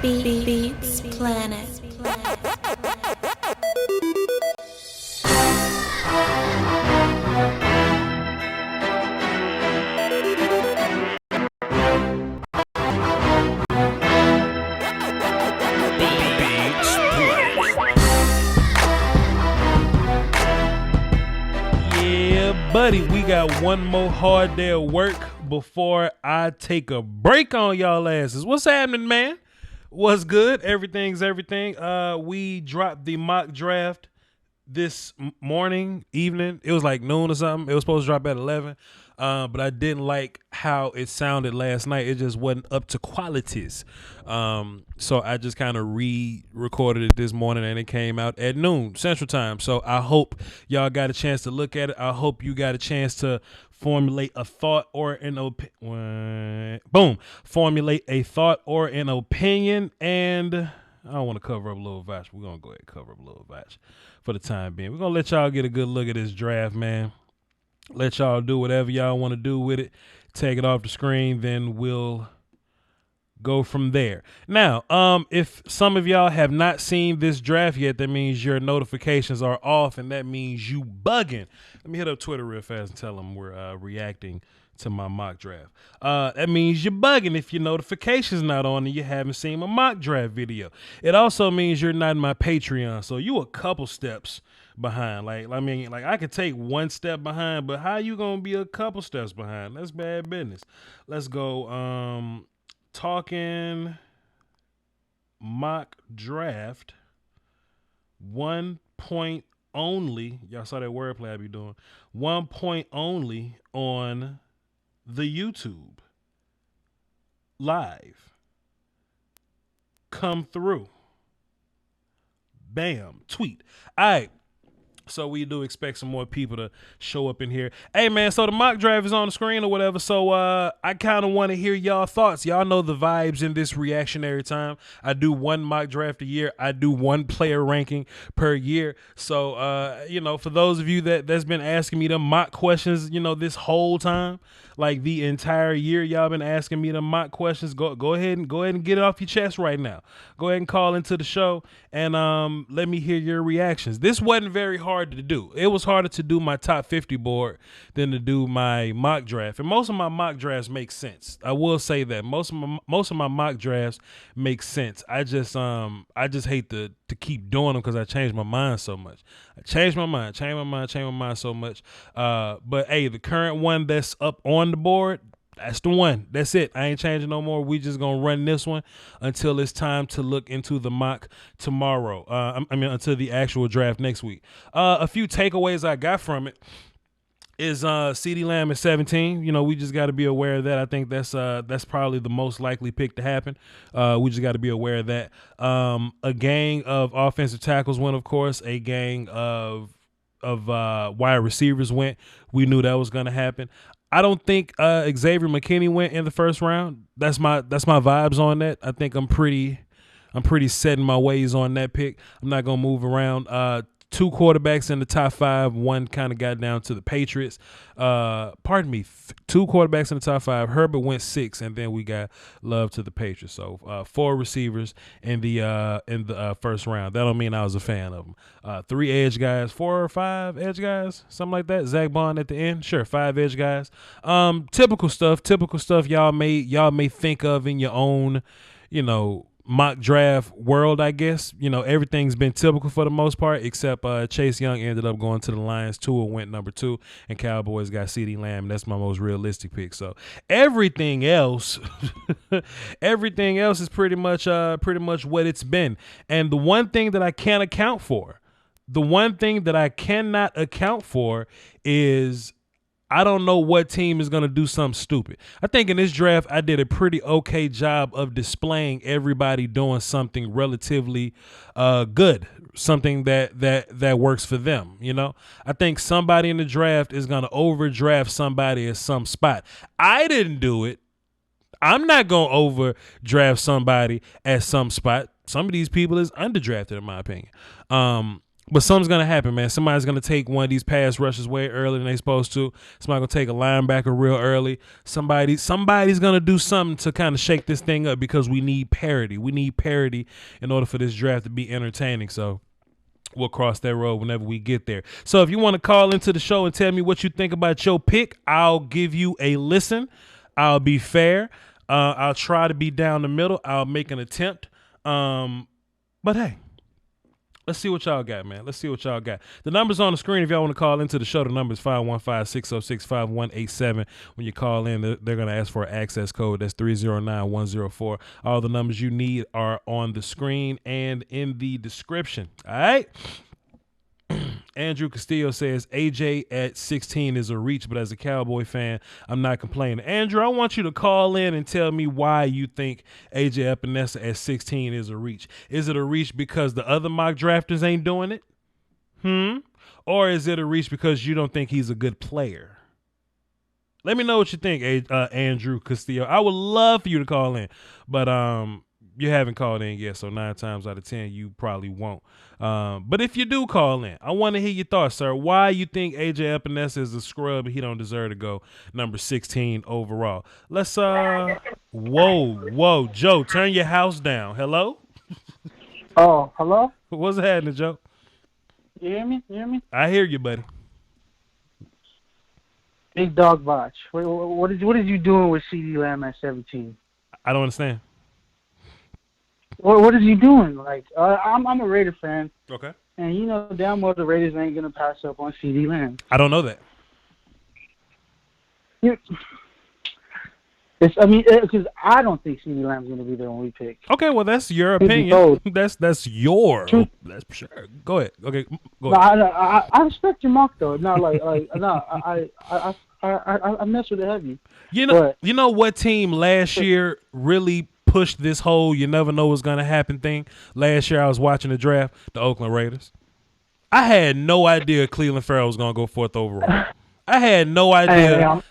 Beats Planet. Yeah, buddy, we got one more hard day of work before I take a break on y'all asses. What's happening, man? What's good? Everything's everything. We dropped the mock draft this morning, evening. It was like noon or something. It was supposed to drop at 11. But I didn't like how it sounded last night. It just wasn't up to qualities. So I just kind of re-recorded it this morning, and it came out at noon Central Time. So I hope y'all got a chance to look at it. I hope you got a chance to formulate a thought or an opinion. Formulate a thought or an opinion. And I don't want to cover up a little Voch. We're going to go ahead and cover up a little Voch for the time being. We're going to let y'all get a good look at this draft, man. Let y'all do whatever y'all want to do with it. Take it off the screen, then we'll go from there. Now, if some of y'all have not seen this draft yet, that means your notifications are off, and that means you bugging. Let me hit up Twitter real fast and tell them we're reacting to my mock draft. That means you're bugging if your notification's not on and you haven't seen my mock draft video. It also means you're not in my Patreon, so you a couple steps behind. I could take one step behind, but how you gonna be a couple steps behind? That's bad business. Let's go. Talking mock draft. 1 point only. Y'all saw that wordplay I be doing. 1 point only on the YouTube live. Come through. Bam. Tweet. All right. So we do expect some more people to show up in here. Hey, man, so the mock draft is on the screen or whatever. So I kind of want to hear y'all thoughts. Y'all know the vibes in this reactionary time. I do one mock draft a year. I do one player ranking per year. So, for those of you that's been asking me the mock questions, this whole time, like the entire year, y'all been asking me the mock questions. Go ahead and get it off your chest right now. Go ahead and call into the show and let me hear your reactions. This wasn't very hard to do. It was harder to do my top 50 board than to do my mock draft. And most of my mock drafts make sense. I will say that most of my mock drafts make sense. I just hate to keep doing them because I changed my mind so much. I changed my mind so much. But hey, the current one that's up on the board, that's the one. That's it. I ain't changing no more. We just gonna run this one until it's time to look into the mock tomorrow. Until the actual draft next week. A few takeaways I got from it is CeeDee Lamb at 17. We just got to be aware of that. I think that's probably the most likely pick to happen. We just got to be aware of that. A gang of offensive tackles went, of course. A gang of wide receivers went. We knew that was going to happen. I don't think Xavier McKinney went in the first round. That's my vibes on that. I think I'm pretty set in my ways on that pick. I'm not gonna move around. 2 quarterbacks in the top 5. One kind of got down to the Patriots. 2 quarterbacks in the top 5. Herbert went 6, and then we got Love to the Patriots. So 4 receivers in the first round. That don't mean I was a fan of them. 3 edge guys, 4 or 5 edge guys, something like that. Zach Bond at the end, sure, 5 edge guys. Typical stuff y'all may think of in your own, mock draft world, I guess. Everything's been typical for the most part, except Chase Young ended up going to the Lions. Tua went number 2, and Cowboys got CeeDee Lamb. That's my most realistic pick. So everything else is pretty much what it's been. And the one thing that I can't account for, the one thing that I cannot account for is I don't know what team is going to do something stupid. I think in this draft, I did a pretty okay job of displaying everybody doing something relatively good, something that works for them. I think somebody in the draft is going to overdraft somebody at some spot. I didn't do it. I'm not going to overdraft somebody at some spot. Some of these people is underdrafted, in my opinion. But something's gonna happen, man. Somebody's gonna take one of these pass rushes way earlier than they supposed to. Somebody's gonna take a linebacker real early. Somebody's gonna do something to kind of shake this thing up because we need parity. We need parity in order for this draft to be entertaining. So we'll cross that road whenever we get there. So if you want to call into the show and tell me what you think about your pick, I'll give you a listen. I'll be fair. I'll try to be down the middle. I'll make an attempt. But hey. Let's see what y'all got, man. Let's see what y'all got. The number's on the screen if y'all want to call into the show. The number is 515-606-5187. When you call in, they're going to ask for an access code. That's 309104. All the numbers you need are on the screen and in the description. All right? Andrew Castillo says AJ at 16 is a reach, but as a Cowboy fan, I'm not complaining. Andrew, I want you to call in and tell me why you think AJ Epinesa at 16 is a reach. Is it a reach because the other mock drafters ain't doing it? Or is it a reach because you don't think he's a good player? Let me know what you think, Andrew Castillo. I would love for you to call in, but you haven't called in yet, so 9 times out of 10 you probably won't. But if you do call in, I want to hear your thoughts, sir. Why you think AJ Epinesa is a scrub and he don't deserve to go number 16 overall? Let's whoa, Joe, turn your house down. Hello? Oh, hello? What's happening, Joe? You hear me? I hear you, buddy. Big dog Voch. What is you doing with CD Lamb at 17? I don't understand. What is he doing? Like, I'm a Raider fan. Okay. And you know damn well the Raiders ain't gonna pass up on CD Lamb. I don't know that. Because I don't think CD Lamb's gonna be there when we pick. Okay, well that's your opinion. That's your. That's sure. Go ahead. Okay, go ahead. I respect your mock though. Not I mess with it heavy. You know what team last year really pushed this whole you never know what's going to happen thing? Last year I was watching the draft, the Oakland Raiders. I had no idea Cleveland Farrell was going to go 4th overall. I had no idea.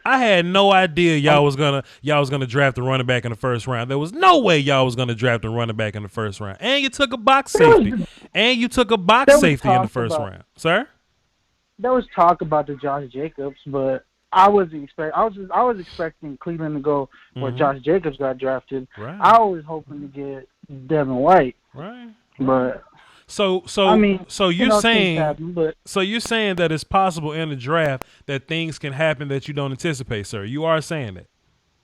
I had no idea y'all was gonna draft a running back in the first round. There was no way y'all was gonna draft a running back in the first round. And you took a box safety. And you took a box safety in the first round, sir. There was talk about the Josh Jacobs, but I was expecting Cleveland to go where Josh Jacobs got drafted. Right. I was hoping to get Devin White. Right. But So you're saying that it's possible in the draft that things can happen that you don't anticipate, sir. You are saying that.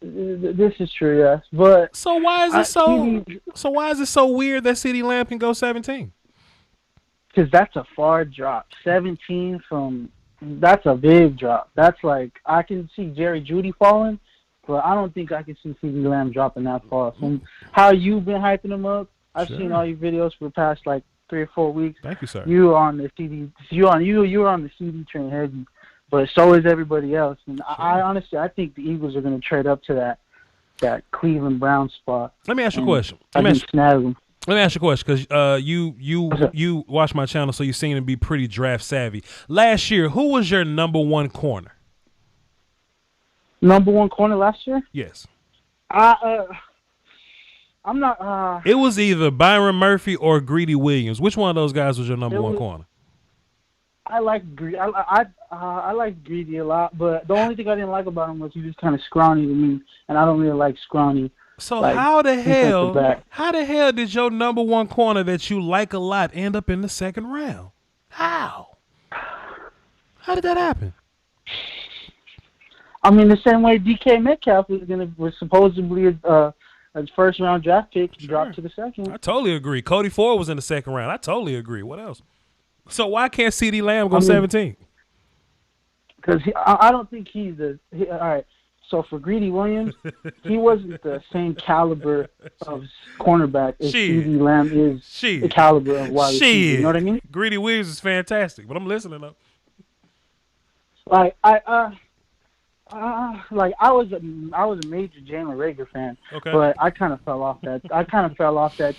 This is true, yes. But so why is it so weird that CeeDee Lamb can go 17? Because that's a far drop. 17 that's a big drop. That's like I can see Jerry Jeudy falling, but I don't think I can see CeeDee Lamb dropping that far. From how you've been hyping him up, I've seen all your videos for the past like 3 or 4 weeks. Thank you, sir. You were on the CD. You were on the CD train heavy, but so is everybody else. And I honestly think the Eagles are going to trade up to that Cleveland Browns spot. Let me ask you a question. Let me ask you a question because you watch my channel, so you seem to be pretty draft savvy. Last year, who was your number 1 corner? Number 1 corner last year? Yes. I'm not. It was either Byron Murphy or Greedy Williams. Which one of those guys was your number 1 corner? I like Greedy. I like Greedy a lot, but the only thing I didn't like about him was he was kind of scrawny to me, and I don't really like scrawny. So how the hell did your number 1 corner that you like a lot end up in the 2nd round? How did that happen? I mean, the same way DK Metcalf was supposedly a first round draft pick, dropped to the 2nd. I totally agree. Cody Ford was in the 2nd round. I totally agree. What else? So why can't CeeDee Lamb go 17? Because I don't think all right. So for Greedy Williams, he wasn't the same caliber of cornerback as CeeDee Lamb is the caliber of wide receiver. You know what I mean? Greedy Williams is fantastic, but I'm listening up. Like I was a major Jalen Reagor fan, but I kind of fell off that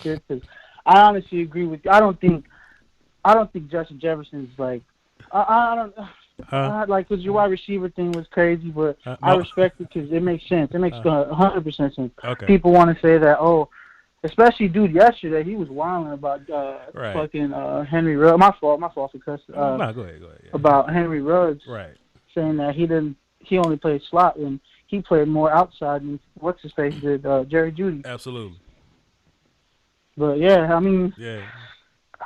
tip because I honestly agree with you. I don't think Justin Jefferson's like I don't. Like, because your wide receiver thing was crazy, but no. I respect it because it makes sense. It makes 100% sense. Okay. People want to say that, Especially dude yesterday, he was wilding about Right. fucking Henry Ruggs. My fault for cussing. No, go ahead. Yeah. About Henry Ruggs. Right. Saying that he only played slot when he played more outside than what's his face did, Jerry Jeudy. Absolutely. But yeah, I mean, Yeah.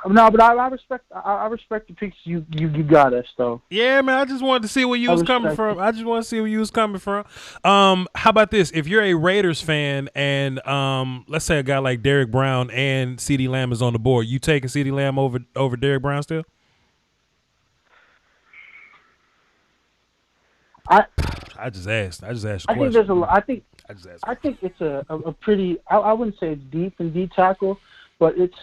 no, but I respect the picks you got us though. Yeah, man. I just wanted to see where you was coming from. How about this? If you're a Raiders fan and let's say a guy like Derrick Brown and CeeDee Lamb is on the board, you taking CeeDee Lamb over Derrick Brown still? I just asked. I just asked a question. I think there's I think it's a pretty. I wouldn't say it's deep in D tackle, but it's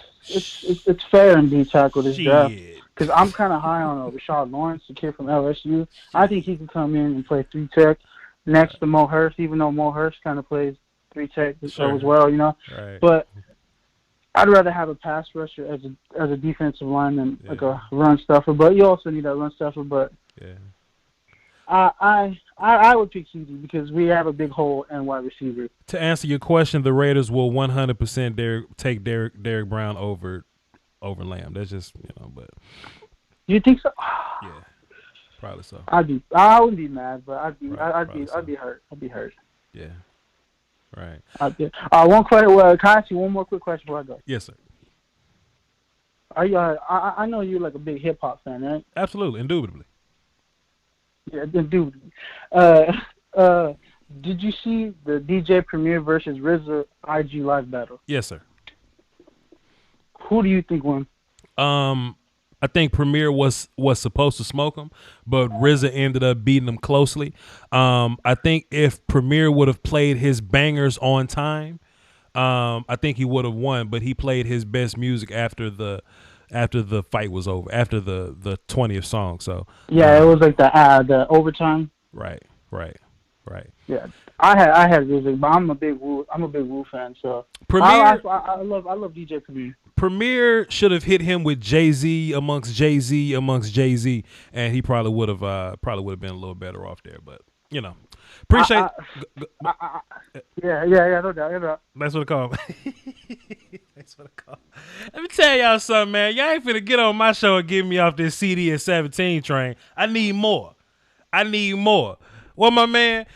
fair in D tackle this draft. Because I'm kind of high on Rashad Lawrence, the kid from LSU. I think he can come in and play 3 tech next to Mo Hurst, even though Mo Hurst kind of plays 3 tech as well, you know. Right. But I'd rather have a pass rusher as a defensive lineman, like a run stuffer. But you also need a run stuffer. But I would pick CD because we have a big hole in wide receiver. To answer your question, the Raiders will 100% take Derrick Brown over Lamb. That's just, but. You think so? Yeah, probably so. I wouldn't be mad, but I'd be hurt. I'd be hurt. Yeah. Right. One question. Can I ask you one more quick question before I go? Yes, sir. Are you? I know you're like a big hip hop fan, right? Absolutely, indubitably. Yeah, indubitably. Did you see the DJ Premier versus RZA IG live battle? Yes, sir. Who do you think won? I think Premier was supposed to smoke him, but RZA ended up beating him closely. I think if Premier would have played his bangers on time, I think he would have won. But he played his best music after the fight was over, after the 20th song. So yeah, it was like the overtime. Right. Yeah, I had RZA, but I'm a big Wu fan. So Premier, I love DJ Premier. Premier should have hit him with Jay-Z amongst Jay-Z, and he probably would have been a little better off there. But appreciate. Yeah, no doubt. That's what it called. That's what it called. Let me tell y'all something, man. Y'all ain't finna get on my show and get me off this CD at 17 train. I need more. What my man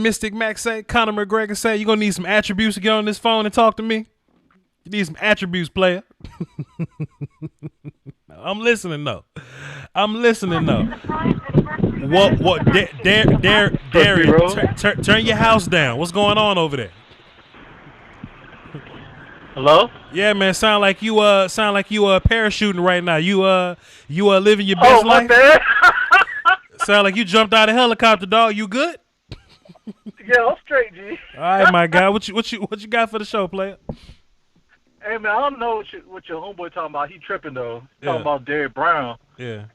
Mystic Max say, Conor McGregor say, you gonna need some attributes to get on this phone and talk to me? You need some attributes, player. I'm listening though. What Darius, turn your house down. What's going on over there? Hello? Yeah, man, sound like you parachuting right now. You living your best life. Bad. Sound like you jumped out of a helicopter, dog. You good? Yeah, I'm straight, G. All right, my guy. What you got for the show, player? Hey man, I don't know what your homeboy talking about. He tripping though. Talking about Derrick Brown. Yeah.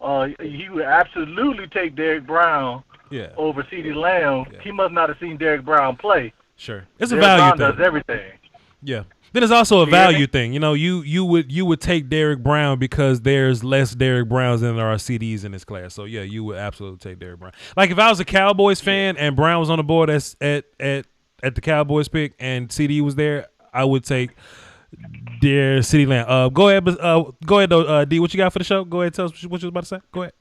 He would absolutely take Derrick Brown. Yeah. Over CeeDee Lamb. Yeah. He must not have seen Derrick Brown play. Sure. It's a value thing. Does everything. Yeah. Then it's also a value thing. You would take Derrick Brown because there's less Derrick Browns than there are CDs in this class. So yeah, you would absolutely take Derrick Brown. Like if I was a Cowboys fan and Brown was on the board at the Cowboys pick and CD was there, I would take CeeDee Lamb. Go ahead though, D. What you got for the show? Go ahead, tell us what you was about to say. Go ahead.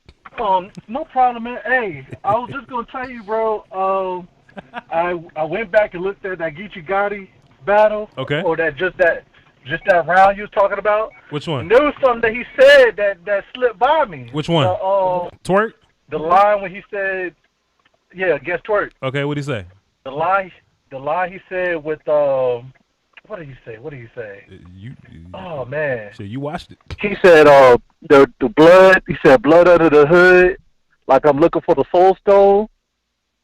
No problem, man. Hey, I was just gonna tell you, bro. I went back and looked at that Geechee Gotti battle. Okay. Or just that round you was talking about. Which one? And there was something that he said that slipped by me. Which one? Twerk? The line when he said, yeah, guess twerk. Okay, what'd he say? The line he said with what did he say? Oh man. So you watched it. He said the blood. He said blood under the hood, like I'm looking for the soul stone.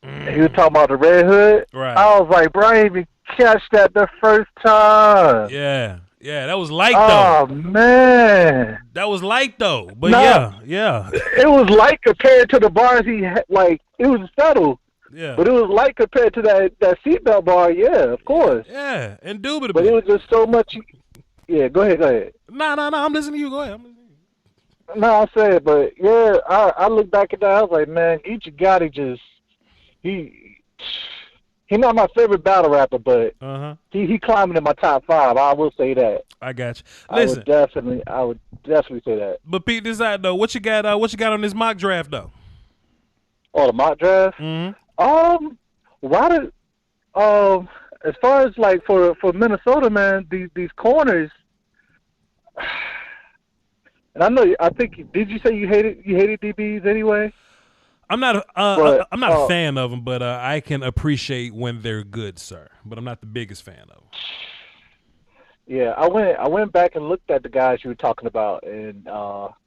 And he was talking about the red hood. Right. I was like, bro, I didn't even catch that the first time. Yeah, that was light though. Oh man, that was light though. But yeah. It was light compared to the bars he had. Like it was subtle. Yeah. But it was light compared to that seatbelt bar. Yeah, of course. Yeah, indubitably. But it was just so much. Yeah, go ahead. No. I'm listening to you. Go ahead. No, I said, but yeah, I look back at that. I was like, man, Geechee Gotti He's not my favorite battle rapper, but Uh-huh. he climbing in my top 5. I will say that. I got you. I Listen, would definitely say that. but Pete, this out though. What you got? What you got on this mock draft though? Oh, the mock draft. Mm-hmm. Why did as far as like for Minnesota, man, these corners. And I think did you say you hated DBs anyway? I'm not But, I'm not a fan of them, but I can appreciate when they're good, sir. But I'm not the biggest fan of them. Yeah, I went back and looked at the guys you were talking about, and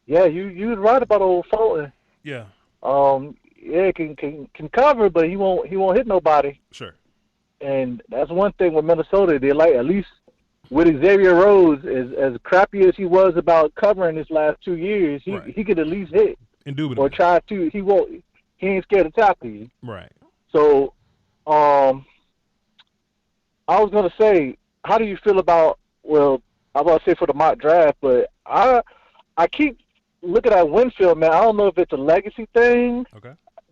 yeah, you was right about old Fulton. Yeah. Yeah, can cover, but he won't hit nobody. Sure. And that's one thing with Minnesota. They like, at least with Xavier Rhodes, as crappy as he was about covering his last 2 years, he could at least hit. Indubitably. Or try to. He ain't scared to tackle you. Right. So, I was gonna say, how do you feel about? Well, I was about to say for the mock draft, but I keep looking at Winfield, man. I don't know if it's a legacy thing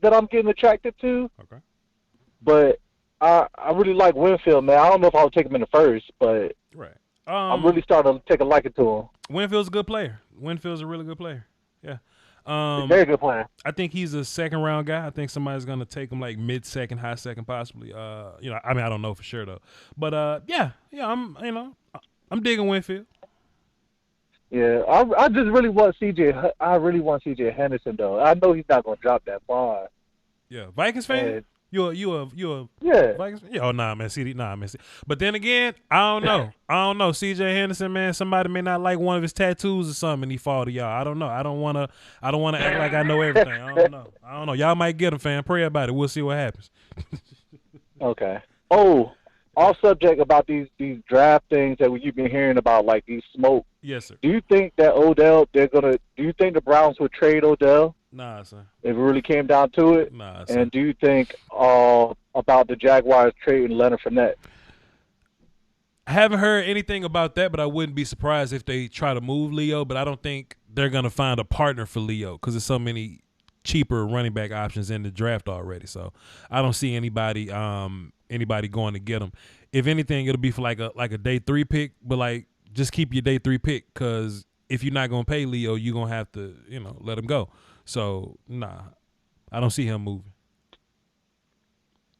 that I'm getting attracted to. Okay. But I really like Winfield, man. I don't know if I would take him in the first, but I'm really starting to take a liking to him. Winfield's a good player. Winfield's a really good player. Yeah. Very good player. I think he's a second round guy. I think somebody's gonna take him like mid second, high second, possibly. I mean, I don't know for sure though. But yeah, I'm digging Winfield. Yeah, I just really want CJ. I really want CJ Henderson though. I know he's not gonna drop that far. Yeah, Vikings fan. And, You a yeah. Vikings? Yeah. Oh nah, man. Man. But then again, I don't know. CJ Henderson, man. Somebody may not like one of his tattoos or something, and he fall to y'all. I don't know. I don't wanna act like I know everything. I don't know. Y'all might get him, fan. Pray about it. We'll see what happens. Okay. Oh, off subject about these draft things that you've been hearing about, like these smoke. Yes, sir. Do you think that Odell? Do you think the Browns would trade Odell? Nah, sir. If it really came down to it. Nah, sir. And do you think about the Jaguars trading Leonard Fournette? I haven't heard anything about that, but I wouldn't be surprised if they try to move Leo. But I don't think they're gonna find a partner for Leo because there's so many cheaper running back options in the draft already. So I don't see anybody going to get him. If anything, it'll be for like a day 3 pick, but like just keep your day 3 pick because if you're not gonna pay Leo, you're gonna have to let him go. So nah, I don't see him moving.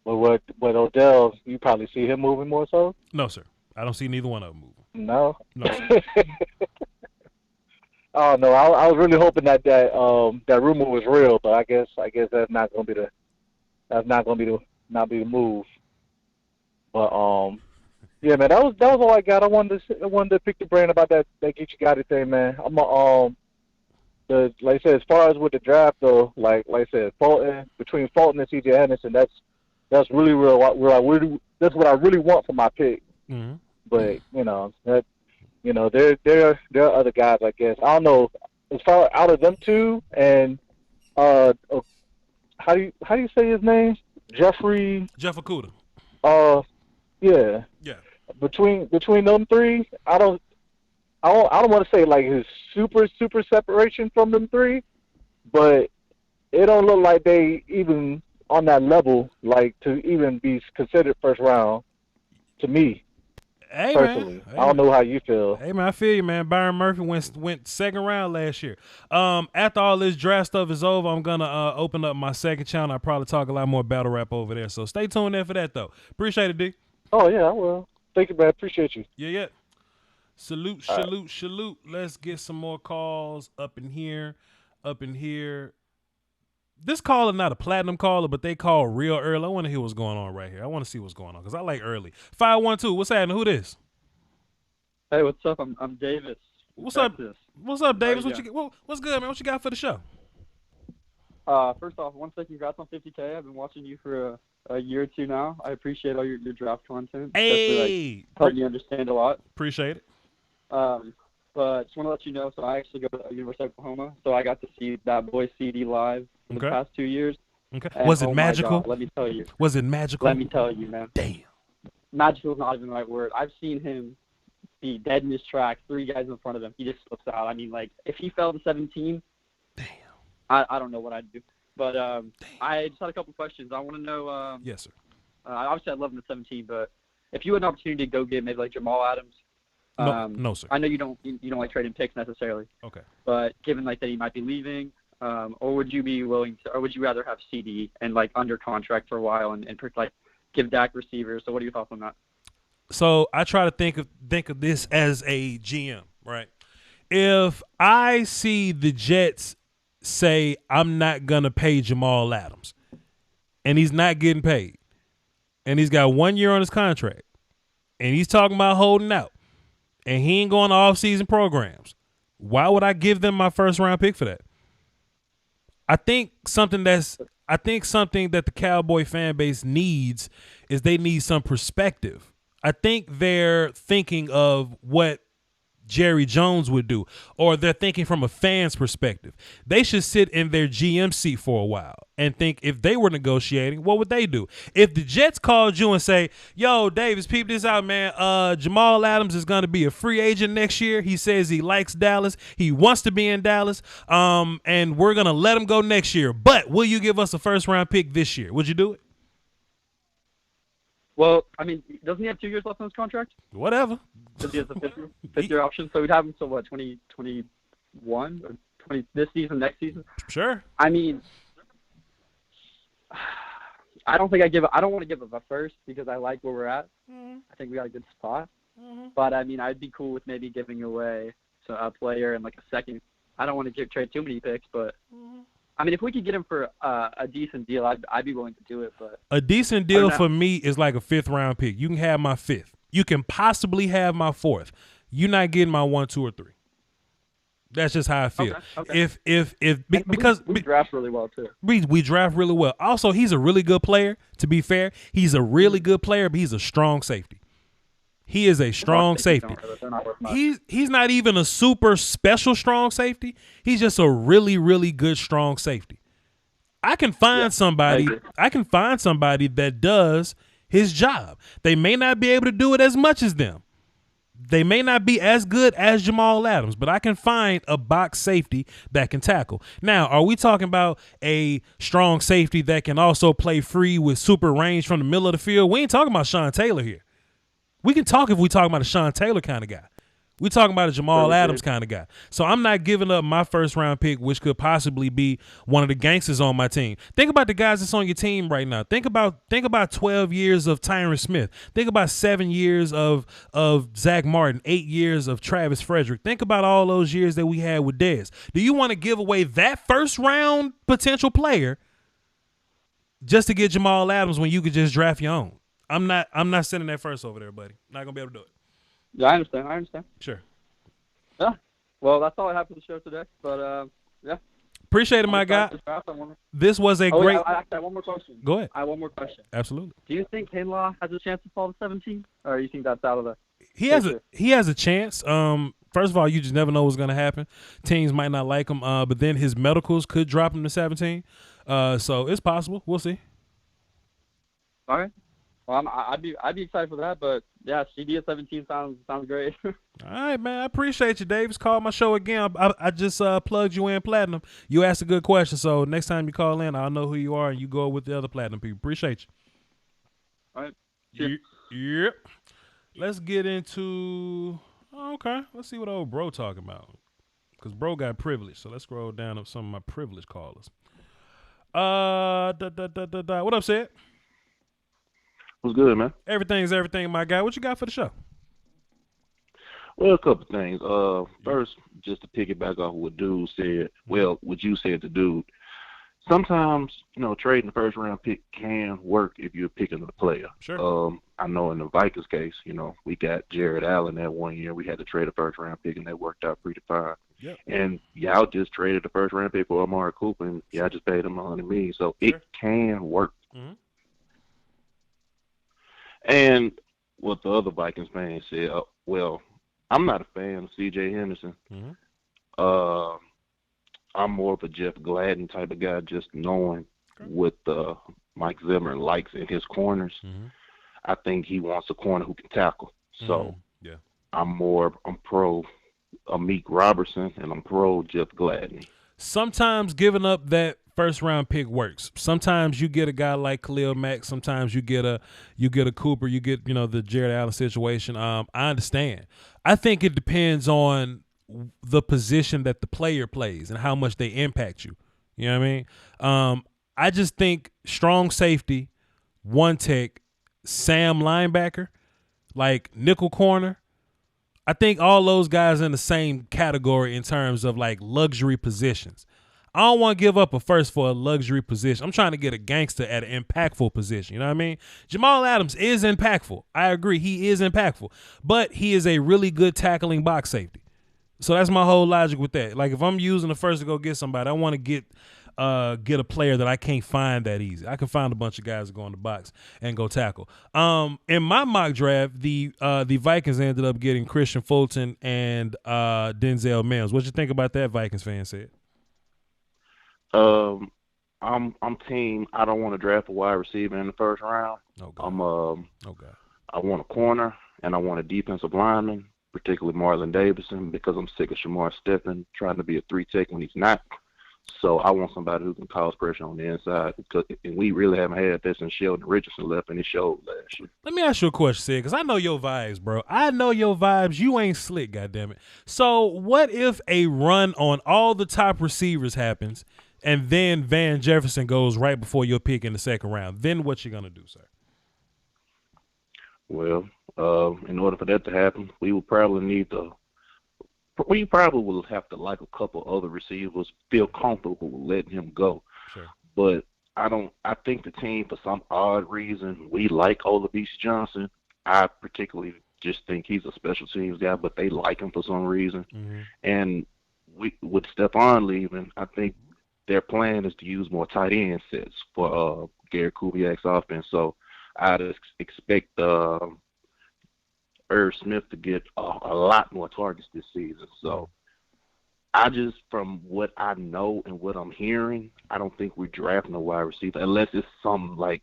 Well, what Odell? You probably see him moving more so. No, sir. I don't see neither one of them moving. No. No, sir. Oh no, I was really hoping that rumor was real, but I guess that's not gonna be the move. But yeah, man, that was all I got. I wanted to pick the brain about that Get You Got It thing, man. Like I said, as far as with the draft though, like I said, between Fulton and CJ Henderson, that's really real. That's what I really want for my pick. Mm-hmm. But there are other guys, I guess. I don't know. As far out of them two, and how do you say his name? Jeff Okudah. Yeah. Yeah. Between them three, I don't want to say like his super separation from them three, but it don't look like they even on that level, like to even be considered first round to me. Hey, personally. man. Hey, I don't know how you feel. Hey, man, I feel you, man. Byron Murphy went second round last year. After all this draft stuff is over, I'm going to open up my second channel. I'll probably talk a lot more battle rap over there. So stay tuned there for that, though. Appreciate it, D. Oh, yeah, I will. Thank you, man. Appreciate you. Yeah. Salute. Let's get some more calls up in here. This caller not a platinum caller, but they call real early. I want to hear what's going on right here. I want to see what's going on because I like early. 512, what's happening? Who this? Hey, what's up? I'm Davis. What's up? What's up, Davis? What's good, man? What you got for the show? First off, I want to say congrats on 50K. I've been watching you for a year or two now. I appreciate all your draft content. Hey, helping me understand a lot. Appreciate it. But just want to let you know, so I actually go to University of Oklahoma, so I got to see that boy CD live for the past 2 years. Okay. And, was it magical? God, let me tell you. Was it magical? Let me tell you, man. Damn. Magical is not even the right word. I've seen him be dead in his tracks, 3 guys in front of him. He just slips out. I mean, like, if he fell to 17, damn. I don't know what I'd do. But I just had a couple questions. I want to know. Yes, sir. Obviously, I love him at 17, but if you had an opportunity to go get maybe like Jamal Adams, No, sir. I know you don't like trading picks necessarily. Okay. But given like that he might be leaving, or would you be willing to, or would you rather have CD and like under contract for a while and like give Dak receivers? So what are your thoughts on that? So I try to think of this as a GM, right? If I see the Jets say I'm not gonna pay Jamal Adams, and he's not getting paid, and he's got 1 year on his contract, and he's talking about holding out, and he ain't going to off-season programs, why would I give them my first-round pick for that? I think something that the Cowboy fan base needs is they need some perspective. I think they're thinking of what Jerry Jones would do, or they're thinking from a fan's perspective. They should sit in their GM seat for a while and think if they were negotiating, what would they do? If the Jets called you and say, yo, Davis, peep this out, man. Jamal Adams is going to be a free agent next year. He says he likes Dallas. He wants to be in Dallas. And we're going to let him go next year. But will you give us a first-round pick this year? Would you do it? Well, I mean, doesn't he have 2 years left on his contract? Whatever. Because he has a fifth year option, so we'd have him till what, 2021 or 20 this season, next season? Sure. I mean, I don't want to give up a first because I like where we're at. Mm-hmm. I think we got a good spot. Mm-hmm. But I mean, I'd be cool with maybe giving away a player and like a second. I don't want to trade too many picks, but I mean, if we could get him for a decent deal, I'd be willing to do it. But a decent deal for me is like a 5th-round pick. You can have my 5th. You can possibly have my 4th. You're not getting my 1, 2, or 3. That's just how I feel. Okay. Because we draft really well too. We draft really well. Also, he's a really good player. To be fair, he's a really good player, but he's a strong safety. He is a strong safety. He's not even a super special strong safety. He's just a really, really good strong safety. I can find somebody that does his job. They may not be able to do it as much as them. They may not be as good as Jamal Adams, but I can find a box safety that can tackle. Now, are we talking about a strong safety that can also play free with super range from the middle of the field? We ain't talking about Sean Taylor here. We can talk if we talking about a Sean Taylor kind of guy. We talking about a Jamal Adams kind of guy. So I'm not giving up my first-round pick, which could possibly be one of the gangsters on my team. Think about the guys that's on your team right now. Think about 12 years of Tyron Smith. Think about 7 years of Zach Martin, 8 years of Travis Frederick. Think about all those years that we had with Dez. Do you want to give away that first-round potential player just to get Jamal Adams when you could just draft your own? I'm not sending that first over there, buddy. Not gonna be able to do it. Yeah, I understand. Sure. Yeah. Well, that's all I have for the show today. But yeah. Appreciate it, my guy. This was a great. I have one more question. Go ahead. I have one more question. Absolutely. Do you think Kinlaw has a chance to fall to 17, or you think that's out of the? He has a chance. First of all, you just never know what's gonna happen. Teams might not like him, but then his medicals could drop him to 17. So it's possible. We'll see. All right. Well, I'd be excited for that, but yeah, CD at 17 sounds great. All right, man. I appreciate you, Davis. Call my show again. I just plugged you in platinum. You asked a good question, so next time you call in, I'll know who you are, and you go with the other platinum people. Appreciate you. All right. Yep. Let's get into. Okay. Let's see what old bro talking about, because bro got privilege. So let's scroll down up some of my privilege callers. What up, Sid? What's good, man? Everything's everything, my guy. What you got for the show? Well, a couple things. First, just to piggyback off what dude said. Well, what you said to dude. Sometimes, trading the first round pick can work if you're picking the player. Sure. I know in the Vikings case, we got Jared Allen that 1 year. We had to trade a first round pick, and that worked out pretty fine. Yep. And y'all just traded the first round pick for Amari Cooper, and y'all just paid him $100 million. So it can work. Mm-hmm. And what the other Vikings fans said, well, I'm not a fan of C.J. Henderson. Mm-hmm. I'm more of a Jeff Gladden type of guy, just knowing what Mike Zimmer likes in his corners. Mm-hmm. I think he wants a corner who can tackle. So I'm pro Amik Robertson, and I'm pro Jeff Gladden. Sometimes giving up that first round pick works. Sometimes you get a guy like Khalil Mack. Sometimes you get a Cooper. You get the Jared Allen situation. I understand. I think it depends on the position that the player plays and how much they impact you. You know what I mean? I just think strong safety, one tech, Sam linebacker, like nickel corner. I think all those guys in the same category in terms of like luxury positions. I don't want to give up a first for a luxury position. I'm trying to get a gangster at an impactful position. You know what I mean? Jamal Adams is impactful. I agree. He is impactful. But he is a really good tackling box safety. So that's my whole logic with that. Like if I'm using the first to go get somebody, I want to get a player that I can't find that easy. I can find a bunch of guys that go in the box and go tackle. In my mock draft, the Vikings ended up getting Christian Fulton and Denzel Mims. What you think about that, Vikings fan said? I'm team. I don't want to draft a wide receiver in the first round. Okay. I want a corner and I want a defensive lineman, particularly Marlon Davidson, because I'm sick of Shamar Stephen trying to be a 3-tech when he's not. So I want somebody who can cause pressure on the inside, and we really haven't had that since Sheldon Richardson left, and it showed last year. Let me ask you a question, Sid, because I know your vibes, bro. I know your vibes. You ain't slick, goddammit. So what if a run on all the top receivers happens, and then Van Jefferson goes right before your pick in the second round? Then what you gonna do, sir? Well, in order for that to happen, we probably will have to like a couple other receivers, feel comfortable with letting him go. Sure. But I think the team, for some odd reason, we like Olabisi Johnson. I particularly just think he's a special teams guy, but they like him for some reason. Mm-hmm. And with Stephon leaving, I think their plan is to use more tight end sets for Gary Kubiak's offense. So I'd expect Irv Smith to get a lot more targets this season. So I just, from what I know and what I'm hearing, I don't think we're drafting a wide receiver unless it's something like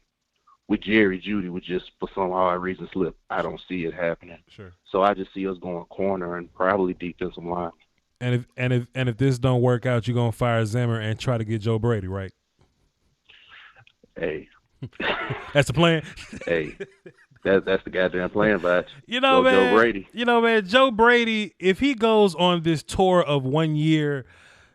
with Jerry Jeudy would just for some odd reason slip. I don't see it happening. Sure. So I just see us going corner and probably defensive line. And if this don't work out, you're gonna fire Zimmer and try to get Joe Brady, right? Hey. That's the plan. Hey. That's the goddamn plan, but man, Joe Brady. Man, Joe Brady, if he goes on this tour of 1 year,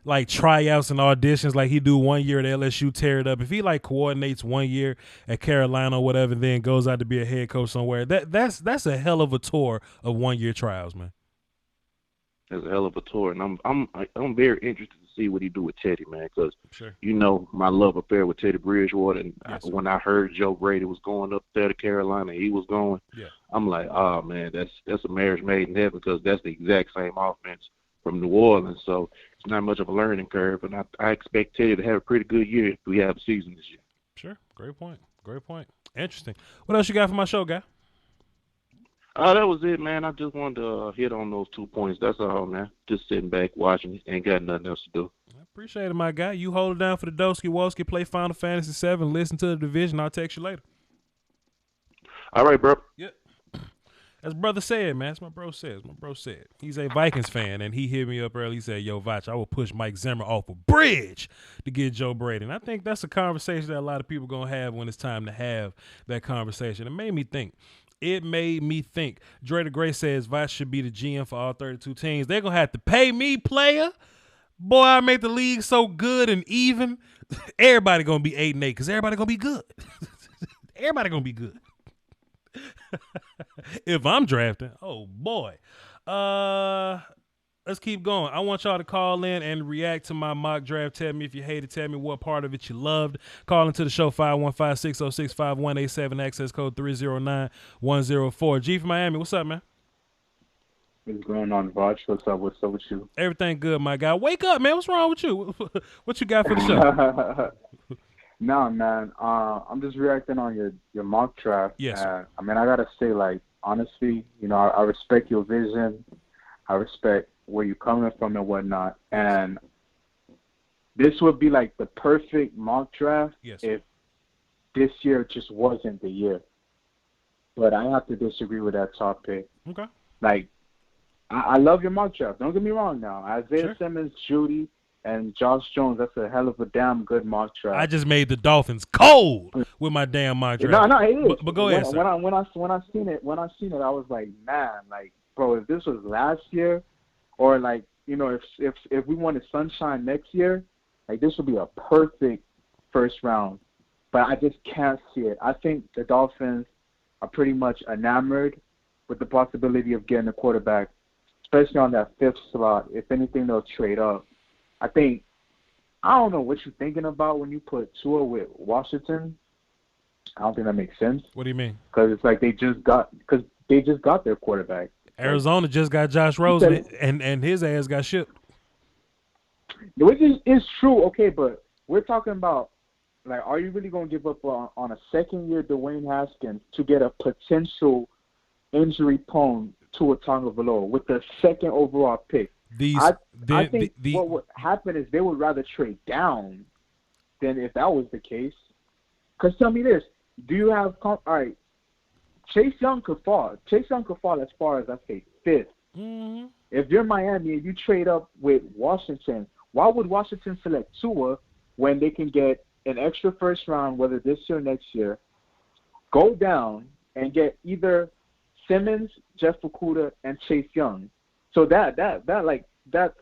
like tryouts and auditions, like he do 1 year at LSU, tear it up. If he like coordinates 1 year at Carolina or whatever, then goes out to be a head coach somewhere, that's a hell of a tour of 1 year trials, man. That's a hell of a tour, and I'm very interested to see what he do with Teddy, man, because sure. My love affair with Teddy Bridgewater, and yes, when I heard Joe Brady was going up there to Carolina, he was going. Yeah. I'm like, oh man, that's a marriage made in heaven, because that's the exact same offense from New Orleans. So it's not much of a learning curve, and I expect Teddy to have a pretty good year if we have a season this year. Sure, great point. Interesting. What else you got for my show, guy? That was it, man. I just wanted to hit on those 2 points. That's all, man. Just sitting back watching. Ain't got nothing else to do. I appreciate it, my guy. You hold it down for the Doski Woski. Play Final Fantasy 7. Listen to the division. I'll text you later. All right, bro. Yep. As brother said, man. That's my bro said. He's a Vikings fan, and he hit me up early. He said, yo, Voch, I will push Mike Zimmer off a bridge to get Joe Brady. And I think that's a conversation that a lot of people going to have when it's time to have that conversation. It made me think. Dre the Gray says Voch should be the GM for all 32 teams. They're going to have to pay me, player. Boy, I make the league so good and even. Everybody going to be 8-8 because everybody going to be good. Everybody going to be good. If I'm drafting, oh, boy. Let's keep going. I want y'all to call in and react to my mock draft. Tell me if you hated. Tell me what part of it you loved. Call into the show 515-606-5187. Access code 309-104. G from Miami. What's up, man? What's going on, Voch? What's up with you? Everything good, my guy. Wake up, man. What's wrong with you? What you got for the show? No, man. I'm just reacting on your mock draft. Yes. I got to say, like, honestly, I respect your vision. I respect where you're coming from and whatnot. And this would be like the perfect mock draft if this year just wasn't the year. But I have to disagree with that top pick. Okay. Like, I love your mock draft. Don't get me wrong now. Isaiah Simmons, Judy, and Josh Jones. That's a hell of a damn good mock draft. I just made the Dolphins cold with my damn mock draft. No, it is. But go ahead, sir. When I seen it, I was like, man, like, bro, if this was last year, or like, you know, if we wanted sunshine next year, like this would be a perfect first round. But I just can't see it. I think the Dolphins are pretty much enamored with the possibility of getting a quarterback, especially on that 5th slot. If anything, they'll trade up. I don't know what you're thinking about when you put Tua with Washington. I don't think that makes sense. What do you mean? Because it's like they just got their quarterback. Arizona just got Josh Rosen, and his ass got shipped. Which is true, okay, but we're talking about, like, are you really going to give up on a second-year Dwayne Haskins to get a potential injury-prone Tua Tagovailoa with the 2nd overall pick? I think what would happen is they would rather trade down than if that was the case. Because tell me this, do you have – all right, Chase Young could fall. Chase Young could fall as far as, I say, 5th. Mm-hmm. If you're Miami and you trade up with Washington, why would Washington select Tua when they can get an extra first round, whether this year or next year, go down and get either Simmons, Jeff Okudah, and Chase Young? So that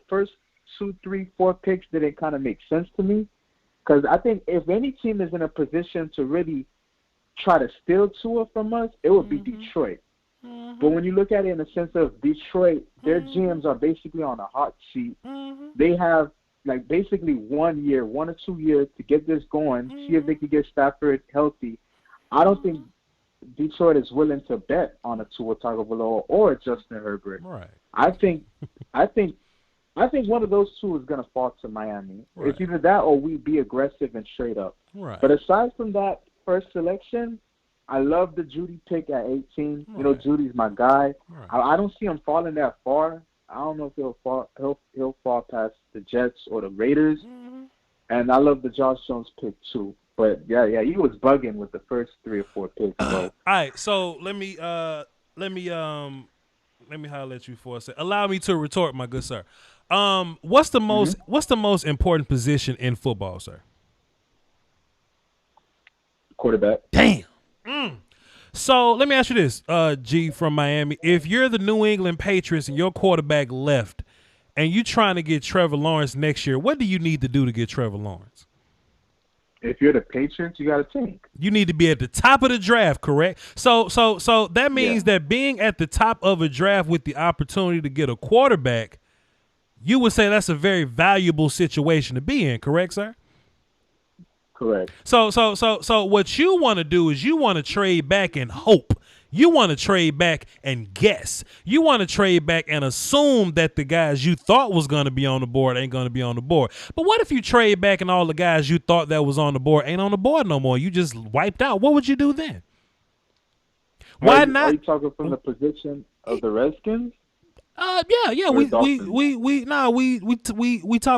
first 2, 3, 4 picks didn't kind of make sense to me, because I think if any team is in a position to really try to steal Tua from us, it would be Detroit. But when you look at it in the sense of Detroit, their GMs are basically on a hot seat. They have like basically 1 or 2 years to get this going, see if they can get Stafford healthy. I don't think Detroit is willing to bet on a Tua Tagovailoa or a Justin Herbert. Right. I think one of those two is going to fall to Miami. Right. It's either that or we be aggressive and straight up. Right. But aside from that first selection, I love the Judy pick at 18. Right. You know, Judy's my guy. Right. I don't see him falling that far. I don't know if he'll fall past the Jets or the Raiders. And I love the Josh Jones pick too. But yeah, he was bugging with the first 3 or 4 picks. All right, so let me holler at you for a second. Allow me to retort, my good sir. What's the most important position in football, sir? Quarterback. Damn. So let me ask you this, G from Miami. If you're the New England Patriots and your quarterback left and you trying to get Trevor Lawrence next year, what do you need to do to get Trevor Lawrence? If you're the Patriots, you got to tank. You need to be at the top of the draft, correct? So that means that being at the top of a draft with the opportunity to get a quarterback, you would say that's a very valuable situation to be in, correct, sir? Correct. So what you want to do is you want to trade back and hope. You want to trade back and guess. You want to trade back and assume that the guys you thought was going to be on the board ain't going to be on the board. But what if you trade back and all the guys you thought that was on the board ain't on the board no more? You just wiped out. What would you do then? Why not? Are you talking from the position of the Redskins? Yeah. We talking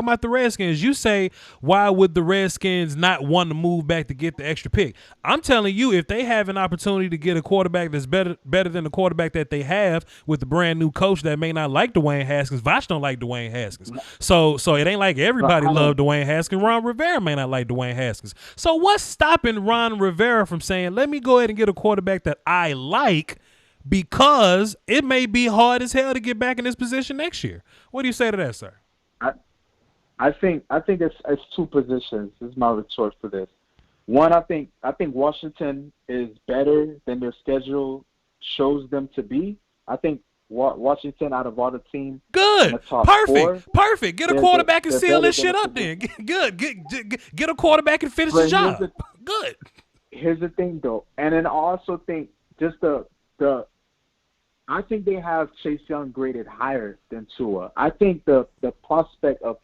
about the Redskins. You say, why would the Redskins not want to move back to get the extra pick? I'm telling you, if they have an opportunity to get a quarterback that's better than the quarterback that they have with the brand new coach that may not like Dwayne Haskins. Voch don't like Dwayne Haskins. So it ain't like everybody love Dwayne Haskins. Ron Rivera may not like Dwayne Haskins. So what's stopping Ron Rivera from saying, let me go ahead and get a quarterback that I like, because it may be hard as hell to get back in this position next year? What do you say to that, sir? I think it's 2 positions. This is my retort for this. One, I think Washington is better than their schedule shows them to be. I think Washington, out of all the teams, good, perfect. Get a quarterback and seal this shit up. Then good. Get a quarterback and finish the job. Good. Here's the thing, though, and then I also think just I think they have Chase Young graded higher than Tua. I think the prospect of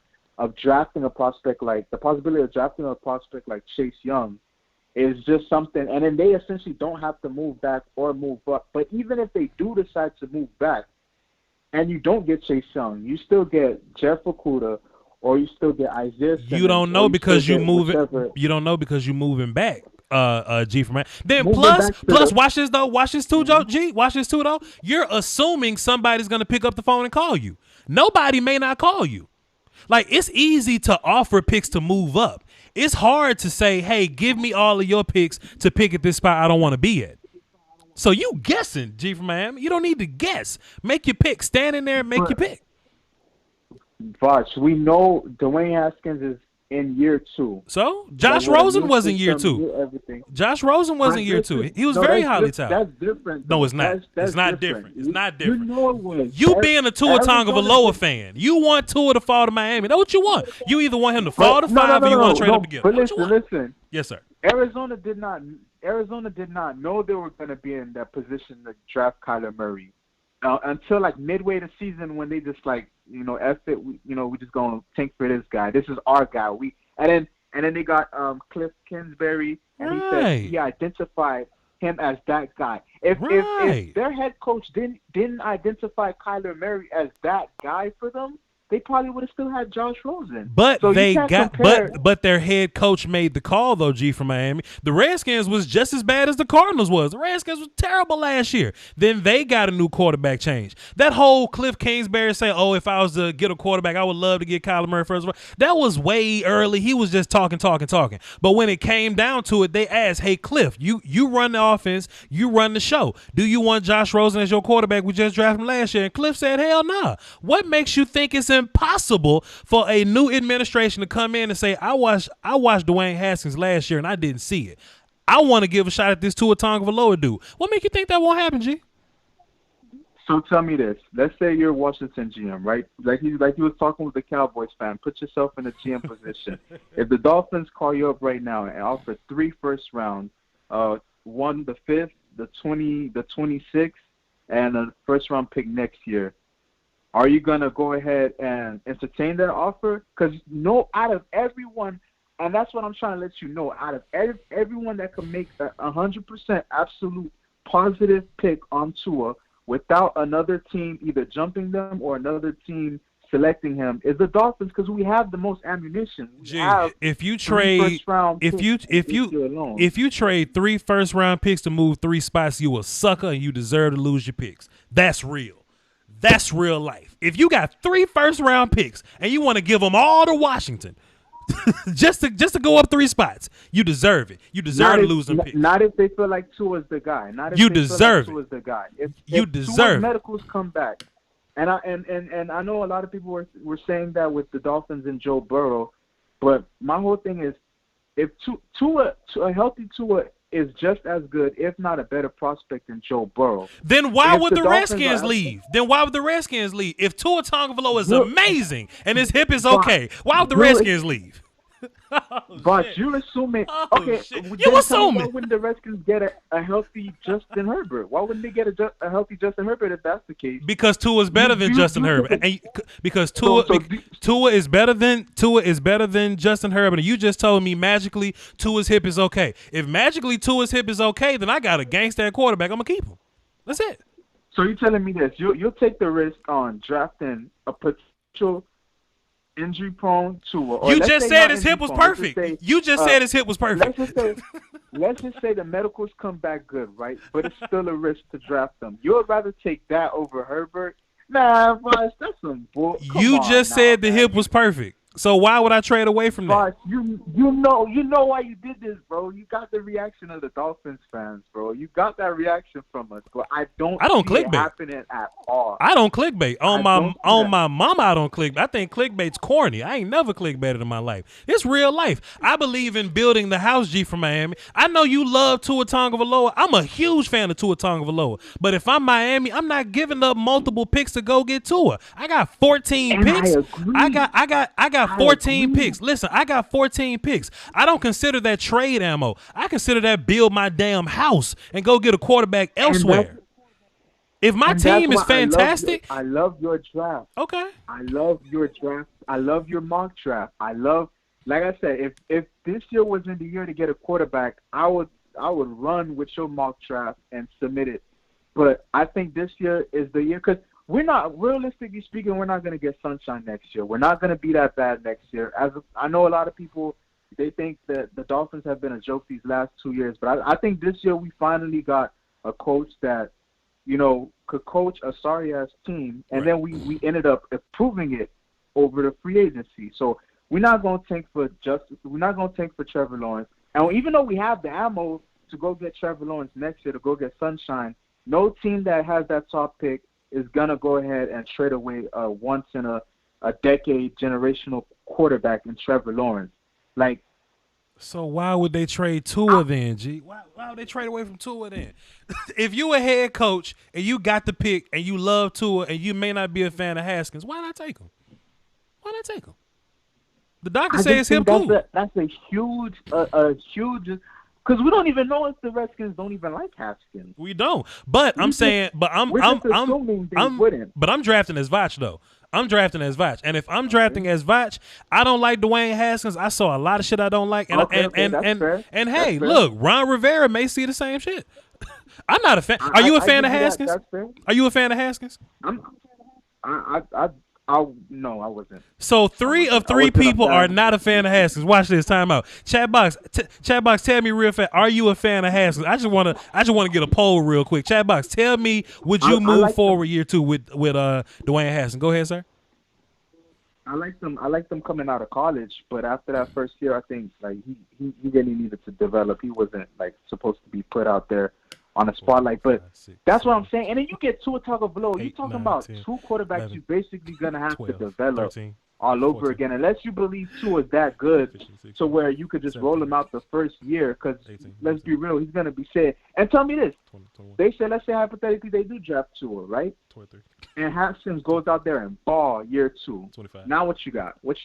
drafting a prospect like the possibility of drafting a prospect like Chase Young is just something, and then they essentially don't have to move back or move up. But even if they do decide to move back and you don't get Chase Young, you still get Jeff Okudah or you still get Isaiah Simmons. You don't know because you moving. You don't know because you moving back. G from man. Then plus watch this though. Watch this too, Joe. G. Watch this too though. You're assuming somebody's gonna pick up the phone and call you. Nobody may not call you. Like, it's easy to offer picks to move up. It's hard to say, hey, give me all of your picks to pick at this spot I don't want to be at. So you guessing, G from Miami. You don't need to guess. Make your pick. Stand in there and make your pick. Voch, we know Dwayne Haskins is in year 2. So Josh Rosen was in year 2. Everything. Josh Rosen was in year 2. He was very highly touted. That's different. No, it's not. That's it's not different. It's not different. You know it was. You being a Tua Tagovailoa fan, you want Tua to fall to Miami. That's what you want. You either want him to fall to 5 or you want to trade him to get him. But listen. Yes, sir. Arizona did not know they were going to be in that position to draft Kyler Murray until like midway the season when they just like, F it, we just going to tank for this guy. This is our guy. And then they got Cliff Kingsbury, and he said he identified him as that guy. If their head coach didn't identify Kyler Murray as that guy for them, they probably would have still had Josh Rosen. But so but their head coach made the call though, G from Miami. The Redskins was just as bad as the Cardinals was. The Redskins was terrible last year. Then they got a new quarterback change. That whole Cliff Kingsbury saying, "Oh, if I was to get a quarterback, I would love to get Kyler Murray first." That was way early. He was just talking. But when it came down to it, they asked, "Hey, Cliff, you run the offense, you run the show. Do you want Josh Rosen as your quarterback? We just drafted him last year." And Cliff said, "Hell nah. What makes you think it's impossible for a new administration to come in and say, I watched Dwayne Haskins last year and I didn't see it. I want to give a shot at this Tua Tagovailoa dude." What make you think that won't happen, G? So tell me this. Let's say you're Washington GM, right? Like you was talking with the Cowboys fan. Put yourself in the GM position. If the Dolphins call you up right now and offer 3 first round, one the 5th, the 26th, and a first round pick next year, are you going to go ahead and entertain that offer? Because out of everyone, and that's what I'm trying to let you know, out of everyone that can make a 100% absolute positive pick on Tua without another team either jumping them or another team selecting him is the Dolphins, because we have the most ammunition. If you trade 3 first round picks to move 3 spots, you a sucker and you deserve to lose your picks. That's real. That's real life. If you got 3 first round picks and you want to give them all to Washington just to go up 3 spots, you deserve it. You deserve to lose them picks. Not if they feel like Tua's the guy. Not if you they deserve feel like Tua's the guy. If deserve Tua's medicals come back, and I know a lot of people were saying that with the Dolphins and Joe Burrow, but my whole thing is if a healthy Tua is just as good, if not a better prospect than Joe Burrow. Then why would the Redskins leave? If Tua Tagovailoa is amazing and his hip is okay, why would the Redskins leave? But you're assuming. Okay, you assuming. Why wouldn't the Redskins get a healthy Justin Herbert? Why wouldn't they get a healthy Justin Herbert if that's the case? Because Tua is better than Justin Herbert. Because Tua is better than Justin Herbert. And you just told me magically Tua's hip is okay. If magically Tua's hip is okay, then I got a gangster quarterback. I'm gonna keep him. That's it. So you're telling me this? You'll take the risk on drafting a potential injury-prone Tua. You just said his hip was perfect. You just said his hip was perfect. Let's just say the medicals come back good, right? But it's still a risk to draft them. You would rather take that over Herbert? Nah, Voch, that's some bull. You just said the hip was perfect. So why would I trade away from that? Voch, you know why you did this, bro. You got the reaction of the Dolphins fans, bro. You got that reaction from us, but I don't clickbait. It happening at all. I don't clickbait. On my mama, I don't clickbait. I think clickbait's corny. I ain't never clickbaited in my life. It's real life. I believe in building the house, G from Miami. I know you love Tua Tagovailoa. I'm a huge fan of Tua Tagovailoa. But if I'm Miami, I'm not giving up multiple picks to go get Tua. I got 14 picks. I got 14 picks. Listen, I got 14 picks. I don't consider that trade ammo. I consider that build my damn house and go get a quarterback elsewhere. If my team is fantastic. I love your draft. Okay. I love your draft. I love your mock draft. Like I said, if this year wasn't the year to get a quarterback, I would run with your mock draft and submit it. But I think this year is the year, because we're not, realistically speaking, we're not going to get sunshine next year. We're not going to be that bad next year. I know a lot of people, they think that the Dolphins have been a joke these last 2 years, but I think this year we finally got a coach that, could coach a sorry-ass team, and then we ended up improving it over the free agency. So we're not going to tank for Justice. We're not going to tank for Trevor Lawrence. And even though we have the ammo to go get Trevor Lawrence next year, to go get Sunshine, no team that has that top pick is going to go ahead and trade away a once-in-a-decade generational quarterback in Trevor Lawrence. Like, so why would they trade Tua then, G? Why would they trade away from Tua then? If you a head coach and you got the pick and you love Tua and you may not be a fan of Haskins, why not take him? Why not take him? The doctor says him cool. That's a huge, because we don't even know if the Redskins don't even like Haskins. We don't. But I'm saying, but I'm drafting as Voch though. I'm drafting as Voch, and if I'm drafting as Voch, I don't like Dwayne Haskins. I saw a lot of shit I don't like, and hey, look, Ron Rivera may see the same shit. I'm not a fan. Are you a fan of Haskins? Are you a fan of Haskins? No, I wasn't. So three of three people are not a fan of Haskins. Watch this. Time out. Chat box, tell me real fast. Are you a fan of Haskins? I just want to get a poll real quick. Chat box, tell me, would you move forward year two with Dwayne Haskins? Go ahead, sir. I like them coming out of college, but after that first year, I think like he really needed to develop. He wasn't like supposed to be put out there on a spotlight, but that's what I'm saying. And then you get Tua Tagovailoa. You're talking about 10, two quarterbacks 11, you're basically going to have 12, to develop 13, all over 14, again, unless you believe Tua is that good 15, 16, to where you could just 17, roll him out the first year, because let's be real, he's going to be said. And tell me this. 20, they said, let's say hypothetically they do draft Tua, right? 23. And Haskins goes out there and ball year 2. 25. Now what you got? Like,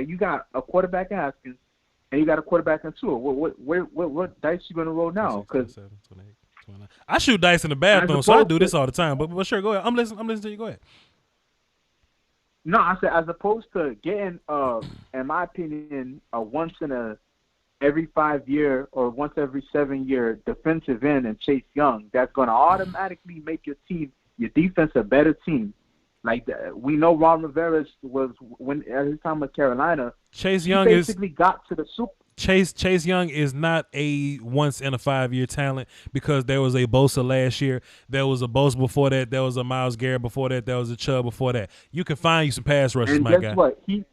you got a quarterback in Haskins, and you got a quarterback in Tua. What dice you going to roll now? Because I shoot dice in the bathroom, so I do this all the time. But sure, go ahead. I'm listening to you. Go ahead. No, I said as opposed to getting, in my opinion, a once in every 5 year or once every 7 year defensive end and Chase Young, that's going to automatically make your defense a better team. Like we know Ron Rivera was when at his time with Carolina. Chase Young basically got to the Super. Chase Young is not a once in a 5 year talent, because there was a Bosa last year, there was a Bosa before that, there was a Myles Garrett before that, there was a Chubb before that. You can find you some pass rushers, my guy. And guess what? He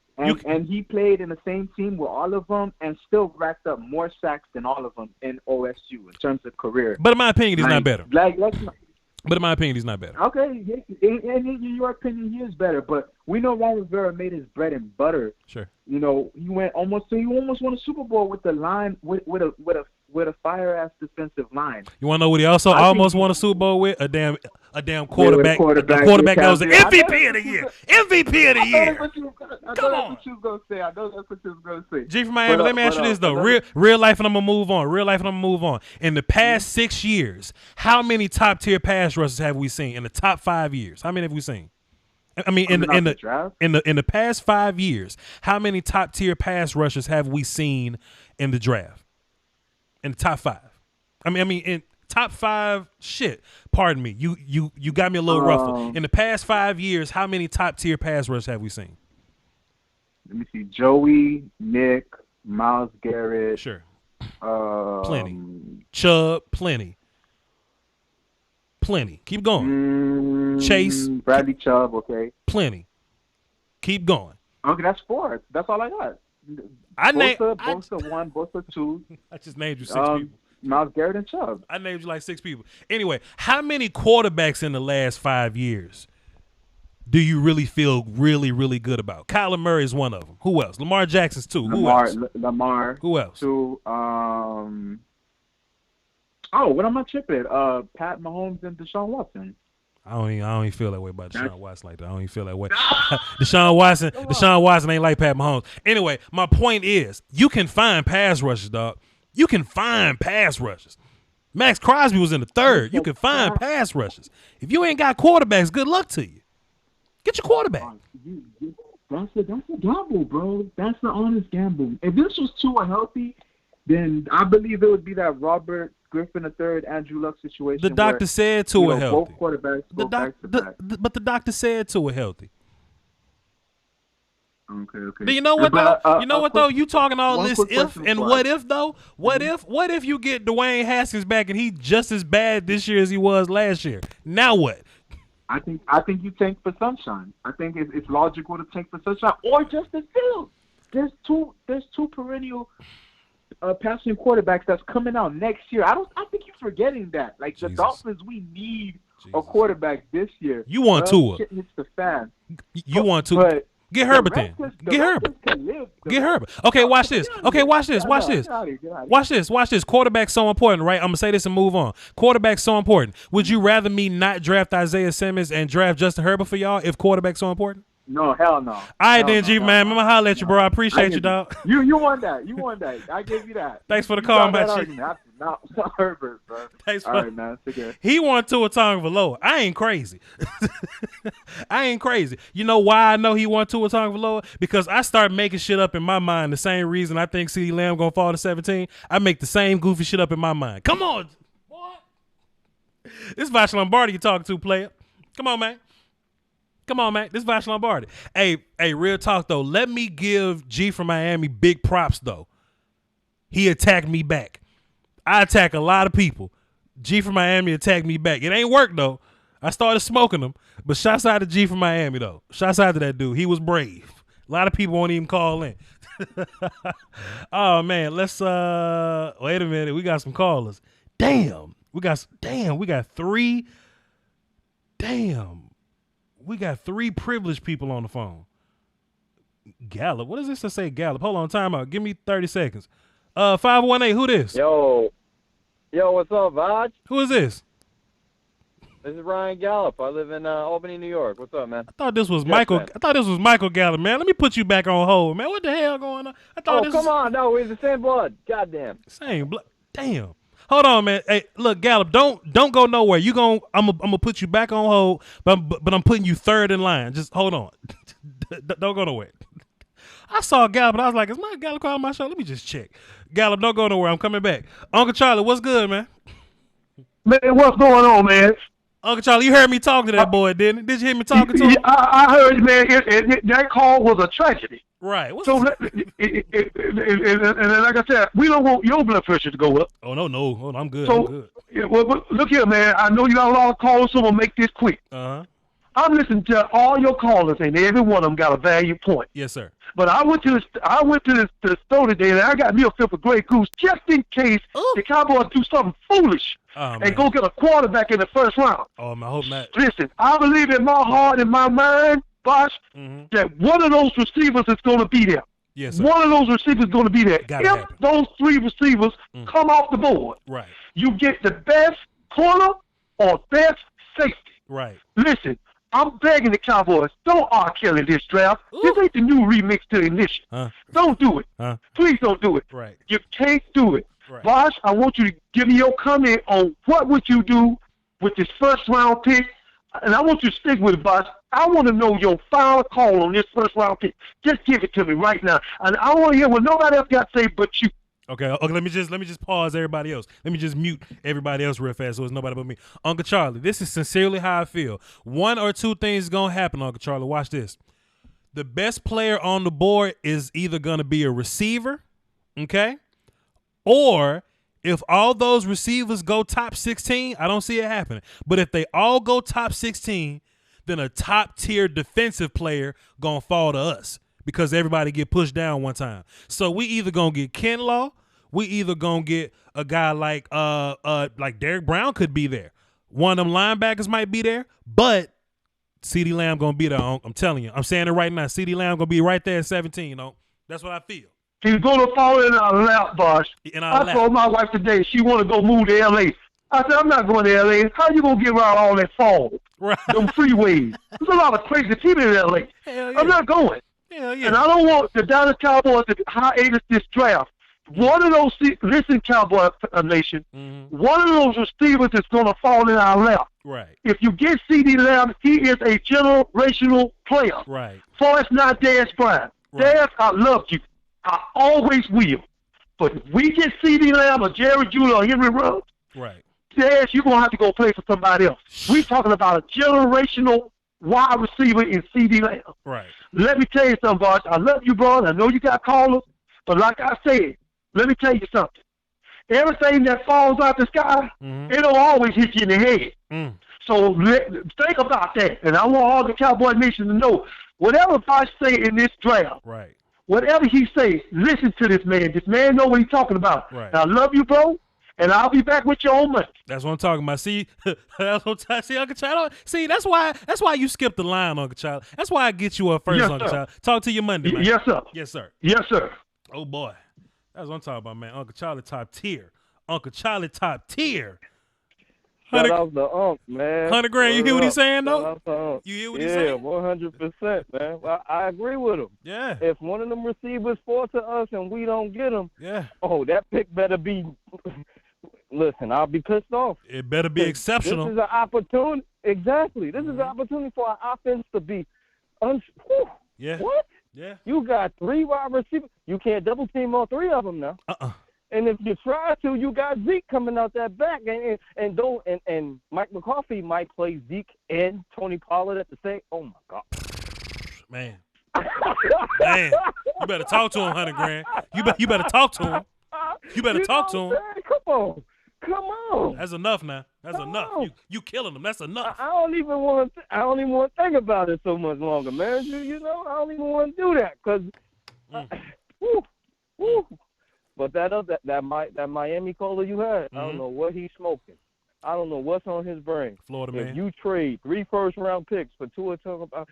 played in the same team with all of them and still racked up more sacks than all of them in OSU in terms of career. But in my opinion, he's not better. But in my opinion, he's not better. Okay, in your opinion, he is better. But we know Ron Rivera made his bread and butter. Sure. You know, he almost won a Super Bowl with the line with a fire ass defensive line. You want to know what he also almost won a Super Bowl with? A damn quarterback. A quarterback that was an MVP of the year. MVP of the year. Come on. I know that's what you was gonna say. G from Miami. Let me ask you this though. Real life, and I'm gonna move on. In the past 6 years, how many top tier pass rushers have we seen in the top 5 years? How many have we seen? I mean, in the past 5 years, how many top tier pass rushers have we seen in the draft? In the top 5. I mean, in top 5. Shit. Pardon me. You got me a little ruffled. In the past 5 years, how many top tier pass rushers have we seen? Let me see. Joey, Nick, Myles Garrett. Sure. Plenty. Chubb. Plenty. Keep going. Chase. Bradley Chubb. Okay. Plenty. Keep going. Okay, that's 4. That's all I got. Bosa 1, Bosa 2. I just named you 6 people. Myles Garrett and Chubb. I named you like 6 people. Anyway, how many quarterbacks in the last 5 years do you really feel really, really good about? Kyler Murray is one of them. Who else? Lamar Jackson's 2. Who else? Lamar. Who else? 2. What am I tripping? Pat Mahomes and Deshaun Watson. I don't even feel that way about Deshaun Watson like that. I don't even feel that way. Deshaun Watson ain't like Pat Mahomes. Anyway, my point is, you can find pass rushers, dog. You can find pass rushers. Max Crosby was in the 3rd. You can find pass rushers. If you ain't got quarterbacks, good luck to you. Get your quarterback. That's a gamble, bro. That's the honest gamble. If this was Tua healthy, then I believe it would be that Robert Griffin III, Andrew Luck situation. The doctor said Tua healthy. Both quarterbacks go back to back. But the doctor said Tua healthy. Okay. But you know what though? You talking all this if and what if though? What if you get Dwayne Haskins back and he's just as bad this year as he was last year? Now what? I think you tank for Sunshine. I think it's logical to tank for Sunshine or Justin Fields. There's two perennial passing quarterbacks that's coming out next year. I think you're forgetting that. Like the Dolphins, we need a quarterback this year. You want Tua? Shit hits the fan. You want Tua? Get Herbert then. Get Herbert. Get Herbert. Okay, watch this. Watch this. Quarterback's so important, right? I'm gonna say this and move on. Quarterback's so important. Would you rather me not draft Isaiah Simmons and draft Justin Herbert for y'all if quarterback's so important? No, hell no. All right, then, G, man. I'm going to holler at you, bro. I appreciate you, dog. You won that. I gave you that. Thanks for the call, man. Not Herbert, bro. Thanks All right, man. He won Tua Tagovailoa. I ain't crazy. You know why I know he won Tua Tagovailoa? Because I start making shit up in my mind the same reason I think CeeDee Lamb going to fall to 17. I make the same goofy shit up in my mind. Come on, boy. This is Voch Lombardi you talking to, player. Come on, man. This is Voch Lombardi. Hey, real talk, though. Let me give G from Miami big props, though. He attacked me back. I attack a lot of people. G from Miami attacked me back. It ain't worked, though. I started smoking him. But shouts out to G from Miami, though. Shouts out to that dude. He was brave. A lot of people won't even call in. Oh, man. Let's, wait a minute. We got some callers. Damn. We got three. Damn. We got three privileged people on the phone. Gallup. What does this say, Gallup? Hold on, time out. Give me 30 seconds. 518, who this? Yo, what's up, Voch? Who is this? This is Ryan Gallup. I live in Albany, New York. What's up, man? I thought this was Michael Gallup, man. Let me put you back on hold, man. What the hell going on? Come on. No, we're the same blood. Goddamn. Same blood. Damn. Hold on, man. Hey, look, Gallup, don't go nowhere. I'm gonna put you back on hold, but I'm putting you third in line. Just hold on. Don't go nowhere. I saw Gallup, and I was like, is my Gallup calling my show? Let me just check. Gallup, don't go nowhere. I'm coming back. Uncle Charlie, what's good, man? Man, what's going on, man? Uncle Charlie, you heard me talking to that boy, didn't you? Did you hear me talking to him? I heard, man. That call was a tragedy. Right. So, and like I said, we don't want your blood pressure to go up. Oh, no. Oh, I'm good. So, I'm good. Yeah, well, look here, man. I know you got a lot of callers, so we'll make this quick. Uh-huh. I'm listening to all your callers, and every one of them got a value point. Yes, sir. But I went to the store today, and I got me a fifth of Grey Goose just in case the Cowboys do something foolish and go get a quarterback in the first round. Oh, I hope not. Listen, I believe in my heart and my mind, Voch, that one of those receivers is going to be there. Yes, sir. One of those receivers is going to be there. If those three receivers come off the board, right, you get the best corner or best safety. Right. Listen, I'm begging the Cowboys, don't R. Kelly this draft. Ooh. This ain't the new remix to Ignition. Don't do it. Please don't do it. Right. You can't do it. Right. Voch, I want you to give me your comment on what would you do with this first round pick. And I want you to stick with it, Voch. I want to know your final call on this first round pick. Just give it to me right now. And I want to hear what nobody else got to say but you. Okay, let me just pause everybody else. Let me just mute everybody else real fast so it's nobody but me. Uncle Charlie, this is sincerely how I feel. One or two things is going to happen, Uncle Charlie. Watch this. The best player on the board is either going to be a receiver, okay? Or if all those receivers go top 16, I don't see it happening. But if they all go top 16, then a top-tier defensive player going to fall to us, because everybody get pushed down one time. So we either gonna get Kinlaw, we either gonna get a guy like Derek Brown could be there. One of them linebackers might be there, but CeeDee Lamb gonna be there. I'm telling you. I'm saying it right now. CeeDee Lamb gonna be right there at 17. That's what I feel. He's gonna fall in our lap, Voch. I told my wife today she want to go move to L.A. I said, I'm not going to L.A. How you going to get around all that fall? Right. Them freeways. There's a lot of crazy people in L.A. Hell yeah. I'm not going. Hell yeah. And I don't want the Dallas Cowboys to hiatus this draft. One of those, listen, Cowboy Nation, one of those receivers is going to fall in our lap. Right. If you get CeeDee Lamb, he is a generational player. Right. Forrest, not Dez Bryant. Right. Dez, I love you. I always will. But if we get CeeDee Lamb or Jerry Jeudy or Henry Ruggs, right, Dez, you're going to have to go play for somebody else. We're talking about a generational wide receiver in CeeDee Lamb. Right. Let me tell you something, Voch. I love you, bro. I know you got callers. But like I said, let me tell you something. Everything that falls out the sky, it don't always hit you in the head. So think about that. And I want all the Cowboy Nation to know, whatever I say in this draft, Right. whatever he say, listen to this man. This man know what he's talking about. Right. And I love you, bro. And I'll be back with you on Monday. That's what I'm talking about. See, that's what see, Uncle Child. See, that's why you skipped the line, Uncle Child. That's why I get you up first, Yes, Uncle sir. Child. Talk to you Monday, man. Yes, sir. Yes, sir. Yes, sir. Oh boy, that's what I'm talking about, man. Uncle Charlie top tier. Uncle Charlie top tier. Shout out to Unc, man. 100 grand. You hear what he's saying, though? Shout out to Unc. You hear what he's saying? Yeah, 100%, man. Well, I agree with him. Yeah. If one of them receivers fall to us and we don't get him, Yeah. oh, that pick better be. Listen, I'll be pissed off. It better be exceptional. This is an opportunity. Exactly. This is an opportunity for our offense to be. Yeah. What? Yeah. You got 3 wide receivers. You can't double team all 3 of them now. And if you try to, you got Zeke coming out that back, and Mike McCarthy might play Zeke and Tony Pollard at the same. Oh my God, man, man, you better talk to him, 100 grand. You better talk to him. You better talk to him. Come on. That's enough now. That's enough. You killing him. That's enough. I don't even want to think about it so much longer, man. You know, I don't even want to do that because. But that Miami caller you had, I don't know what he's smoking. I don't know what's on his brain. Florida if man. You trade 3 first-round picks for Tua Tagovailoa,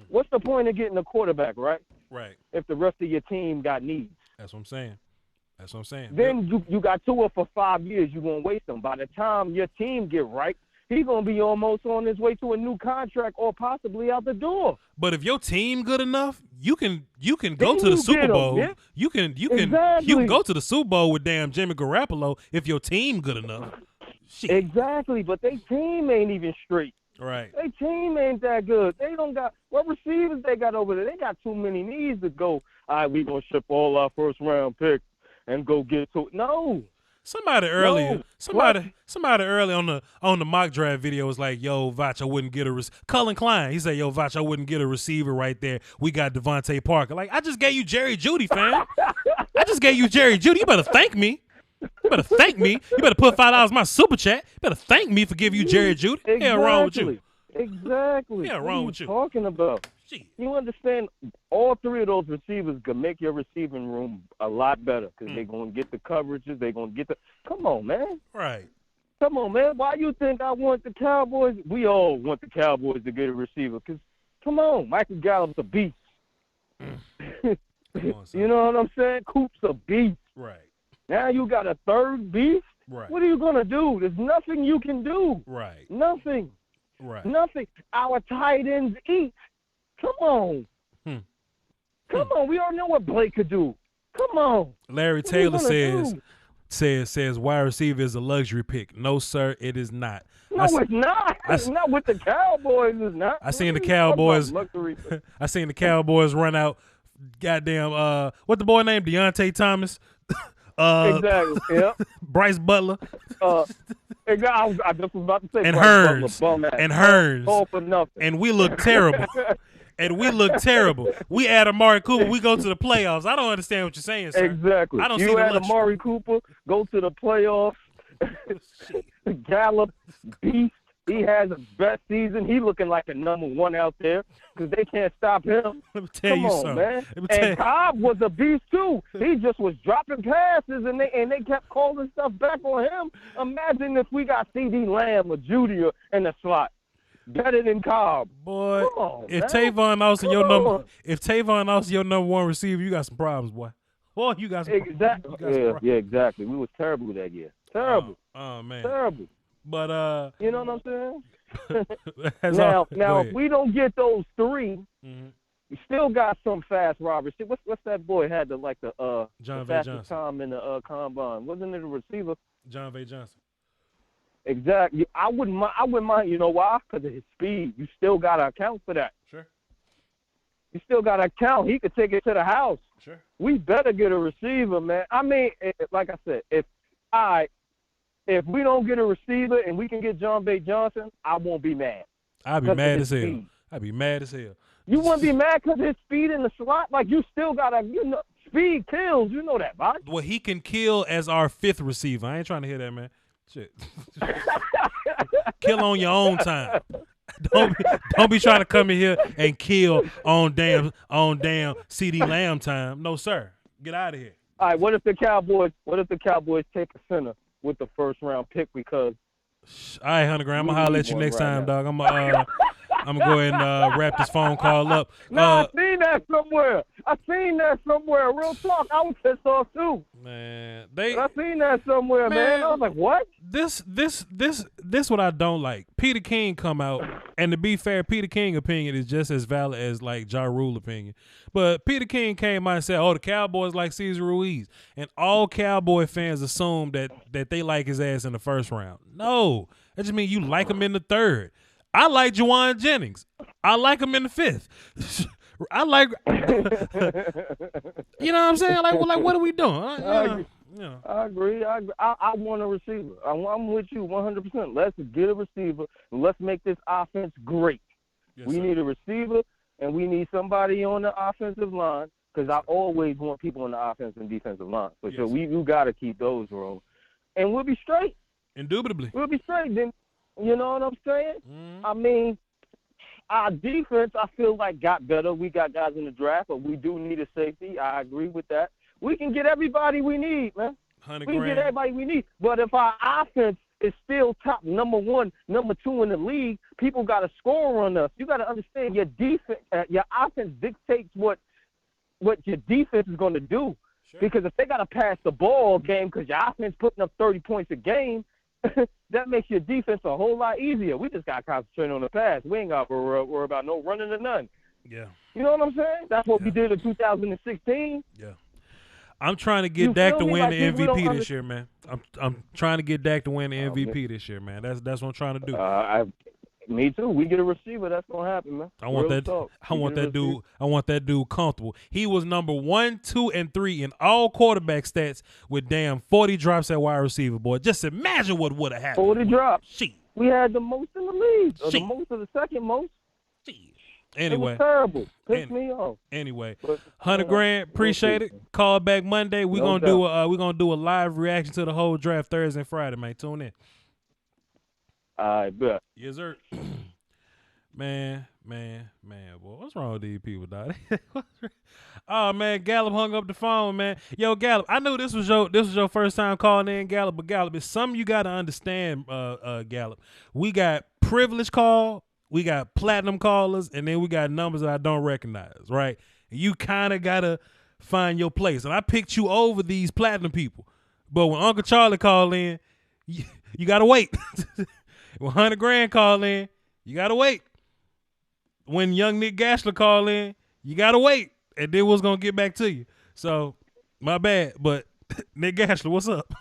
what's the point of getting a quarterback, right? Right. If the rest of your team got needs. That's what I'm saying. Then you got Tua for 5 years. You're going to waste him. By the time your team get right, he's going to be almost on his way to a new contract or possibly out the door. But if your team good enough, you can go to the Super Bowl. Yeah? You can go to the Super Bowl with damn Jimmy Garoppolo if your team good enough. Shit. Exactly, but their team ain't even straight. Right. Their team ain't that good. They don't got what receivers they got over there. They got too many needs to go. All right, we gonna ship all our first round picks and go get to it. No. Somebody early on the mock draft video was like, "Yo, Voch, I wouldn't get a Cullen Klein." He said, "Yo, Voch, I wouldn't get a receiver right there. We got Devontae Parker." Like, I just gave you Jerry Jeudy, fam. I just gave you Jerry Jeudy. You better thank me. You better thank me. You better put $5 in my super chat. You better thank me for giving you Jerry Jeudy. Exactly. Yeah, wrong with you. Exactly. Yeah, wrong with you. Talking about. Gee. You understand? All 3 of those receivers can make your receiving room a lot better because they're gonna get the coverages. They're gonna get the. Come on, man. Right. Come on, man. Why you think I want the Cowboys? We all want the Cowboys to get a receiver because, come on, Michael Gallup's a beast. You know what I'm saying? Coop's a beast. Right. Now you got a 3rd beast? Right. What are you going to do? There's nothing you can do. Right. Nothing. Right. Nothing. Our tight ends eat. Come on. Come on. We all know what Blake could do. Come on. Larry Taylor says wide receiver is a luxury pick. No, sir, it is not. No, it's not. It's not with the Cowboys. It's not. I seen the Cowboys. I seen the Cowboys run out. Goddamn. What the boy named Deontay Thomas. Exactly. Yep. Bryce Butler. Exactly. I just was about to say. And Bryce Hearns. And Hearns. All for nothing. And we look terrible. We add Amari Cooper. We go to the playoffs. I don't understand what you're saying, sir. Exactly. I don't see you the add luxury. Amari Cooper, go to the playoffs. Gallup, beast. He has his best season. He looking like a number 1 out there because they can't stop him. Let me tell you something. Man. And Cobb was a beast too. He just was dropping passes and they kept calling stuff back on him. Imagine if we got CD Lamb or Judy in the slot. Better than Cobb. Boy, come on, if man. Tavon Austin your number 1 receiver, you got some problems, boy. Boy, you got some exactly. problems. Yeah, exactly. We was terrible that year. Terrible. Oh man. Terrible. But you know what I'm saying? Now, if we don't get those 3, we still got some fast robbers. What's that boy had the John the V. fastest Johnson. time in the combine? Wasn't it a receiver? John V. Johnson. Exactly. I wouldn't mind. You know why? Because of his speed. You still got to account for that. Sure. You still got to account. He could take it to the house. Sure. We better get a receiver, man. I mean, like I said, if we don't get a receiver and we can get John B. Johnson, I won't be mad. I'd be mad as hell. I'd be mad as hell. You wouldn't be mad because his speed in the slot? Like, you still got to, speed kills. You know that, right? Well, he can kill as our 5th receiver. I ain't trying to hear that, man. Shit. Kill on your own time. Don't be trying to come in here and kill on damn CD Lamb time. No, sir. Get out of here. All right, what if the Cowboys take a center with the first round pick because all right, Hunter Graham, I'm gonna holler at you next time, now. dog. I'm gonna go ahead and wrap this phone call up. I seen that somewhere. Real talk. I was pissed off too. Man, I seen that somewhere, man. I was like, what? This what I don't like. Peter King come out, and to be fair, Peter King opinion is just as valid as like Ja Rule opinion. But Peter King came out and said, "Oh, the Cowboys like Cesar Ruiz," and all Cowboy fans assume that they like his ass in the first round. No, that just means you like him in the third. I like Juwan Jennings. I like him in the fifth. I like, you know what I'm saying? Like what are we doing? I agree. I want a receiver. I'm with you 100%. Let's get a receiver and let's make this offense great. We need a receiver and we need somebody on the offensive line because I always want people on the offensive and defensive line. For sure, you got to keep those rolling, and we'll be straight. Indubitably, we'll be straight. Then, you know what I'm saying? Mm-hmm. I mean, our defense, I feel like, got better. We got guys in the draft, but we do need a safety. I agree with that. We can get everybody we need, man. We can get everybody we need. But if our offense is still top number 1, number 2 in the league, people got to score on us. You got to understand your defense, your offense dictates what your defense is going to do. Sure. Because if they got to pass the ball game because your offense putting up 30 points a game, that makes your defense a whole lot easier. We just got to concentrate on the pass. We ain't got to worry about no running or none. Yeah. You know what I'm saying? That's what we did in 2016. Yeah. I'm trying to get Dak to win the MVP this year, man. I'm trying to get Dak to win the MVP this year, man. That's what I'm trying to do. Me too. We get a receiver, that's gonna happen, man. I want that dude comfortable. He was number 1, 2, and 3 in all quarterback stats with damn 40 drops at wide receiver, boy. Just imagine what would have happened. 40 drops. Shit. We had the most in the league. Or the most of the second most. Shit. Anyway. It was terrible. Pissed me off. Anyway, $100,000, appreciate it. Call back Monday. We're gonna do a live reaction to the whole draft Thursday and Friday, man. Tune in. I bet. Yes, sir. Man, boy, what's wrong with these people, dog? Oh man, Gallup hung up the phone, man. Yo, Gallup, I knew this was your first time calling in, Gallup, but Gallup, it's something you gotta understand, Gallup. We got privilege call, we got platinum callers, and then we got numbers that I don't recognize, right? And you kinda gotta find your place. And I picked you over these platinum people. But when Uncle Charlie called in, you gotta wait. When $100,000 call in, you gotta wait. When young Nick Gashler call in, you gotta wait. And then what's gonna get back to you. So, my bad. But Nick Gashler, what's up?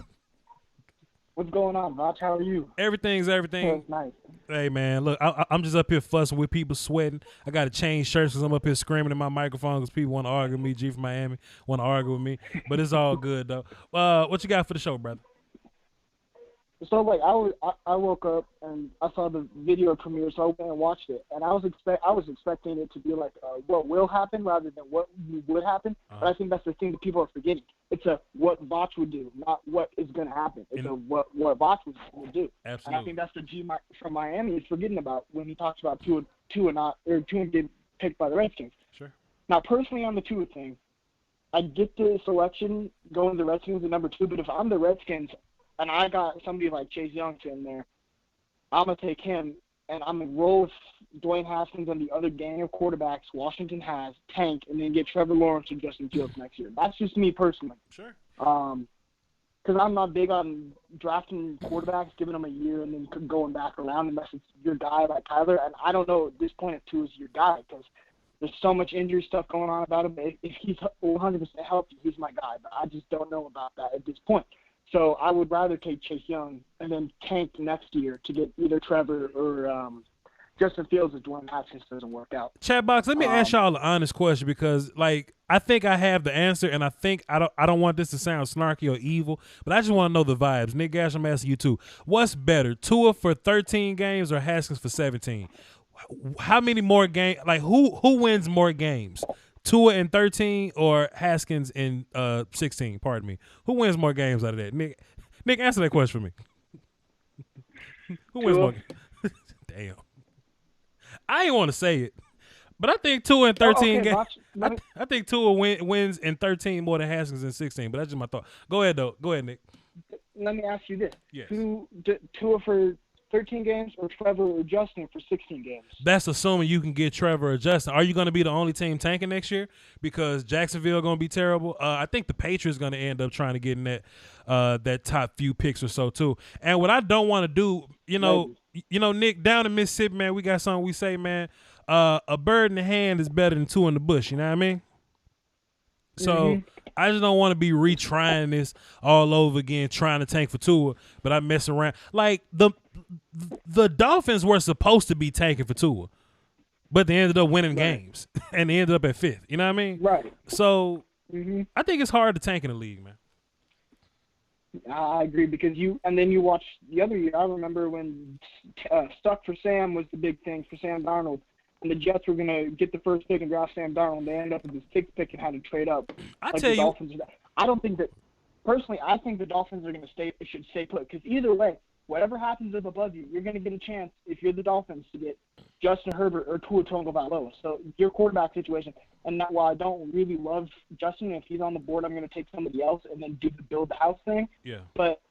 What's going on, Voch? How are you? Everything's everything. Nice. Hey man, look, I'm just up here fussing with people sweating. I gotta change shirts because I'm up here screaming in my microphone because people want to argue with me. G from Miami want to argue with me, but it's all good though. What you got for the show, brother? So like I woke up and I saw the video premiere, so I went and watched it, and I was expecting it to be like what will happen rather than what would happen. But I think that's the thing that people are forgetting. It's a what Voch would do, not what is going to happen. It's a what Voch would do. Absolutely. And I think that's the G from Miami is forgetting about when he talks about Tua getting picked by the Redskins. Sure. Now personally on the Tua thing, I get the selection going to the Redskins at number 2, but if I'm the Redskins and I got somebody like Chase Young sitting there, I'm going to take him, and I'm going to roll with Dwayne Haskins and the other gang of quarterbacks Washington has, tank, and then get Trevor Lawrence and Justin Fields next year. That's just me personally. Sure. Because I'm not big on drafting quarterbacks, giving them a year, and then going back around unless it's your guy like Tyler. And I don't know at this point if Tua is your guy because there's so much injury stuff going on about him. If he's 100% healthy, he's my guy. But I just don't know about that at this point. So I would rather take Chase Young and then tank next year to get either Trevor or Justin Fields if Dwayne Haskins doesn't work out. Chatbox, let me ask y'all an honest question because, like, I think I have the answer, and I think I don't want this to sound snarky or evil, but I just want to know the vibes. Nick Gash, I'm asking you too. What's better, Tua for 13 games or Haskins for 17? How many more games? Like, who wins more games? Tua in 13 or Haskins in 16, pardon me. Who wins more games out of that? Nick, answer that question for me. Who wins more? Damn. I ain't want to say it, but I think Tua in 13 games. I think Tua wins in 13 more than Haskins in 16. But that's just my thought. Go ahead, though. Go ahead, Nick. Let me ask you this: Yes. Tua for 13 games, or Trevor or Justin for 16 games? That's assuming you can get Trevor or Justin. Are you going to be the only team tanking next year because Jacksonville going to be terrible? I think the Patriots going to end up trying to get in that top few picks or so too. And what I don't want to do, Nick, down in Mississippi, man, we got something we say, man. A bird in the hand is better than two in the bush. You know what I mean? So I just don't want to be retrying this all over again, trying to tank for Tua, but I mess around. Like the Dolphins were supposed to be tanking for Tua, but they ended up winning games and they ended up at 5th. You know what I mean? Right. So I think it's hard to tank in the league, man. I agree because you watch the other year. I remember when Stuck for Sam was the big thing for Sam Darnold. And the Jets were going to get the first pick and draft Sam Darnold. They ended up with the 6th pick and had to trade up. I don't think that – personally, I think the Dolphins are going to should stay put because either way, whatever happens up above you, you're going to get a chance if you're the Dolphins to get Justin Herbert or Tua Tagovailoa. So your quarterback situation – and that, while I don't really love Justin, if he's on the board, I'm going to take somebody else and then do the build the house thing. Yeah. But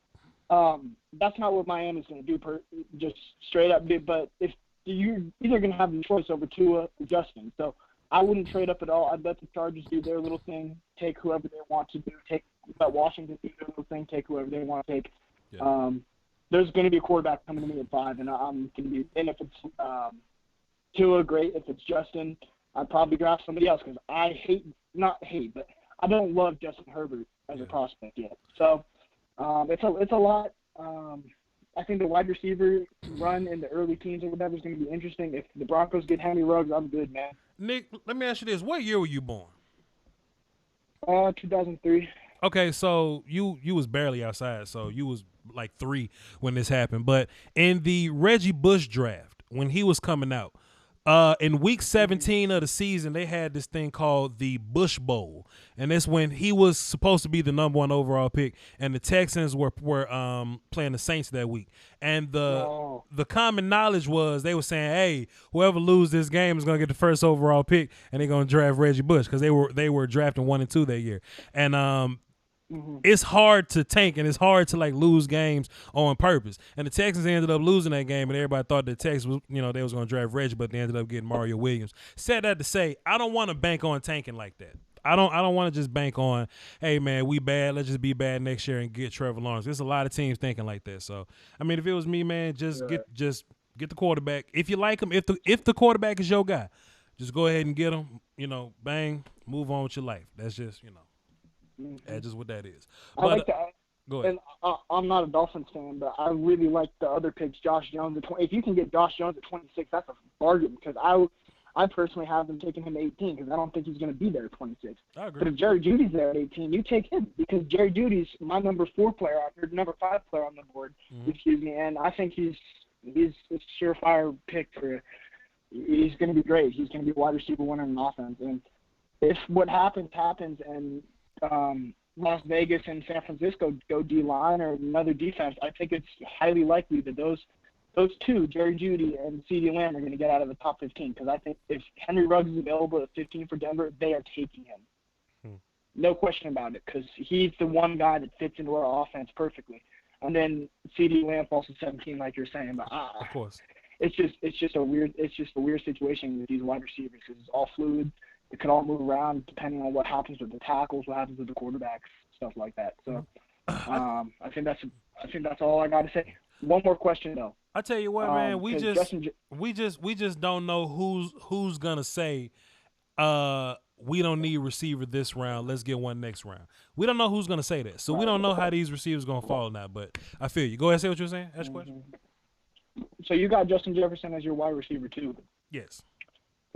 that's not what Miami's going to do just straight up. But if – you're either going to have the choice over Tua or Justin. So I wouldn't trade up at all. I'd let the Chargers do their little thing, take whoever they want to do, let Washington do their little thing, take whoever they want to take. Yeah. There's going to be a quarterback coming to me at 5, and I'm going to be – and if it's Tua, great. If it's Justin, I'd probably draft somebody else because I not hate, but I don't love Justin Herbert as a prospect yet. So it's a lot. I think the wide receiver run in the early teens or whatever is going to be interesting. If the Broncos get Henry Ruggs, I'm good, man. Nick, let me ask you this. What year were you born? 2003. Okay, so you was barely outside, so you was like 3 when this happened. But in the Reggie Bush draft, when he was coming out, in week 17 of the season, they had this thing called the Bush Bowl, and that's when he was supposed to be the number 1 overall pick, and the Texans were playing the Saints that week. And the common knowledge was they were saying, hey, whoever loses this game is going to get the first overall pick, and they're going to draft Reggie Bush because they were drafting 1 and 2 that year. And it's hard to tank and it's hard to like lose games on purpose. And the Texans ended up losing that game, and everybody thought the Texans was, they was going to draft Reggie, but they ended up getting Mario Williams. Said that to say, I don't want to bank on tanking like that. I don't want to just bank on, hey man, we bad, let's just be bad next year and get Trevor Lawrence. There's a lot of teams thinking like that. So I mean, if it was me, man, get the quarterback. If you like him, if the quarterback is your guy, just go ahead and get him. Bang, move on with your life. That's just that's just what that is. But, I like that. Go ahead. And I'm not a Dolphins fan, but I really like the other picks. Josh Jones at 20. If you can get Josh Jones at 26, that's a bargain because I personally have them taking him at 18 because I don't think he's going to be there at 26. I agree. But if Jerry Jeudy's there at 18, you take him because Jerry Jeudy's my number 4 player out there, number 5 player on the board. Excuse me, and I think he's a surefire pick for. He's going to be great. He's going to be a wide receiver winner in offense. And if what happens, and Las Vegas and San Francisco go D-line or another defense, I think it's highly likely that those 2, Jerry Jeudy and CeeDee Lamb, are going to get out of the top 15 because I think if Henry Ruggs is available at 15 for Denver, they are taking him. No question about it because he's the one guy that fits into our offense perfectly. And then CeeDee Lamb falls to 17 like you're saying, but of course. It's just a weird situation with these wide receivers because it's all fluid. It could all move around depending on what happens with the tackles, what happens with the quarterbacks, stuff like that. So, I think that's all I got to say. One more question though. I tell you what, man, we just don't know who's gonna say, we don't need receiver this round. Let's get one next round. We don't know who's gonna say that, so we don't know how these receivers gonna fall now. But I feel you. Go ahead, say what you're saying. Ask your question. So you got Justin Jefferson as your wide receiver too. Yes.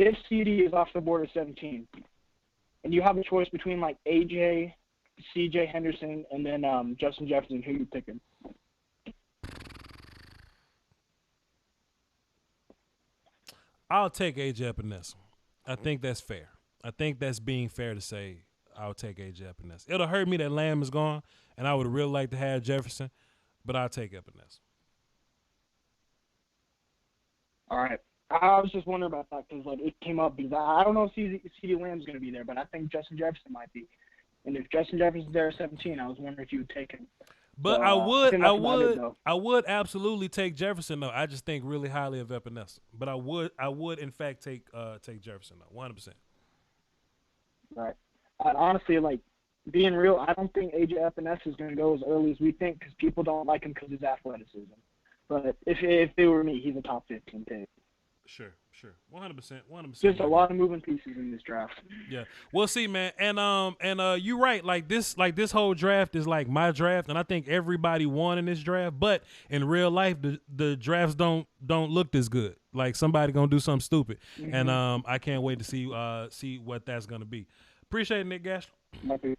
If CD is off the board at 17, and you have a choice between like AJ, CJ Henderson, and then Justin Jefferson, who you picking? I'll take AJ Epinesa. I think that's fair. I think that's being fair to say I'll take AJ Epinesa. It'll hurt me that Lamb is gone, and I would really like to have Jefferson, but I'll take Epinesa. All right. I was just wondering about that because like it came up because I don't know if CeeDee Lamb's going to be there, but I think Justin Jefferson might be. And if Justin Jefferson's there at 17, I was wondering if you would take him. But So, I would absolutely take Jefferson though. I just think really highly of Epinesa. But I would in fact take Jefferson though, 100%. Right. Honestly, like being real, I don't think AJ Epinesa is going to go as early as we think because people don't like him because of his athleticism. But if it were me, he's a top 15 pick. Sure, 100%. Just a lot of moving pieces in this draft. Yeah, we'll see, man. And you're right. Like this whole draft is like my draft, and I think everybody won in this draft. But in real life, the drafts don't look this good. Like somebody gonna do something stupid, and I can't wait to see what that's gonna be. Appreciate it, Nick Gash. Might be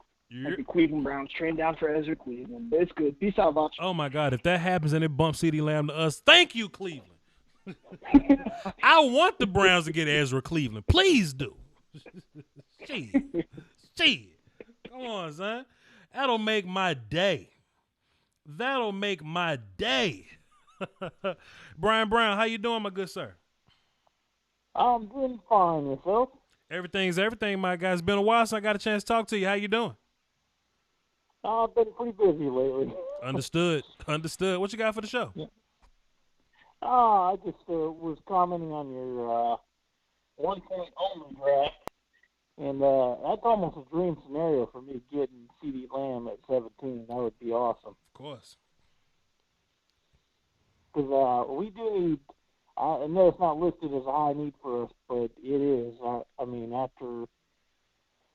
Cleveland Browns trade down for Ezra Cleveland. It's good. Peace out, Voch. Oh my God, if that happens and it bumps CeeDee Lamb to us, thank you, Cleveland. I want the Browns to get Ezra Cleveland. Please do. Shit. Come on, son. That'll make my day. Brian Brown, how you doing, my good sir? I'm doing fine. Yourself? Everything's everything, my guy. It's been a while since I got a chance to talk to you. How you doing? I've been pretty busy lately. Understood. What you got for the show? Yeah. I just was commenting on your 1 point only draft, and that's almost a dream scenario for me getting CeeDee Lamb at 17. That would be awesome. Of course. Because we do need, I know it's not listed as a high need for us, but it is. I mean, after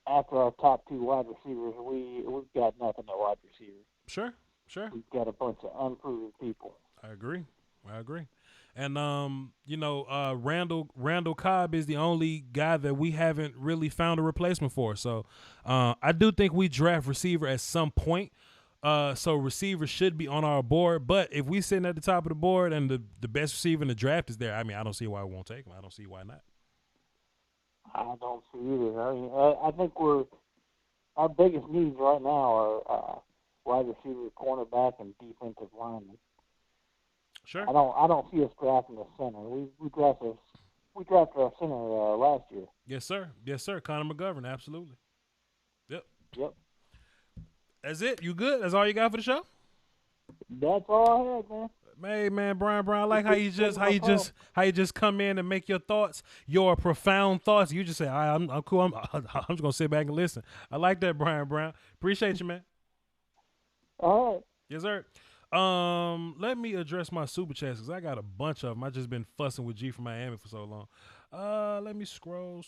our top 2 wide receivers, we've got nothing at wide receiver. Sure. We've got a bunch of unproven people. I agree. And Randall Cobb is the only guy that we haven't really found a replacement for. So I do think we draft receiver at some point. So receiver should be on our board. But if we sitting at the top of the board and the best receiver in the draft is there, I mean, I don't see why we won't take him. I don't see why not. I don't see either. I mean, I think our biggest needs right now are wide receiver, cornerback, and defensive lineman. Sure. I don't see us drafting a center. We drafted our center last year. Yes, sir. Connor McGovern, absolutely. Yep. That's it. You good? That's all you got for the show? That's all I had, man. Hey man, Brian, I like how you just come in and make your thoughts, your profound thoughts. You just say, I'm cool. I'm just gonna sit back and listen. I like that, Brian Brown. Appreciate you, man. All right. Yes, sir. Let me address my super chats because I got a bunch of them. I just been fussing with G from Miami for so long. Let me scroll.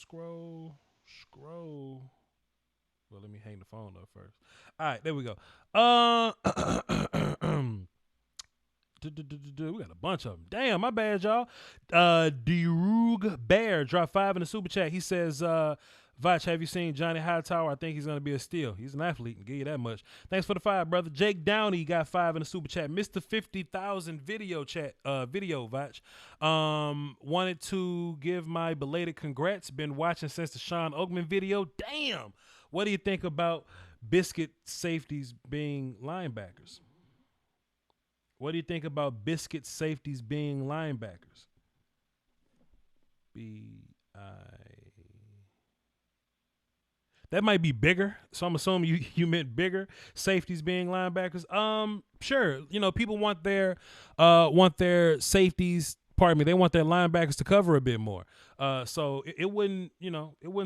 Well, let me hang the phone up first. All right, there we go. We got a bunch of them. Damn, my bad, y'all. Derug Bear dropped 5 in the super chat. He says, Voch, have you seen Johnny Hightower? I think he's going to be a steal. He's an athlete, and give you that much. Thanks for the 5, brother. Jake Downey got 5 in the super chat. Mr. 50,000 video, Voch. Wanted to give my belated congrats. Been watching since the Sean Oakman video. Damn. What do you think about biscuit safeties being linebackers? What do you think about biscuit safeties being linebackers? That might be bigger, so I'm assuming you meant bigger safeties being linebackers. Sure. People want their safeties. Pardon me. They want their linebackers to cover a bit more. So it wouldn't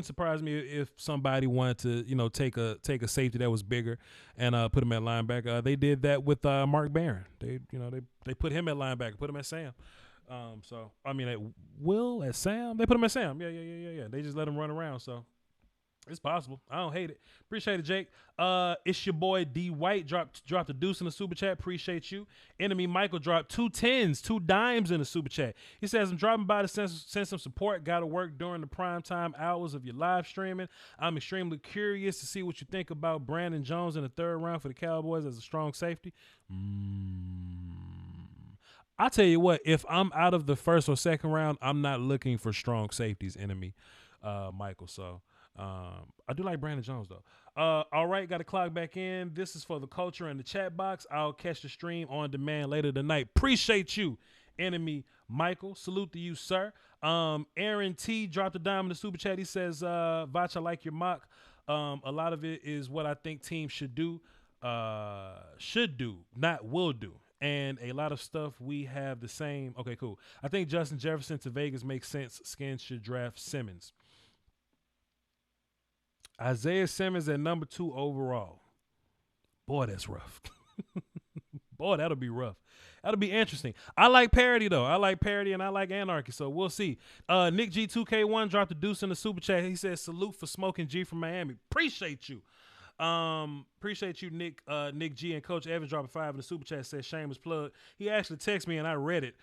surprise me if somebody wanted to take a safety that was bigger and put him at linebacker. They did that with Mark Barron. They put him at linebacker, put him at Sam. At Sam. They put him at Sam. Yeah. They just let him run around. So it's possible. I don't hate it. Appreciate it, Jake. It's your boy D White dropped a deuce in the super chat. Appreciate you. Enemy Michael dropped 2 10s, 2 dimes in the super chat. He says, I'm dropping by to send some support. Got to work during the prime time hours of your live streaming. I'm extremely curious to see what you think about Brandon Jones in the 3rd round for the Cowboys as a strong safety. I'll tell you what, if I'm out of the 1st or 2nd round, I'm not looking for strong safeties, Enemy Michael. So I do like Brandon Jones though. All right, got to clock back in. This is for the culture in the chat box. I'll catch the stream on demand later tonight. Appreciate you, Enemy Michael, salute to you, sir. Aaron T dropped a dime in the super chat. He says, Voch, I like your mock. A lot of it is what I think teams should do, not will do. And a lot of stuff we have the same. Okay, cool. I think Justin Jefferson to Vegas makes sense. Skins should draft Simmons. Isaiah Simmons at number 2 overall. Boy, that's rough. Boy, that'll be rough. That'll be interesting. I like parody, though. I like parody and I like anarchy, so we'll see. Nick G2K1 dropped a deuce in the super chat. He says, salute for Smoking G from Miami. Appreciate you. Appreciate you, Nick G, and Coach Evans dropping 5 in the super chat. Says shameless plug. He actually texted me and I read it.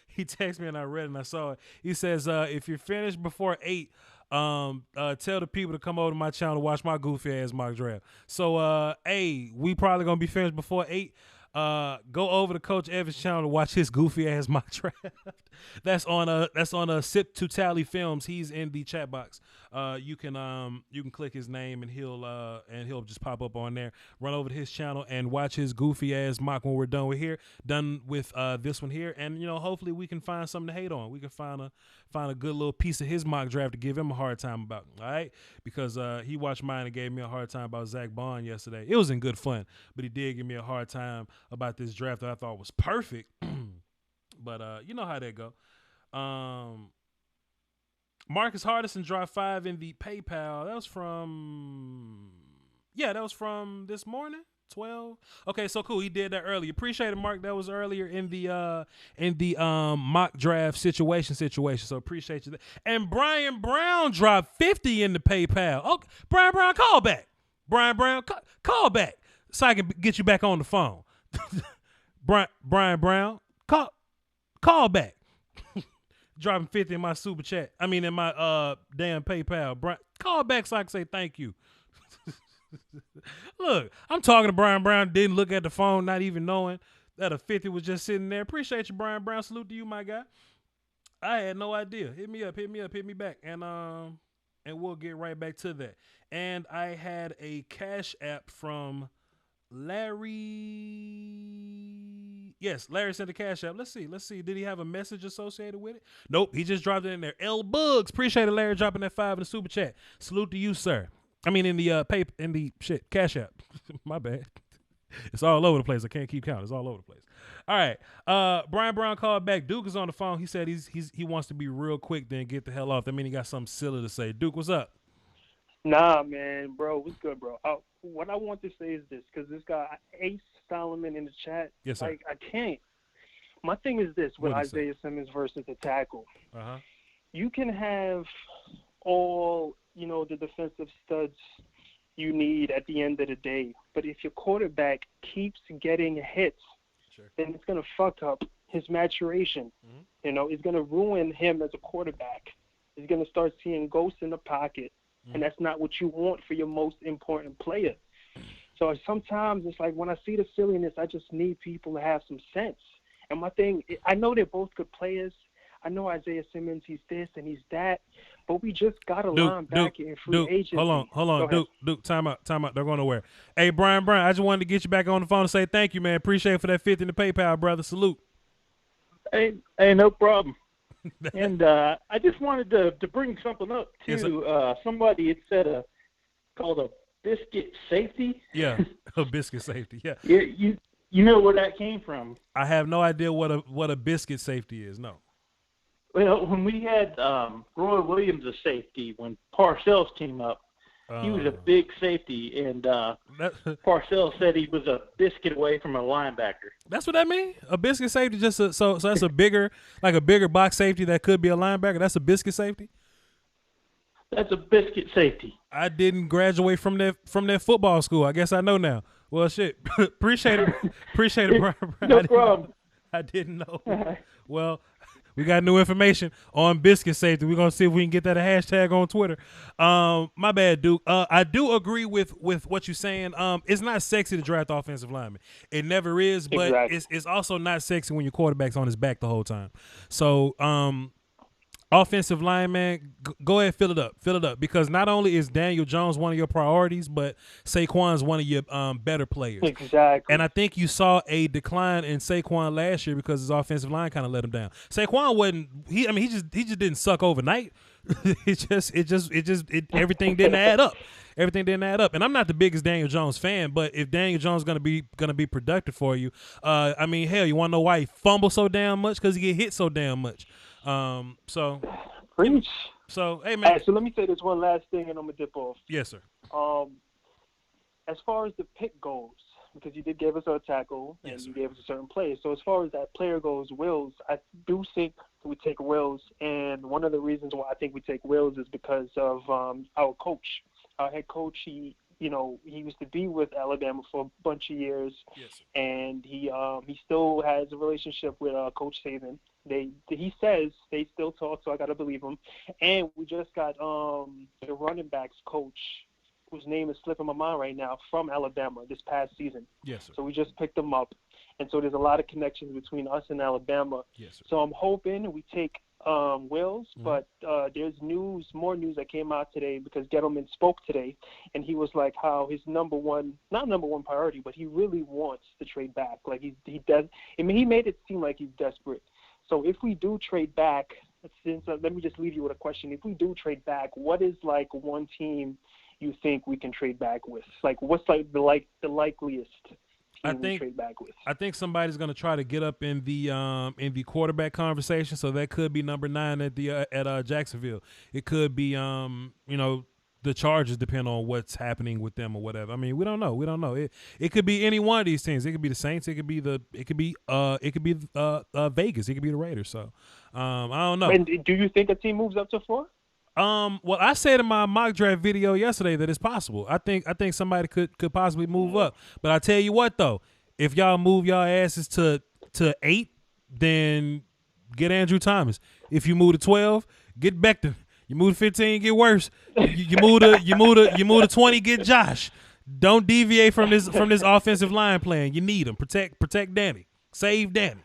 He texted me and I read it and I saw it. He says, if you're finished before 8, tell the people to come over to my channel to watch my goofy ass mock draft. So, we probably gonna be finished before 8. Go over to Coach Evans' channel to watch his goofy ass mock draft. That's on a Sip to Tally Films. He's in the chat box. You can click his name and he'll just pop up on there. Run over to his channel and watch his goofy ass mock when we're done with this one here. And hopefully we can find something to hate on. We can find a good little piece of his mock draft to give him a hard time about. All right, because he watched mine and gave me a hard time about Zach Bond yesterday. It was in good fun, but he did give me a hard time about this draft that I thought was perfect. But you know how that go. Marcus Hardison dropped 5 in the PayPal. That was from this morning. 12. Okay, so cool. He did that earlier. Appreciate it, Mark. That was earlier in the mock draft situation. So appreciate you. And Brian Brown dropped 50 in the PayPal. Okay, Brian Brown, call back. Brian Brown, call back so I can get you back on the phone. Brian Brown, call back. Dropping 50 in my super chat. I mean, in my damn PayPal. Brian, call back so I can say thank you. Look, I'm talking to Brian Brown. Didn't look at the phone, not even knowing that a 50 was just sitting there. Appreciate you, Brian Brown. Salute to you, my guy. I had no idea. Hit me back, and we'll get right back to that. And I had a Cash App from Larry. Yes, Larry sent a Cash App. Let's see. Did he have a message associated with it? Nope. He just dropped it in there. L Bugs. Appreciate it, Larry, dropping that 5 in the super chat. Salute to you, sir. I mean, in the Cash App. My bad. It's all over the place. I can't keep counting. It's all over the place. All right. Brian Brown called back. Duke is on the phone. He said he wants to be real quick, then get the hell off. That means he got something silly to say. Duke, what's up? Nah, man, bro, what's good, bro? What I want to say is this, because this guy, Ace Solomon in the chat, yes, sir. I can't. My thing is this with Isaiah Simmons versus the tackle. Uh-huh. You can have all, the defensive studs you need at the end of the day, but if your quarterback keeps getting hits, sure, then it's going to fuck up his maturation. Mm-hmm. It's going to ruin him as a quarterback. He's going to start seeing ghosts in the pocket. And that's not what you want for your most important player. So sometimes it's like when I see the silliness, I just need people to have some sense. And my thing, I know they're both good players. I know Isaiah Simmons, he's this and he's that. But we just got a linebacker in free agency. Hold on. Duke, time out. They're going nowhere. Hey, Brian, I just wanted to get you back on the phone and say thank you, man. Appreciate it for that 50 in the PayPal, brother. Salute. Hey, no problem. And I just wanted to bring something up too. Yes, somebody had said called a biscuit safety. Yeah, a biscuit safety. Yeah. You know where that came from? I have no idea what a biscuit safety is. No. Well, when we had Roy Williams as safety, when Parcells came up, he was a big safety, and Parcells said he was a biscuit away from a linebacker. That's what that means? A biscuit safety? So that's a bigger box safety that could be a linebacker? That's a biscuit safety? That's a biscuit safety. I didn't graduate from that football school. I guess I know now. Well, shit. Appreciate it, Brian. No problem. I didn't know. Well, we got new information on biscuit safety. We're going to see if we can get that a hashtag on Twitter. My bad, Duke. I do agree with what you're saying. It's not sexy to draft offensive linemen. It never is, but exactly. it's also not sexy when your quarterback's on his back the whole time. So offensive line, man, go ahead, fill it up, because not only is Daniel Jones one of your priorities, but Saquon's one of your better players. Exactly. And I think you saw a decline in Saquon last year because his offensive line kind of let him down. Saquon wasn't he just didn't suck overnight. Everything didn't add up. Everything didn't add up. And I'm not the biggest Daniel Jones fan, but if Daniel Jones gonna be productive for you, hell, you want to know why he fumbles so damn much? Because he get hit so damn much. Preach. So hey man. So let me say this one last thing, and I'm gonna dip off. Yes, sir. As far as the pick goes, because you did give us a tackle and you gave us a certain player. So as far as that player goes, Wills, I do think we take Wills, and one of the reasons why I think we take Wills is because of our coach, our head coach. He used to be with Alabama for a bunch of years, and he still has a relationship with Coach Saban. He says they still talk, so I gotta believe him. And we just got the running backs coach, whose name is slipping my mind right now, from Alabama this past season. Yes, sir. So we just picked him up. And so there's a lot of connections between us and Alabama. Yes, sir. So I'm hoping we take Wills, but there's more news that came out today because Gettleman spoke today, and he was like how his not number one priority, but he really wants to trade back. Like he does. I mean, he made it seem like he's desperate. So if we do trade back, let me just leave you with a question. If we do trade back, what is like one team you think we can trade back with? Like, what's like the likeliest team we trade back with? I think somebody's going to try to get up in the quarterback conversation. So that could be number 9 at Jacksonville. It could be the Chargers, depending on what's happening with them or whatever. I mean, we don't know. It could be any one of these teams. It could be the Saints. It could be Vegas. It could be the Raiders. So I don't know. And do you think a team moves up to 4? Well, I said in my mock draft video yesterday that it's possible. I think somebody could possibly move up. But I tell you what though, if y'all move y'all asses to 8, then get Andrew Thomas. If you move to 12, get Becton. You move to 15, get worse. You move to 20, get Josh. Don't deviate from this offensive line plan. You need him. Protect Danny. Save Danny.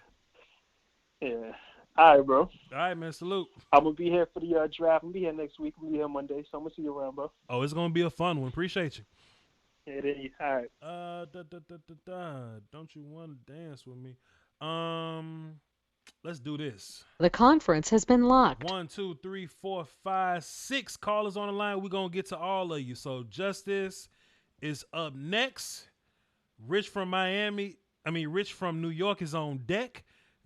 Yeah. All right, bro. All right, man. Salute. I'm going to be here for the draft. I'm going to be here next week. I'm going to be here Monday, so I'm going to see you around, bro. Oh, it's going to be a fun one. Appreciate you. It is. All right. Don't you want to dance with me? Let's do this. The conference has been locked. 1, 2, 3, 4, 5, 6 callers on the line. We're going to get to all of you. So Justice is up next. Rich from New York is on deck.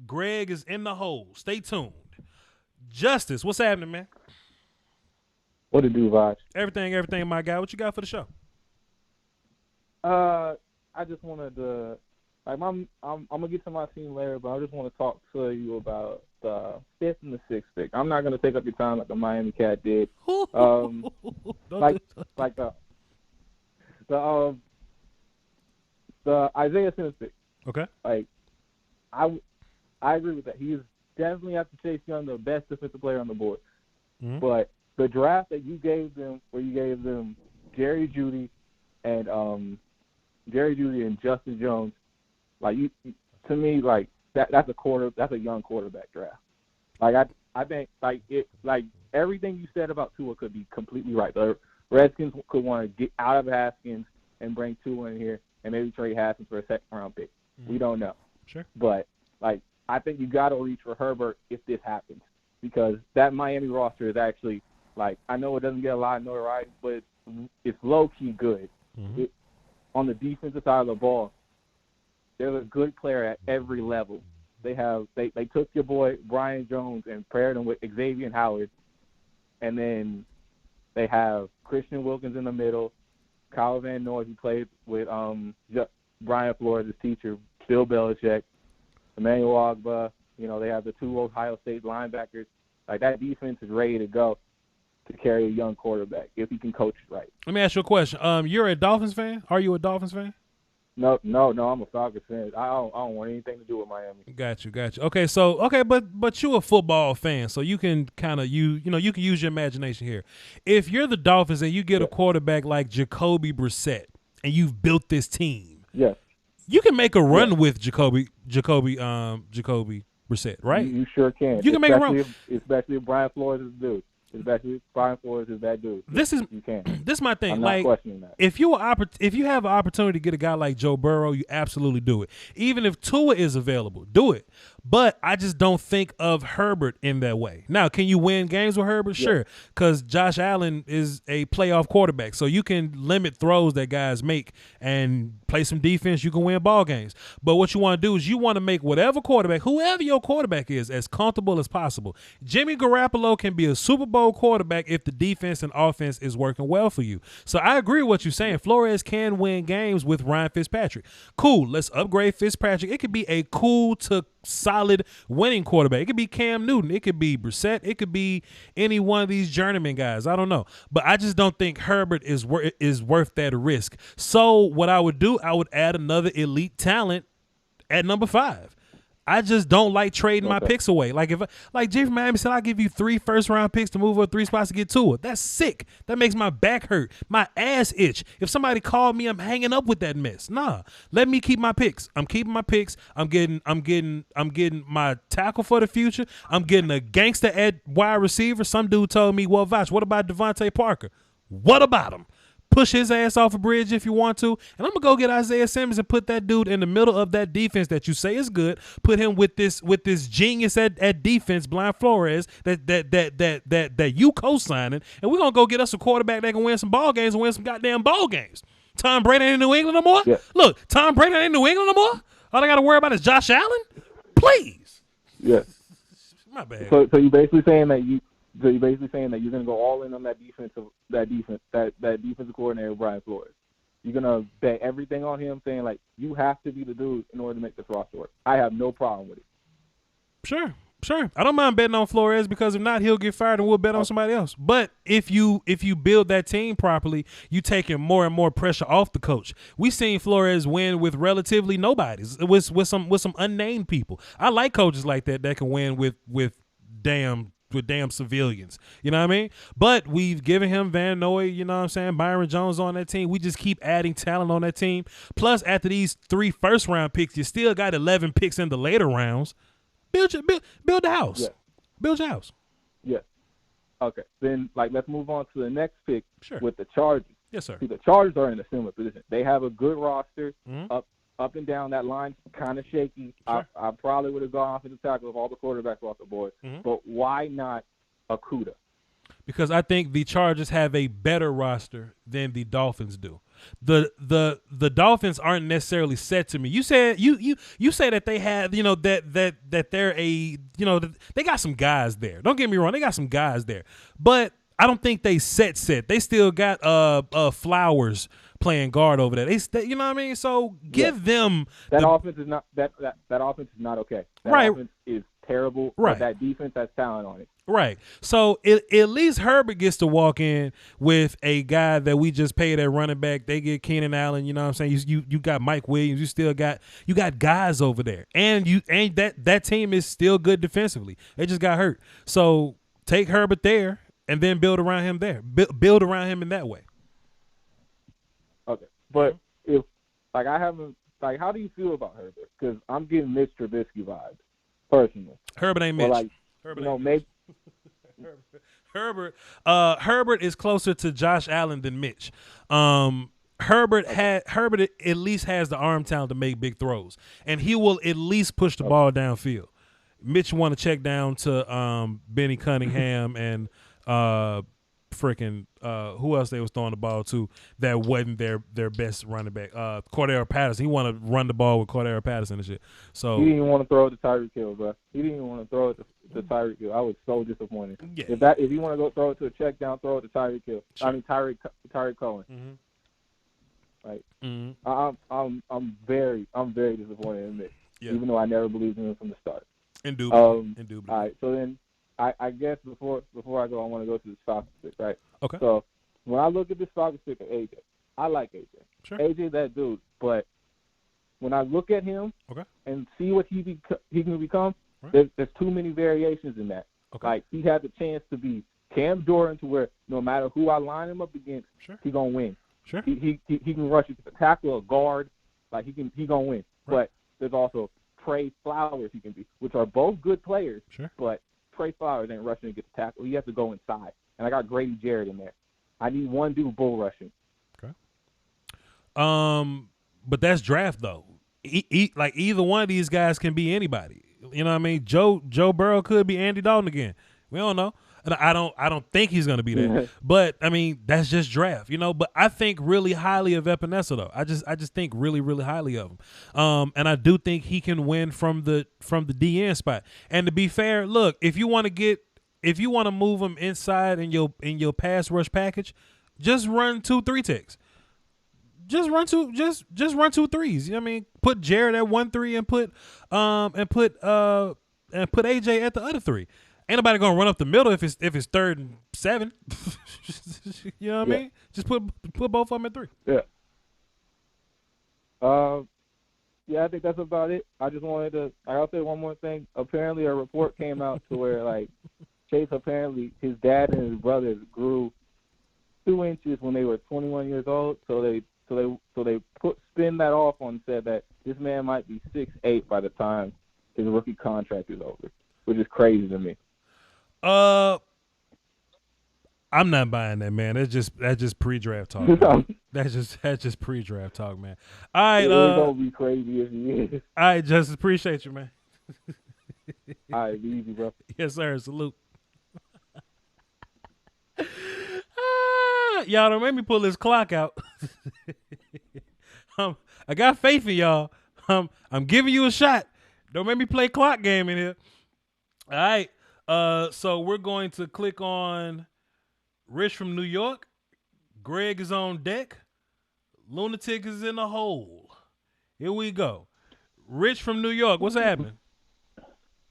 Greg is in the hole. Stay tuned. Justice, what's happening, man? What it do, Voch? Everything, my guy. What you got for the show? I just wanted to, I'm gonna get to my team later, but I just want to talk to you about the 5th and the 6th pick. I'm not gonna take up your time like the Miami Cat did. The Isaiah Simmons pick. Okay. I agree with that. He is definitely, after Chase Young, the best defensive player on the board. Mm-hmm. But the draft that you gave them, where you gave them Jerry Jeudy and Justin Jones, to me, that's a young quarterback draft. I think everything you said about Tua could be completely right. The Redskins could want to get out of Haskins and bring Tua in here and maybe trade Haskins for a second-round pick. Mm-hmm. We don't know. Sure. But I think you got to reach for Herbert if this happens, because that Miami roster is actually I know it doesn't get a lot of notoriety, but it's low-key good. Mm-hmm. On the defensive side of the ball, there's a good player at every level. They took your boy Brian Jones and paired him with Xavier Howard, and then they have Christian Wilkins in the middle, Kyle Van Noy, who played with Brian Flores, his teacher, Bill Belichick, Emmanuel Ogba. They have the 2 Ohio State linebackers. That defense is ready to go to carry a young quarterback if he can coach it right. Let me ask you a question. You're a Dolphins fan? Are you a Dolphins fan? No, I'm a Falcons fan. I don't want anything to do with Miami. Got you. Okay, but you're a football fan, so you can kind of you can use your imagination here. If you're the Dolphins and you get a quarterback like Jacoby Brissett and you've built this team, yes, you can make a run with Jacoby Brissett, right? You sure can. You can make it wrong. Especially if Brian Flores is dude. Especially if Brian Flores is that dude. You can. This is my thing. I'm not questioning that. If you have an opportunity to get a guy like Joe Burrow, you absolutely do it. Even if Tua is available, do it. But I just don't think of Herbert in that way. Now, can you win games with Herbert? Yeah. Sure, because Josh Allen is a playoff quarterback, so you can limit throws that guys make and play some defense. You can win ball games. But what you want to do is you want to make whatever quarterback, whoever your quarterback is, as comfortable as possible. Jimmy Garoppolo can be a Super Bowl quarterback if the defense and offense is working well for you. So I agree with what you're saying. Flores can win games with Ryan Fitzpatrick. Cool. Let's upgrade Fitzpatrick. It could be a cool to solid winning quarterback. It could be Cam Newton. It could be Brissett. It could be any one of these journeyman guys. I don't know. But I just don't think Herbert is worth that risk. So what I would do, I would add another elite talent at number 5. I just don't like trading my picks away. Like Jay from Miami said, I'll give you 3 first-round picks to move up 3 spots to get to it. That's sick. That makes my back hurt, my ass itch. If somebody called me, I'm hanging up with that mess. Nah, let me keep my picks. I'm keeping my picks. I'm getting my tackle for the future. I'm getting a gangster at wide receiver. Some dude told me, well, Voch, what about Devontae Parker? What about him? Push his ass off a bridge if you want to. And I'm going to go get Isaiah Simmons and put that dude in the middle of that defense that you say is good. Put him with this genius at defense, Brian Flores, that you co-signing. And we're going to go get us a quarterback that can win some ball games and win some goddamn ball games. Tom Brady ain't in New England no more? Yeah. Look, Tom Brady ain't in New England no more? All I got to worry about is Josh Allen? Please. Yeah. My bad. So you're basically saying that you're going to go all in on that defensive coordinator, Brian Flores. You're going to bet everything on him, saying, like, you have to be the dude in order to make this roster work. I have no problem with it. Sure. I don't mind betting on Flores because if not, he'll get fired and we'll bet on somebody else. But if you build that team properly, you taking more and more pressure off the coach. We seen Flores win with relatively nobodies, with some unnamed people. I like coaches like that can win with damn civilians, you know what I mean? But we've given him Van Noy, you know what I'm saying, Byron Jones on that team. We just keep adding talent on that team. Plus, after these 3 first-round picks, you still got 11 picks in the later rounds. Build the house. Yeah. Build your house. Yeah. Okay. Then, let's move on to the next pick with the Chargers. Yes, sir. See, the Chargers are in a similar position. They have a good roster. Up and down that line, kind of shaky. Sure. I probably would have gone offensive tackle if all the quarterbacks were off the board. But why not Okudah? Because I think the Chargers have a better roster than the Dolphins do. The Dolphins aren't necessarily set to me. You said you say that they have, that they're a, they got some guys there. Don't get me wrong, they got some guys there. But I don't think they set. They still got Flowers playing guard over there. They you know what I mean? So give them that offense is not that offense is not okay. That offense is terrible. Right. But that defense has talent on it. Right. So at least Herbert gets to walk in with a guy that we just paid at running back. They get Keenan Allen, you know what I'm saying? You got Mike Williams, you got guys over there. And that team is still good defensively. They just got hurt. So take Herbert there and then build around him there. Build around him in that way. Okay, but if I haven't how do you feel about Herbert? Because I'm getting Mitch Trubisky vibes personally. Herbert ain't Mitch. Maybe Herbert is closer to Josh Allen than Mitch. Herbert at least has the arm talent to make big throws, and he will at least push the ball downfield. Mitch want to check down to Benny Cunningham and who else they was throwing the ball to that wasn't their best running back. Cordero Patterson. He want to run the ball with Cordero Patterson and shit. So he didn't even want to throw it to Tyreek Hill, bro. He didn't even want to throw it to Tyreek Hill. I was so disappointed. Yeah. If you want to go throw it to a check down, throw it to Tyreek Hill. Sure. I mean Tyreek Cohen. I'm very disappointed in Mitch, even though I never believed in him from the start. Indubitably. All right, so then I guess before I go, I want to go to the Falcons pick, right? Okay. So when I look at this Falcons pick of AJ, I like AJ. Sure. AJ, that dude. But when I look at him and see what he can become, there's too many variations in that. Okay. Like, he had the chance to be Cam Jordan, to where no matter who I line him up against, he gonna win. Sure. He can rush you to the tackle or guard. Like, he gonna win. Right. But there's also Trey Flowers he can be, which are both good players. Sure. But Trey Flowers ain't rushing to get the tackle. He has to go inside. And I got Grady Jarrett in there. I need one dude bull rushing. Okay. But that's draft though. Like either one of these guys can be anybody. You know what I mean? Joe Burrow could be Andy Dalton again. We don't know. And I don't think he's gonna be that. But I mean, that's just draft, you know. But I think really highly of Epinesa though. I just think really, really highly of him. And I do think he can win from the DN spot. And to be fair, look, if you want to move him inside in your pass rush package, just run 2-3 techs. Just run 2 threes. You know what I mean? Put Jared at 1-3 and put AJ at the other 3. Ain't nobody gonna run up the middle if it's 3rd and 7. You know what I mean? Just put both of them at 3. Yeah. Yeah, I think that's about it. I just wanted to. I'll say one more thing. Apparently, a report came out to where like Chase apparently his dad and his brothers grew 2 inches when they were 21 years old. So they spin that off and said that this man might be 6'8" by the time his rookie contract is over, which is crazy to me. I'm not buying that, man. That's just pre-draft talk. Man. that's just pre-draft talk, man. All right, it's gonna be crazy if he is. All right, Justice, appreciate you, man. All right, be easy, bro. Yes, sir. Salute. Y'all don't make me pull this clock out. I got faith in y'all. I'm giving you a shot. Don't make me play clock game in here. All right. So we're going to click on Rich from New York. Greg is on deck. Lunatic is in the hole. Here we go. Rich from New York, what's happening?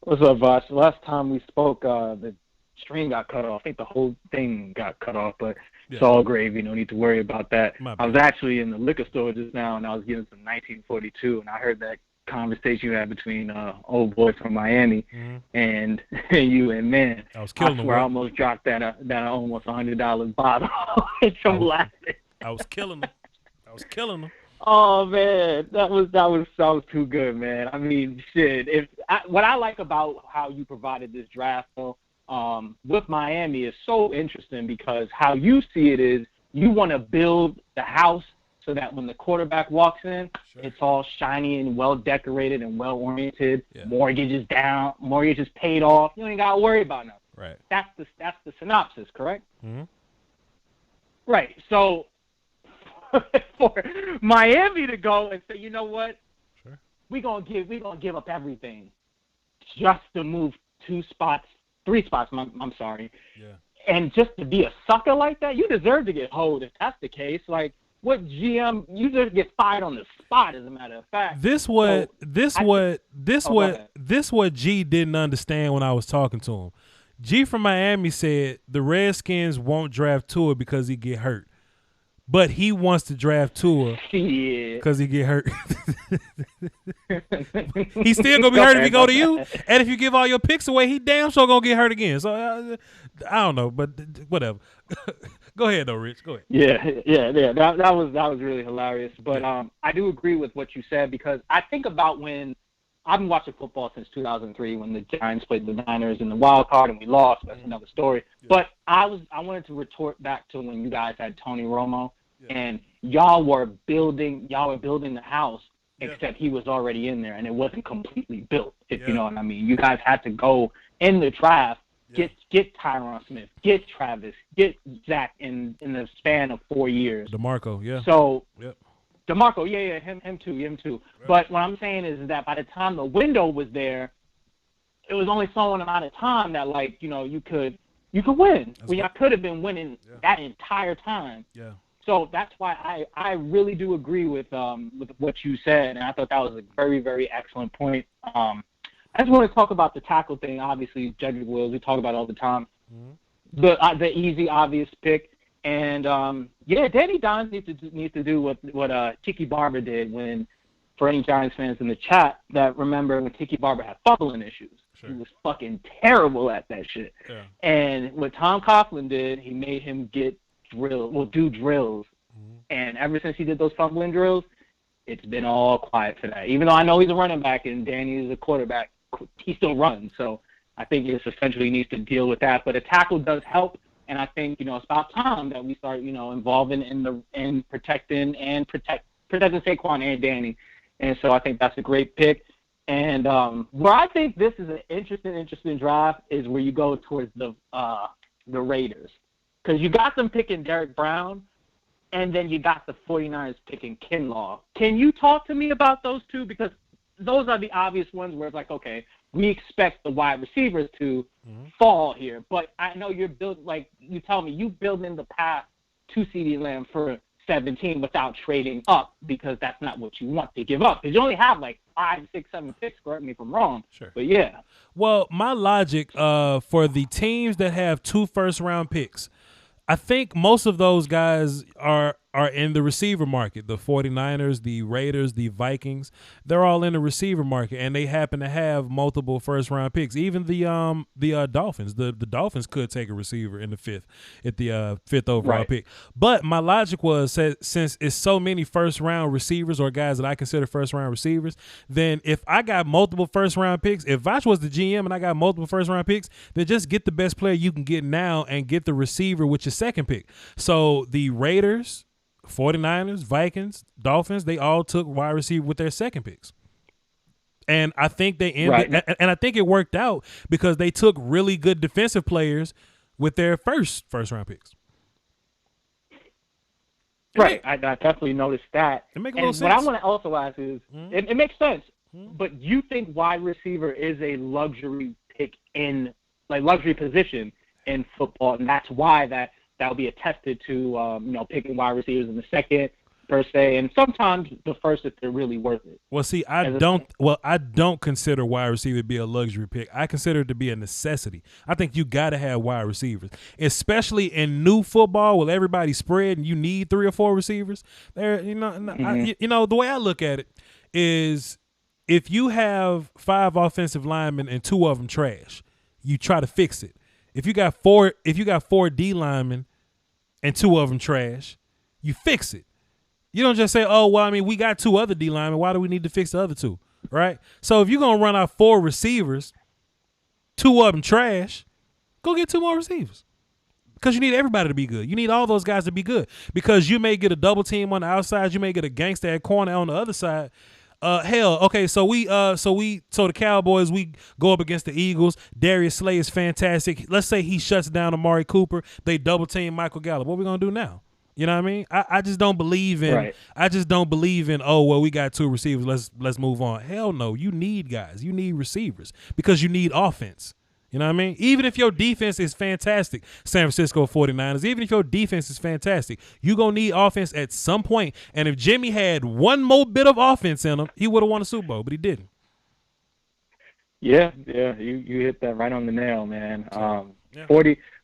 What's up, Voch? Last time we spoke, the stream got cut off. I think the whole thing got cut off, but it's all gravy. No need to worry about that. I was actually in the liquor store just now, and I was getting some 1942, and I heard that conversation you had between old boy from Miami and you, and man, I swear I almost dropped that almost $100 bottle from laughing. I was killing them. Oh man, that was too good, man. I mean, shit. What I like about how you provided this draft though, with Miami is so interesting because how you see it is you want to build the house so that when the quarterback walks in, it's all shiny and well decorated and well oriented. Yeah. Mortgages down, mortgages paid off. You ain't got to worry about nothing. Right. That's the synopsis, correct? Mm-hmm. Right. So for Miami to go and say, you know what, we're gonna give up everything just to move 3 spots. I'm sorry. Yeah. And just to be a sucker like that, you deserve to get hoed if that's the case. Like. What GM? You just get fired on the spot, as a matter of fact. This what G didn't understand when I was talking to him. G from Miami said the Redskins won't draft Tua because he get hurt, but he wants to draft Tua because he get hurt. He's still gonna be hurt if he go to you, and if you give all your picks away, he damn sure gonna get hurt again. So I don't know, but whatever. Go ahead, though, Rich. Go ahead. Yeah. That was really hilarious. But I do agree with what you said because I think about when I've been watching football since 2003 when the Giants played the Niners in the wild card and we lost. That's another story. Yeah. But I wanted to retort back to when you guys had Tony Romo and y'all were building the house, except he was already in there and it wasn't completely built. If you know what I mean. You guys had to go in the draft. Get Tyron Smith, get Travis, get Zach in the span of 4 years. DeMarco, yeah. So, DeMarco, him too. Right. But what I'm saying is that by the time the window was there, it was only so amount of time that you could win. I could have been winning that entire time. Yeah. So that's why I really do agree with what you said, and I thought that was a very, very excellent point. I just want to talk about the tackle thing. Obviously, Jedrick Wills, we talk about it all the time. Mm-hmm. The easy, obvious pick. And, Danny Dimes needs to do what Tiki Barber did when, for any Giants fans in the chat that remember when Tiki Barber had fumbling issues. Sure. He was fucking terrible at that shit. Yeah. And what Tom Coughlin did, he made him do drills. Mm-hmm. And ever since he did those fumbling drills, it's been all quiet for that. Even though I know he's a running back and Danny is a quarterback, he still runs. So I think he just essentially needs to deal with that. But a tackle does help, and I think it's about time that we start involving in protecting Saquon and Danny. And so I think that's a great pick. And where I think this is an interesting draft is where you go towards the Raiders, because you got them picking Derek Brown, and then you got the 49ers picking Kinlaw. Can you talk to me about those two? Because those are the obvious ones where it's like, okay, we expect the wide receivers to fall here. But I know you tell me you build in the path to CeeDee Lamb for 17 without trading up, because that's not what you want to give up. Because you only have 5, 6, 7 picks, correct me if I'm wrong. Sure. But yeah. Well, my logic for the teams that have 2 first-round picks, I think most of those guys are in the receiver market. The 49ers, the Raiders, the Vikings, they're all in the receiver market, and they happen to have multiple first-round picks. Even the Dolphins. The Dolphins could take a receiver in the 5th at the 5th overall pick. But my logic was, since it's so many first-round receivers or guys that I consider first-round receivers, then if I got multiple first-round picks, if Voch was the GM and I got multiple first-round picks, then just get the best player you can get now and get the receiver with your second pick. So the Raiders, 49ers, Vikings, Dolphins, they all took wide receiver with their second picks. And I think they ended, and I think it worked out because they took really good defensive players with their first round picks. Right. I definitely noticed that. It makes a little sense. What I want to also ask is, it makes sense, but you think wide receiver is a luxury pick in, luxury position in football, and that's why that'll be attested to, picking wide receivers in the second, per se, and sometimes the first if they're really worth it. Well, see, I don't consider wide receiver to be a luxury pick. I consider it to be a necessity. I think you got to have wide receivers, especially in new football with everybody spread and you need 3 or 4 receivers. There, the way I look at it is, if you have 5 offensive linemen and 2 of them trash, you try to fix it. If you got 4 D linemen and 2 of them trash, you fix it. You don't just say, oh, well, I mean, we got 2 other D linemen. Why do we need to fix the other 2? Right? So if you're going to run out 4 receivers, 2 of them trash, go get 2 more receivers. Because you need everybody to be good. You need all those guys to be good. Because you may get a double team on the outside. You may get a gangster at corner on the other side. Okay, so the Cowboys, we go up against the Eagles. Darius Slay is fantastic. Let's say he shuts down Amari Cooper. They double team Michael Gallup. What are we gonna do now? You know what I mean? I just don't believe in. I just don't believe in. Oh well, we got 2 receivers. Let's move on. Hell no. You need guys. You need receivers because you need offense. You know what I mean? Even if your defense is fantastic, San Francisco 49ers, even if your defense is fantastic, you're going to need offense at some point. And if Jimmy had one more bit of offense in him, he would have won a Super Bowl, but he didn't. Yeah, you hit that right on the nail, man. The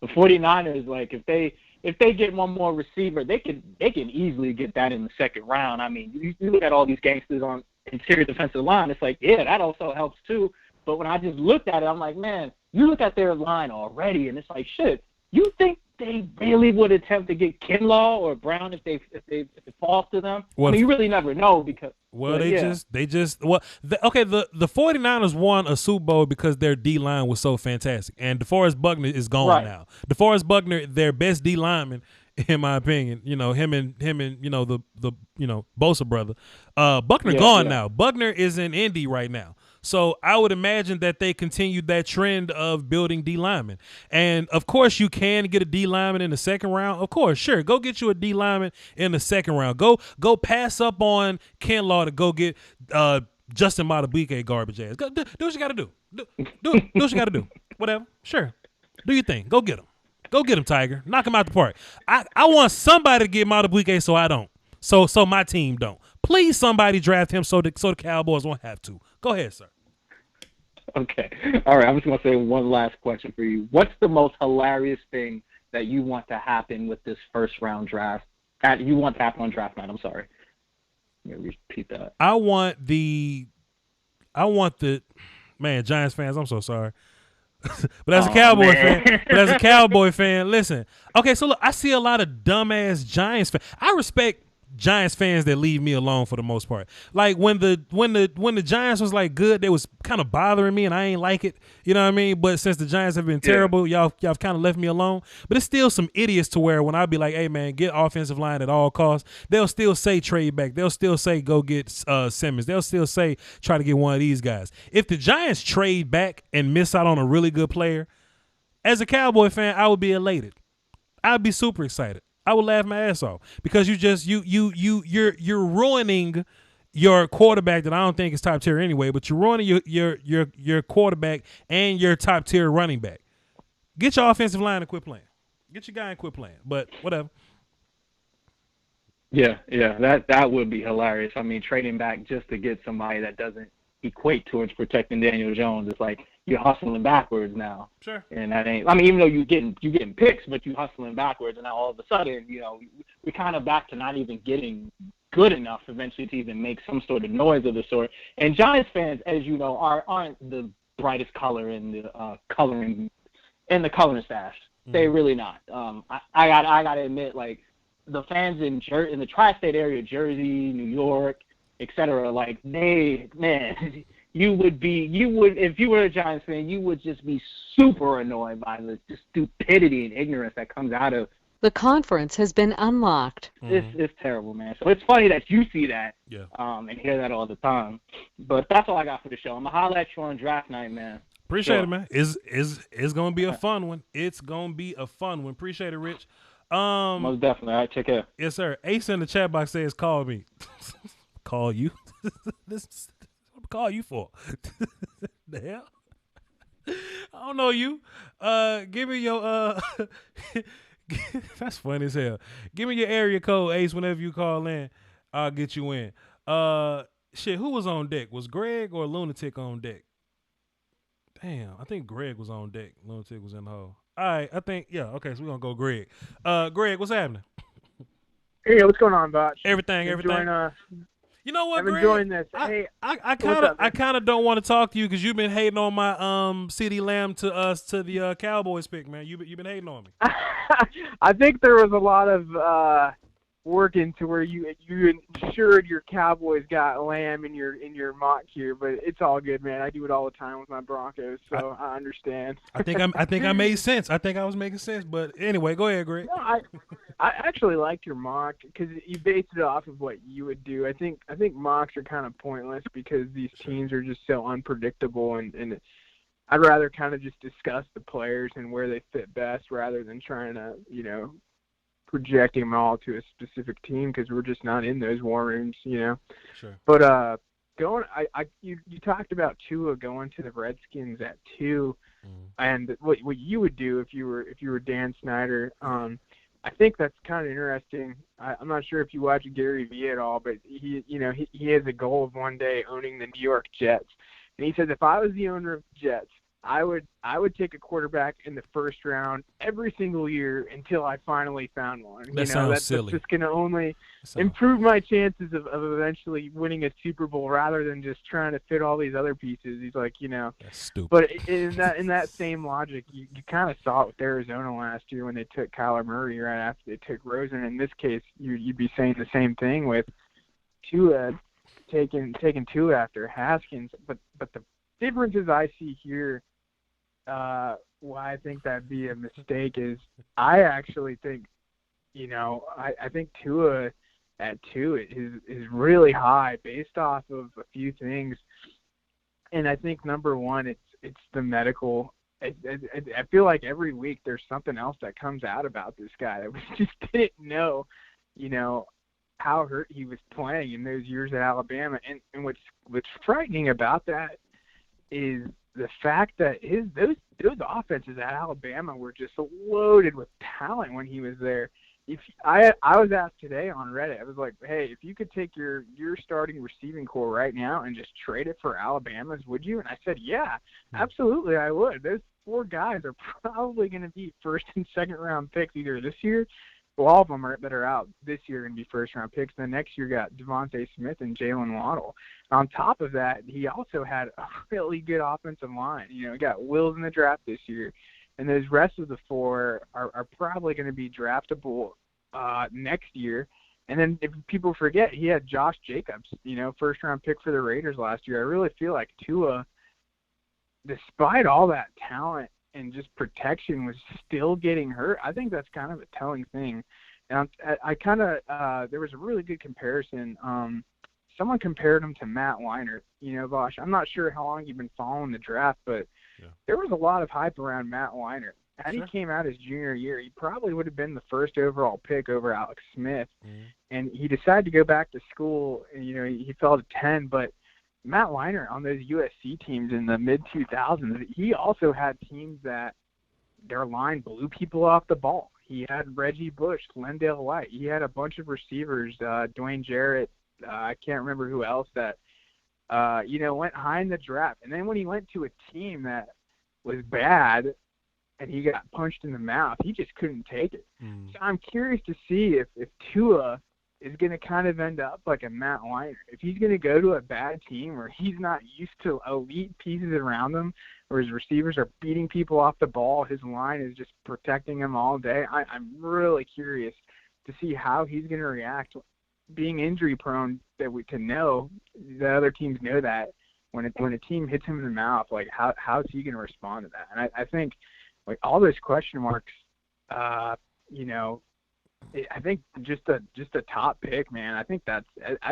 49ers, if they get one more receiver, they can easily get that in the second round. I mean, you look at all these gangsters on interior defensive line, it's like, yeah, that also helps too. But when I just looked at it, I'm like, man, you look at their line already, and it's like, shit, you think they really would attempt to get Kinlaw or Brown if it falls to them? Well, I mean, you really never know because. Well, the 49ers won a Super Bowl because their D line was so fantastic, and DeForest Buckner is gone now. DeForest Buckner, their best D lineman, in my opinion, him and the Bosa brother, Buckner gone now. Buckner is in Indy right now. So I would imagine that they continued that trend of building D linemen. And, of course, you can get a D lineman in the second round. Of course, sure. Go get you a D lineman in the second round. Go pass up on Kinlaw to go get Justin Madubuike garbage ass. Do what you got to do. Do what you got to do. Whatever. Sure. Do your thing. Go get him. Go get him, Tiger. Knock him out the park. I want somebody to get Madubuike so I don't. So my team don't. Please somebody draft him so the Cowboys won't have to. Go ahead, sir. Okay. All right. I'm just going to say one last question for you. What's the most hilarious thing that you want to happen with this first-round draft? You want to happen on draft night. I'm sorry. Let me repeat that. I want the man, Giants fans, I'm so sorry. But as a Cowboy fan, listen. Okay, so look, I see a lot of dumbass Giants fans. I respect Giants fans that leave me alone for the most part. Like when the Giants was like good, they was kind of bothering me, and I ain't like it. You know what I mean? But since the Giants have been terrible, y'all kind of left me alone. But it's still some idiots to where when I be like, hey man, get offensive line at all costs, they'll still say trade back. They'll still say go get Simmons. They'll still say try to get one of these guys. If the Giants trade back and miss out on a really good player, as a Cowboy fan, I would be elated. I'd be super excited. I would laugh my ass off because you're ruining your quarterback that I don't think is top tier anyway, but you're ruining your quarterback and your top tier running back. Get your offensive line and quit playing. Get your guy and quit playing. But whatever. Yeah, that would be hilarious. I mean, trading back just to get somebody that doesn't equate towards protecting Daniel Jones, it's like you're hustling backwards now. Sure. And that ain't. I mean, even though you're getting picks, but you're hustling backwards, and now all of a sudden, we're kind of back to not even getting good enough eventually to even make some sort of noise of the sort. And Giants fans, as you know, aren't the brightest color in the coloring stash. They're really not. I gotta admit, like the fans in the tri-state area, Jersey, New York, etc. Like you would if you were a Giants fan, you would just be super annoyed by the stupidity and ignorance that comes out of. The conference has been unlocked. It's terrible, man. So it's funny that you see that and hear that all the time. But that's all I got for the show. I'm gonna holler at you on draft night, man. Appreciate it, man. It's gonna be a fun one. It's gonna be a fun one. Appreciate it, Rich. Most definitely. All right, take care. Yes, sir. Ace in the chat box says, "Call me." Call you? This what call you for? The hell? I don't know you. Give me your that's funny as hell. Give me your area code, Ace, whenever you call in. I'll get you in. Shit, who was on deck? Was Greg or Lunatic on deck? Damn, I think Greg was on deck. Lunatic was in the hole. All right, I think, okay, so we're going to go Greg. Greg, what's happening? Hey, what's going on, Voch? Everything. You know what, I'm Greg? enjoying this. I kind of don't want to talk to you because you've been hating on my CeeDee Lamb to the Cowboys pick, man. You've been hating on me. I think there was a lot of work into where you ensured your Cowboys got Lamb in your mock here, but it's all good, man. I do it all the time with my Broncos, so I understand. I think I made sense. I think I was making sense, but anyway, go ahead, Greg. No, I actually liked your mock because you based it off of what you would do. I think mocks are kind of pointless because these teams are just so unpredictable, and I'd rather kind of just discuss the players and where they fit best rather than trying to, projecting them all to a specific team because we're just not in those war rooms, Sure. But you talked about Tua going to the Redskins at 2, and what you would do if you were Dan Snyder. I think that's kind of interesting. I'm not sure if you watch Gary Vee at all, but he has a goal of one day owning the New York Jets, and he says if I was the owner of the Jets, I would take a quarterback in the first round every single year until I finally found one. Sounds silly. That's just going to only improve my chances of eventually winning a Super Bowl rather than just trying to fit all these other pieces. He's like, That's stupid. But in that same logic, you kind of saw it with Arizona last year when they took Kyler Murray right after they took Rosen. In this case, you'd be saying the same thing with Tua taking Tua after Haskins. But the differences I see here, why I think that'd be a mistake is I actually think, I think Tua at 2 is really high based off of a few things, and I think number one, it's the medical. I feel like every week there's something else that comes out about this guy that we just didn't know, how hurt he was playing in those years at Alabama, and what's frightening about that is the fact that those offenses at Alabama were just loaded with talent when he was there. I was asked today on Reddit, I was like, hey, if you could take your starting receiving core right now and just trade it for Alabama's, would you? And I said, yeah, absolutely I would. Those 4 guys are probably going to be first and second round picks either this year. Well, all of them that are out this year are going to be first-round picks. And then next year got Devontae Smith and Jalen Waddle. On top of that, he also had a really good offensive line. He got Wills in the draft this year. And those rest of the 4 are probably going to be draftable next year. And then if people forget, he had Josh Jacobs, first round pick for the Raiders last year. I really feel like Tua, despite all that talent and just protection, was still getting hurt. I think that's kind of a telling thing. And I kind of there was a really good comparison. Someone compared him to Matt Leinart. Voch, I'm not sure how long you've been following the draft, but there was a lot of hype around Matt Leinart. Had he came out his junior year, he probably would have been the first overall pick over Alex Smith. And he decided to go back to school. And, he fell to 10. But Matt Leinart on those USC teams in the mid-2000s, he also had teams that their line blew people off the ball. He had Reggie Bush, Lendale White. He had a bunch of receivers, Dwayne Jarrett. I can't remember who else that, went high in the draft. And then when he went to a team that was bad and he got punched in the mouth, he just couldn't take it. So I'm curious to see if Tua is going to kind of end up like a Matt Leinart. If he's going to go to a bad team where he's not used to elite pieces around him, where his receivers are beating people off the ball, his line is just protecting him all day. I'm really curious to see how he's going to react. Being injury prone, that we can know, the other teams know that when a team hits him in the mouth, like how is he going to respond to that? And I think like all those question marks, I think just a top pick, man. I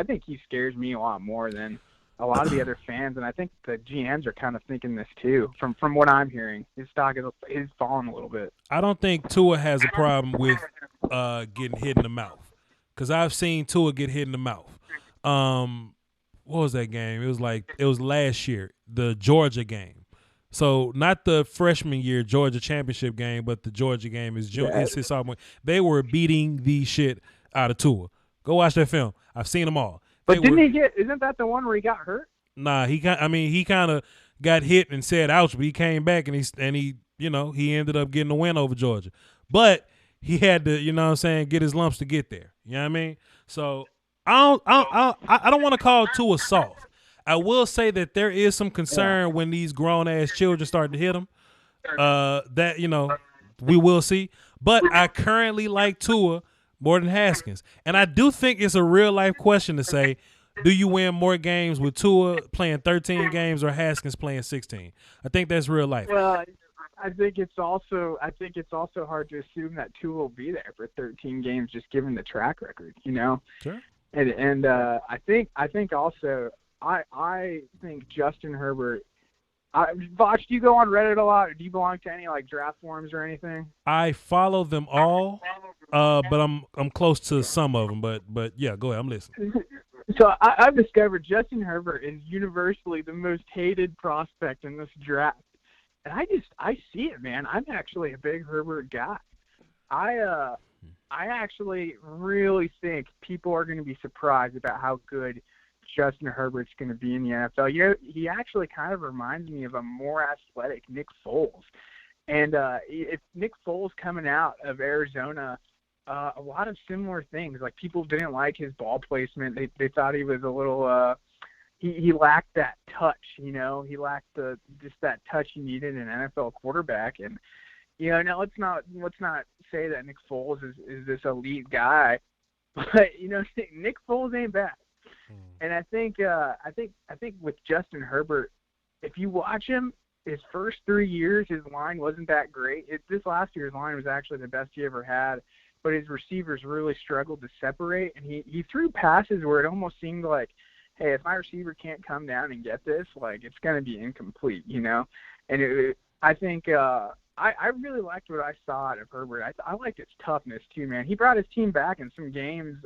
think he scares me a lot more than a lot of the other fans, and I think the GMs are kind of thinking this too. From what I'm hearing, his stock is falling a little bit. I don't think Tua has a problem with getting hit in the mouth, because I've seen Tua get hit in the mouth. What was that game? It was last year, the Georgia game. So not the freshman year Georgia championship game, but the Georgia game is his sophomore. They were beating the shit out of Tua. Go watch that film. I've seen them all. But isn't that the one where he got hurt? Nah, he kind of got hit and said ouch, but he came back and he ended up getting a win over Georgia. But he had to, get his lumps to get there. You know what I mean? So I don't want to call Tua soft. I will say that there is some concern when these grown-ass children start to hit him. We will see. But I currently like Tua more than Haskins. And I do think it's a real-life question to say, do you win more games with Tua playing 13 games or Haskins playing 16? I think that's real life. Well, I think it's also hard to assume that Tua will be there for 13 games just given the track record, Sure. And I think also I think Justin Herbert. Voch, do you go on Reddit a lot, or do you belong to any like draft forums or anything? I follow them all, but I'm close to some of them. But yeah, go ahead. I'm listening. So I've discovered Justin Herbert is universally the most hated prospect in this draft, and I see it, man. I'm actually a big Herbert guy. I actually really think people are going to be surprised about how good Justin Herbert's going to be in the NFL. He actually kind of reminds me of a more athletic Nick Foles. And if Nick Foles coming out of Arizona, a lot of similar things. Like people didn't like his ball placement. They thought he was a little he lacked that touch, He lacked just that touch you needed in an NFL quarterback. And now let's not say that Nick Foles is this elite guy, but Nick Foles ain't bad. And I think with Justin Herbert, if you watch him, his first 3 years, his line wasn't that great. This last year's line was actually the best he ever had, but his receivers really struggled to separate, and he threw passes where it almost seemed like, hey, if my receiver can't come down and get this, like it's going to be incomplete, And I think I really liked what I saw out of Herbert. I liked his toughness too, man. He brought his team back in some games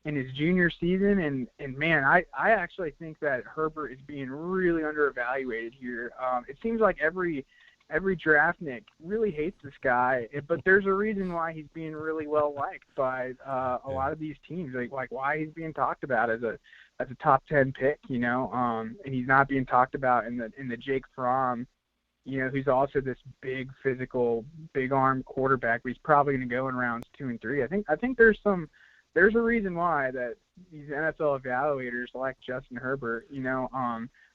in his junior season, and man, I actually think that Herbert is being really underevaluated here. It seems like every draftnik really hates this guy, but there's a reason why he's being really well liked by a lot of these teams. Like why he's being talked about as a top 10 pick, and he's not being talked about in the Jake Fromm, who's also this big physical, big arm quarterback. But he's probably going to go in rounds 2 and 3. I think there's a reason why that these NFL evaluators like Justin Herbert.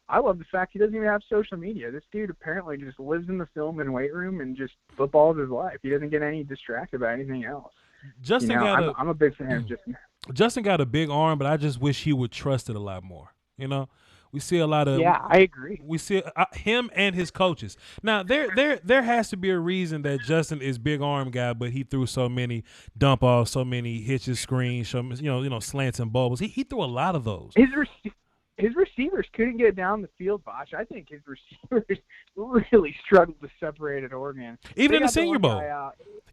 I love the fact he doesn't even have social media. This dude apparently just lives in the film and weight room and just footballs his life. He doesn't get any distracted by anything else. Justin I'm a big fan of Justin. Justin got a big arm, but I just wish he would trust it a lot more. We see a lot of I agree. We see him and his coaches. Now there has to be a reason that Justin is big arm guy, but he threw so many dump offs, so many hitches, screens, slants and bubbles. He threw a lot of those. His receivers couldn't get down the field, Voch. I think his receivers really struggled to separate at Oregon. Even in the Senior Bowl.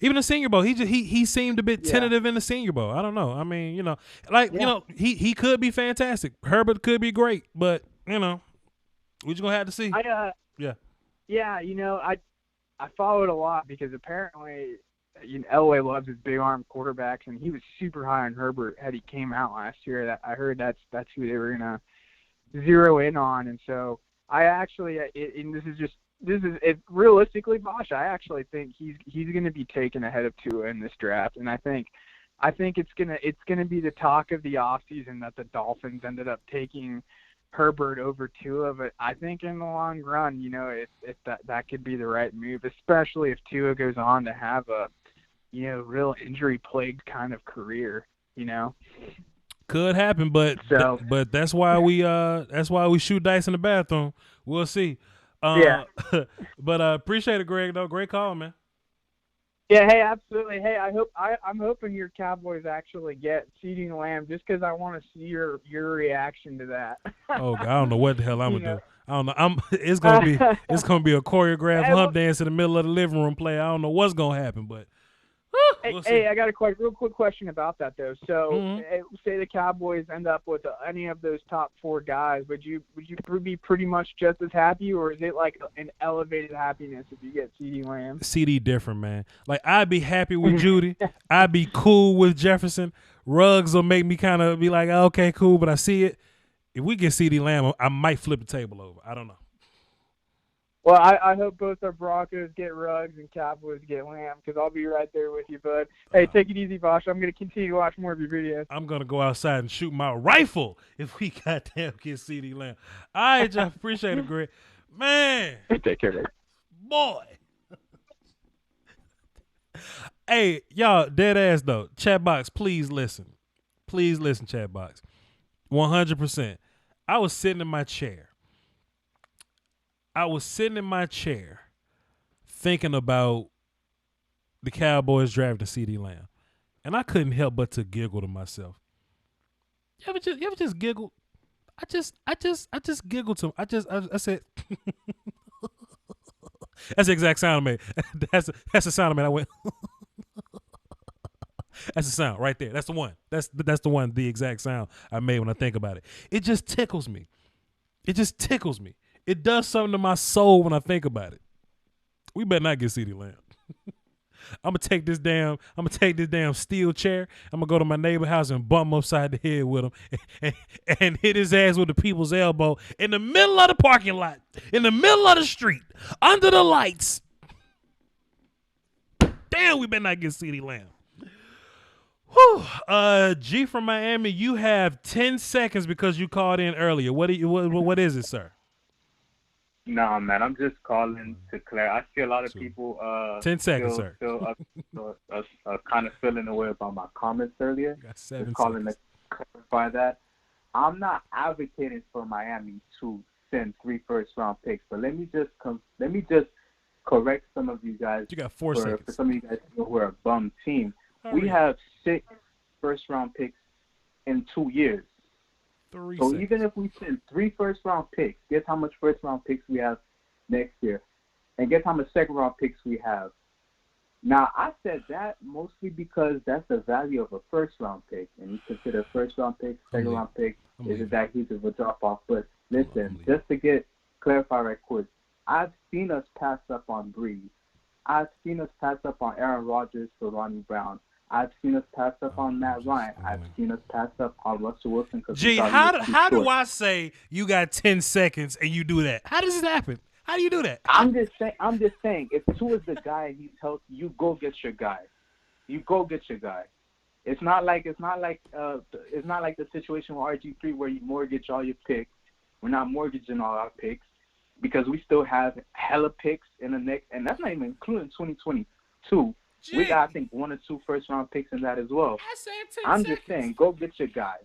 Even the Senior Bowl, he seemed a bit tentative in the Senior Bowl. I don't know. I mean, he could be fantastic. Herbert could be great, but we're just gonna have to see. I followed a lot because apparently Elway loves his big arm quarterbacks, and he was super high on Herbert had he came out last year. I heard that's who they were gonna zero in on, and so I actually, and this is realistically, Voch, I actually think he's going to be taken ahead of Tua in this draft, and I think it's gonna be the talk of the offseason that the Dolphins ended up taking Herbert over Tua, but I think in the long run, if that could be the right move, especially if Tua goes on to have a real injury plagued kind of career. Could happen, but that's why we shoot dice in the bathroom. We'll see. But appreciate it, Greg. Though, great call, man. Yeah, hey, absolutely. Hey, I'm hoping your Cowboys actually get CeeDee Lamb just because I want to see your reaction to that. Oh, God, I don't know what the hell I'm gonna do. I don't know. It's gonna be a choreographed hump dance in the middle of the living room play. I don't know what's gonna happen, but. Hey, I got a real quick question about that though. So, say the Cowboys end up with any of those top 4 guys, would you be pretty much just as happy, or is it like an elevated happiness if you get CeeDee Lamb? CeeDee different, man. Like I'd be happy with Judy. I'd be cool with Jefferson. Ruggs will make me kind of be like, okay, cool, but I see it. If we get CeeDee Lamb, I might flip the table over. I don't know. Well, I hope both our Broncos get Ruggs and Cowboys get Lamb, because I'll be right there with you, bud. Hey, take it easy, Voch. I'm going to continue to watch more of your videos. I'm going to go outside and shoot my rifle if we goddamn get CeeDee Lamb. All right, Jeff. Appreciate it, Greg. Man. Take care, man. Boy. Hey, y'all, dead ass, though. Chat box, please listen. Please listen, chat box. 100%. I was sitting in my chair thinking about the Cowboys drafting CeeDee Lamb, and I couldn't help but to giggle to myself. You ever just giggle? I just giggled to him. I said that's the exact sound I made. That's the sound I made. I went that's the sound right there. That's the one. That's the one, the exact sound I made when I think about it. It just tickles me. It does something to my soul when I think about it. We better not get CeeDee Lamb. I'm gonna take this damn steel chair. I'm gonna go to my neighbor's house and bump him upside the head with him and hit his ass with the people's elbow in the middle of the parking lot, in the middle of the street, under the lights. Damn, we better not get CeeDee Lamb. Whew. G from Miami, you have 10 seconds because you called in earlier. What is it, sir? No, man, I'm just calling to clarify. I see a lot of people 10 seconds, sir. Kind of feeling away about my comments earlier. Got 7 just calling to clarify that. I'm not advocating for Miami to send 3 first-round picks, but let me just correct some of you guys. You got 4 seconds. For some of you guys who are a bum team. We have 6 first-round picks in 2 years. 3 so seconds. Even if we send 3 first-round picks, guess how much first-round picks we have next year? And guess how much second-round picks we have? Now, I said that mostly because that's the value of a first-round pick. And you consider first-round pick, second-round pick, isn't that huge of a drop-off? But listen, just to get clarified right quick, I've seen us pass up on Breeze. I've seen us pass up on Aaron Rodgers for Ronnie Brown. I've seen us pass up on Matt Ryan. I've seen us pass up on Russell Wilson. Gee, how do I say you got 10 seconds and you do that? How does it happen? How do you do that? I'm just saying. If Tua's the guy and he's healthy, you go get your guy. It's not like the situation with RG3 where you mortgage all your picks. We're not mortgaging all our picks because we still have hella picks in the next, and that's not even including 2022. We got, I think, 1 or 2 first-round picks in that as well. I said 10 I'm seconds. just saying, go get your guys.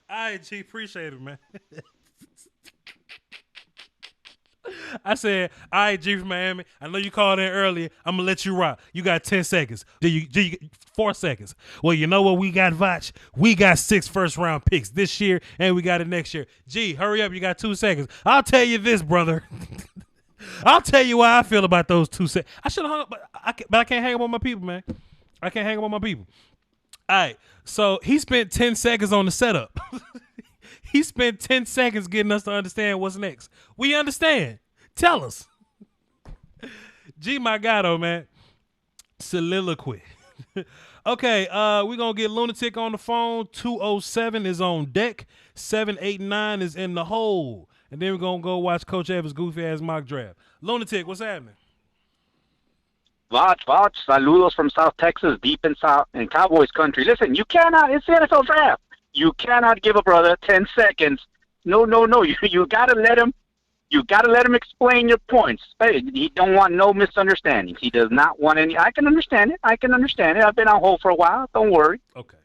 All right, G, appreciate it, man. I said, all right, G from Miami, I know you called in earlier. I'm going to let you rock. You got 10 seconds. G, 4 seconds. Well, you know what we got, Voch? We got 6 first-round picks this year, and we got it next year. G, hurry up. You got 2 seconds. I'll tell you this, brother. I'll tell you why I feel about those 2 seconds. I should have hung up, but I can't hang up on my people, man. I can't hang up on my people. All right, so he spent 10 seconds on the setup. He spent 10 seconds getting us to understand what's next. We understand. Tell us. G, my guy, though, man. Soliloquy. Okay, we're going to get Lunatic on the phone. 207 is on deck. 789 is in the hole. And then we're going to go watch Coach Evans' goofy-ass mock draft. Lunatic, what's happening? Voch, saludos from South Texas, deep in Cowboys country. Listen, you cannot, it's the NFL draft. You cannot give a brother 10 seconds. No. You gotta let him explain your points. He don't want no misunderstandings. He does not want any. I can understand it. I've been on hold for a while. Don't worry. Okay.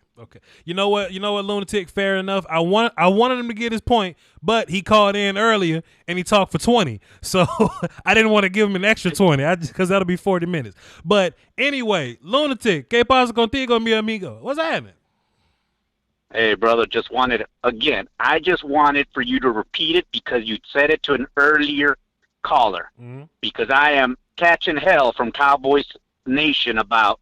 You know what, Lunatic, fair enough. I wanted him to get his point, but he called in earlier and he talked for 20. So I didn't want to give him an extra 20 because that'll be 40 minutes. But anyway, Lunatic, ¿qué pasa contigo, mi amigo? What's happening? Hey, brother, I just wanted for you to repeat it because you said it to an earlier caller. Mm-hmm. Because I am catching hell from Cowboys Nation about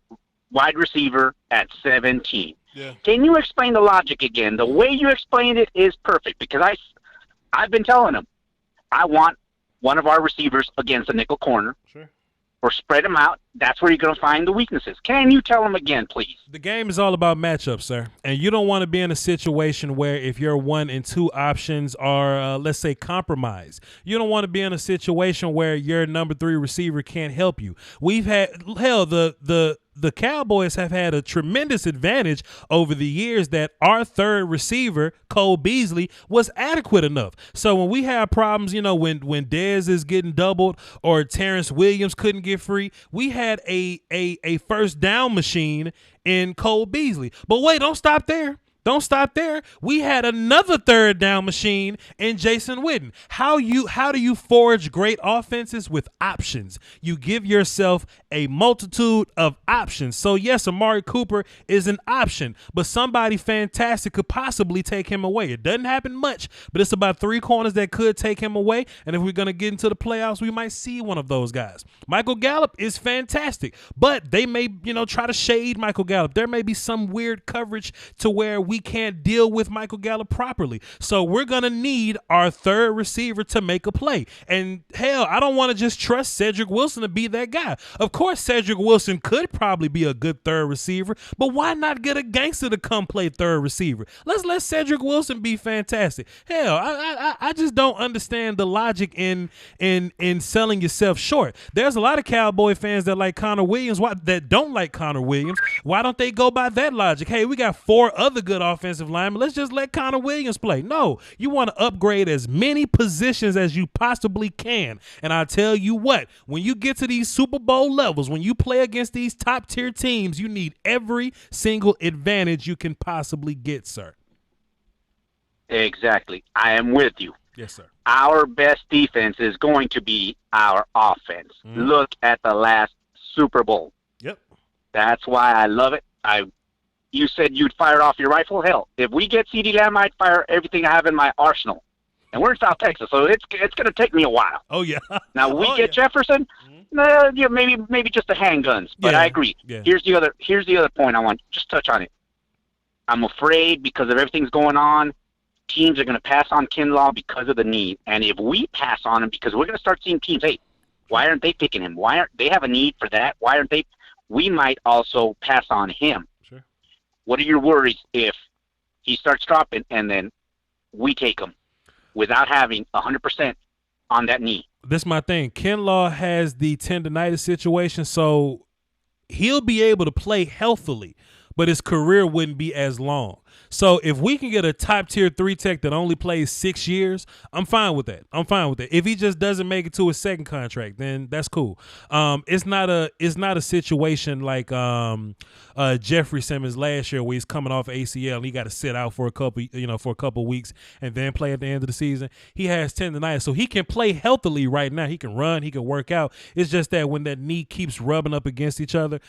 wide receiver at 17. Yeah. Can you explain the logic again? The way you explained it is perfect because I've been telling them I want one of our receivers against a nickel corner. Sure. Or spread them out. That's where you're going to find the weaknesses. Can you tell them again, please? The game is all about matchups, sir. And you don't want to be in a situation where if your 1 and 2 options are, let's say, compromised. You don't want to be in a situation where your number 3 receiver can't help you. We've had, the Cowboys have had a tremendous advantage over the years that our 3rd receiver, Cole Beasley, was adequate enough. So when we have problems, when Dez is getting doubled or Terrence Williams couldn't get free, we had a first down machine in Cole Beasley. But wait, don't stop there. We had another 3rd down machine in Jason Witten. How do you forge great offenses? With options. You give yourself a multitude of options. So yes, Amari Cooper is an option, but somebody fantastic could possibly take him away. It doesn't happen much, but it's about 3 corners that could take him away. And if we're going to get into the playoffs, we might see one of those guys. Michael Gallup is fantastic, but they may, try to shade Michael Gallup. There may be some weird coverage to where we can't deal with Michael Gallup properly. So we're going to need our 3rd receiver to make a play. And hell, I don't want to just trust Cedric Wilson to be that guy. Of course, Cedric Wilson could probably be a good 3rd receiver, but why not get a gangster to come play 3rd receiver? Let's let Cedric Wilson be fantastic. Hell, I just don't understand the logic in selling yourself short. There's a lot of Cowboy fans that like Connor Williams, that don't like Connor Williams. Why don't they go by that logic? Hey, we got 4 other good offensive linemen. Let's just let Connor Williams play. No, you want to upgrade as many positions as you possibly can. And I tell you what, when you get to these Super Bowl levels, when you play against these top tier teams, you need every single advantage you can possibly get, sir. Exactly. I am with you. Yes, sir. Our best defense is going to be our offense. Look at the last Super Bowl. Yep. That's why I love it. You said you'd fire off your rifle. Hell, if we get CeeDee Lamb, I'd fire everything I have in my arsenal. And we're in South Texas, so it's going to take me a while. Oh, yeah. Now, we get Jefferson, maybe just the handguns. But I agree. Yeah. Here's the other point I want. Just touch on it. I'm afraid because of everything's going on, teams are going to pass on Kinlaw because of the need. And if we pass on him, because we're going to start seeing teams, hey, why aren't they picking him? Why aren't they have a need for that? Why aren't they? We might also pass on him. Sure. What are your worries if he starts dropping and then we take him without having 100% on that knee? This is my thing. Kinlaw has the tendonitis situation, so he'll be able to play healthily, but his career wouldn't be as long. So if we can get a top tier 3 tech that only plays 6 years, I'm fine with that. If he just doesn't make it to his second contract, then that's cool. It's not a situation like Jeffrey Simmons last year where he's coming off ACL and he got to sit out for a couple weeks and then play at the end of the season. He has tendonitis, so he can play healthily right now. He can run, he can work out. It's just that when that knee keeps rubbing up against each other,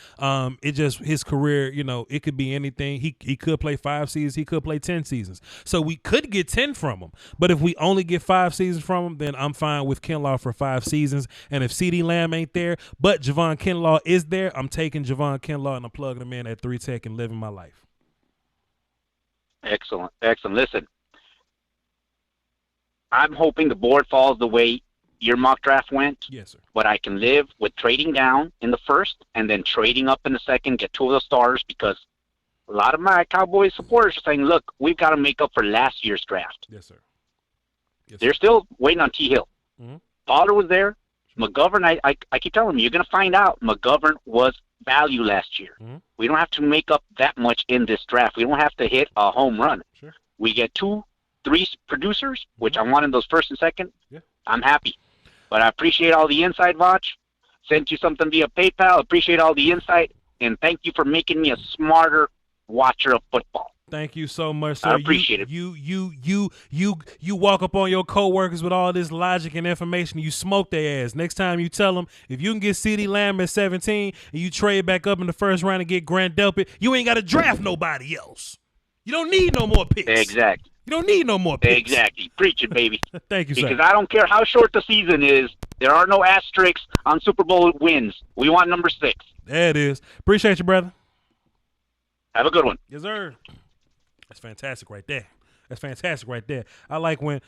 his career, it could be anything. He could play 5 seasons, he could play 10 seasons. So we could get 10 from him. But if we only get 5 seasons from him, then I'm fine with Kinlaw for 5 seasons. And if CeeDee Lamb ain't there, but Javon Kinlaw is there, I'm taking Javon Kinlaw and I'm plugging him in at 3 tech and living my life. Excellent. Listen, I'm hoping the board falls the way your mock draft went. Yes, sir. But I can live with trading down in the first and then trading up in the second, get 2 of the stars, because a lot of my Cowboys supporters are saying, look, we've got to make up for last year's draft. Yes, sir. They're still waiting on T. Hill. Mm-hmm. Pollard was there. McGovern, I keep telling you, you're going to find out McGovern was value last year. Mm-hmm. We don't have to make up that much in this draft. We don't have to hit a home run. Sure. We get 2, 3 producers, which I want in those first and second. Yeah. I'm happy. But I appreciate all the insight, Voch. Sent you something via PayPal. Appreciate all the insight. And thank you for making me a smarter watcher of football. Thank you so much, sir. I appreciate it. You walk up on your coworkers with all this logic and information. You smoke their ass. Next time you tell them, if you can get CeeDee Lamb at 17 and you trade back up in the first round and get Grant Delpit, you ain't got to draft nobody else. You don't need no more picks. Exactly. You don't need no more picks. Exactly. Preach it, baby. Thank you, sir. Because I don't care how short the season is. There are no asterisks on Super Bowl wins. We want number 6. There it is. Appreciate you, brother. Have a good one. Yes, sir. That's fantastic right there. I like when,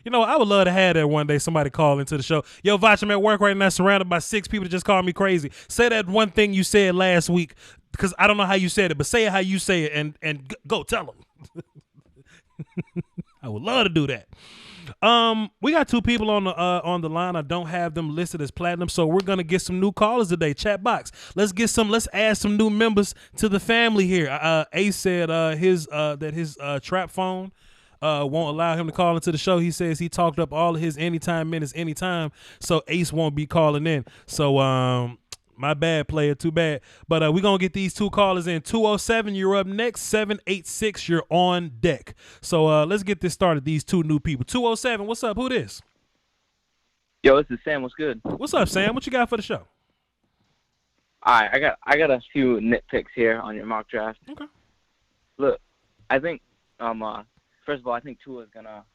I would love to have that one day somebody call into the show. Yo, Voch, I'm at work right now surrounded by 6 people that just call me crazy. Say that one thing you said last week, because I don't know how you said it, but say it how you say it and go tell them. I would love to do that. We got 2 people on the line. I don't have them listed as platinum, so we're gonna get some new callers today. Chat box. Let's add some new members to the family here. Ace said his trap phone won't allow him to call into the show. He says he talked up all of his anytime minutes anytime, so Ace won't be calling in. So my bad, player. Too bad. But we're going to get these 2 callers in. 207, you're up next. 786, you're on deck. So let's get this started. These 2 new people. 207, what's up? Who this? Yo, this is Sam. What's good? What's up, Sam? What you got for the show? All right, I got a few nitpicks here on your mock draft. Okay. Look, I think first of all, I think Tua's gonna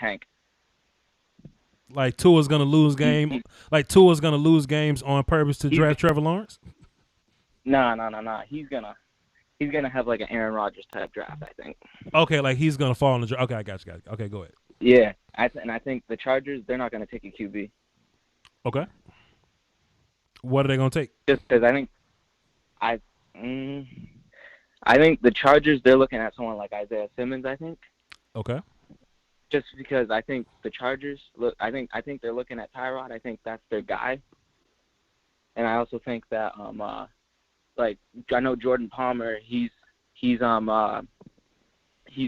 tank. Like Tua's gonna lose games on purpose to draft Trevor Lawrence? No. He's gonna have like an Aaron Rodgers type draft, I think. Okay, like he's gonna fall in the draft. Okay, I got you. Okay, go ahead. Yeah, I think the Chargers, they're not gonna take a QB. Okay. What are they gonna take? Just because I think the Chargers, they're looking at someone like Isaiah Simmons. I think. Okay. Just because I think the Chargers I think they're looking at Tyrod. I think that's their guy. And I also think that like I know Jordan Palmer, he's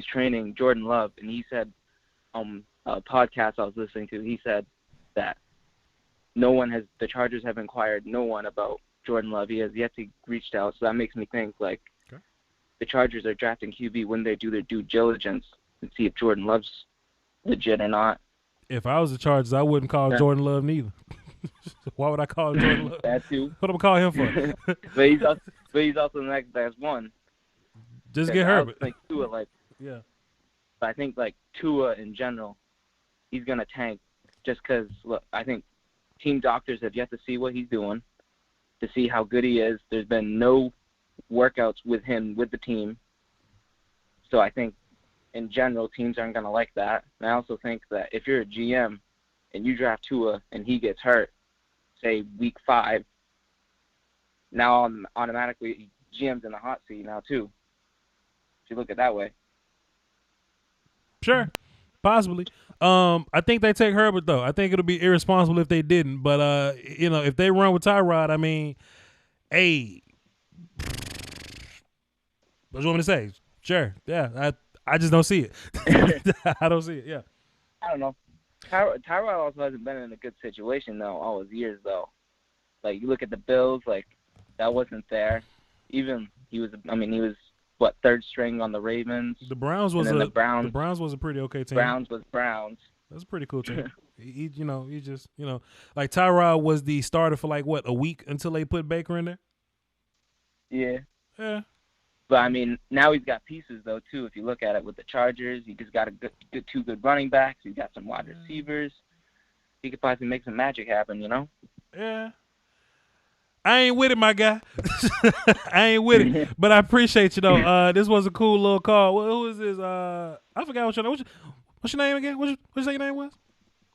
training Jordan Love, and he said a podcast I was listening to, he said that the Chargers have inquired no one about Jordan Love. He has yet to reach out, so that makes me think like the Chargers are drafting QB when they do their due diligence and see if Jordan Love's legit or not. If I was the Chargers, I wouldn't call Jordan Love neither. Why would I call Jordan Love? That too. What am I call him for? but he's also the next best one. Just get Herbert. Yeah. But I think like Tua in general, he's gonna tank just because look, I think team doctors have yet to see what he's doing, to see how good he is. There's been no workouts with him with the team, so I think in general teams aren't gonna like that. And I also think that if you're a GM and you draft Tua and he gets hurt, say week 5, now automatically GM's in the hot seat now too. If you look at it that way. Sure, possibly. I think they take Herbert though. I think it'll be irresponsible if they didn't. But if they run with Tyrod, I mean, hey, what do you want me to say? Sure. Yeah. I just don't see it. I don't see it. Yeah. I don't know. Tyrod also hasn't been in a good situation though all his years though. Like you look at the Bills, like that wasn't there. Even he was what, third string on the Ravens. The Browns was the Browns was a pretty okay team. Browns was Browns. That's a pretty cool team. he just like Tyrod was the starter for like what, a week until they put Baker in there. Yeah. Yeah. But I mean, now he's got pieces though too. If you look at it with the Chargers, he just got two good running backs. He's got some wide receivers. He could possibly make some magic happen, you know? Yeah. I ain't with it, my guy. I ain't with it, but I appreciate you though. This was a cool little call. Who is this? I forgot what's your name again? What'd you say your name was?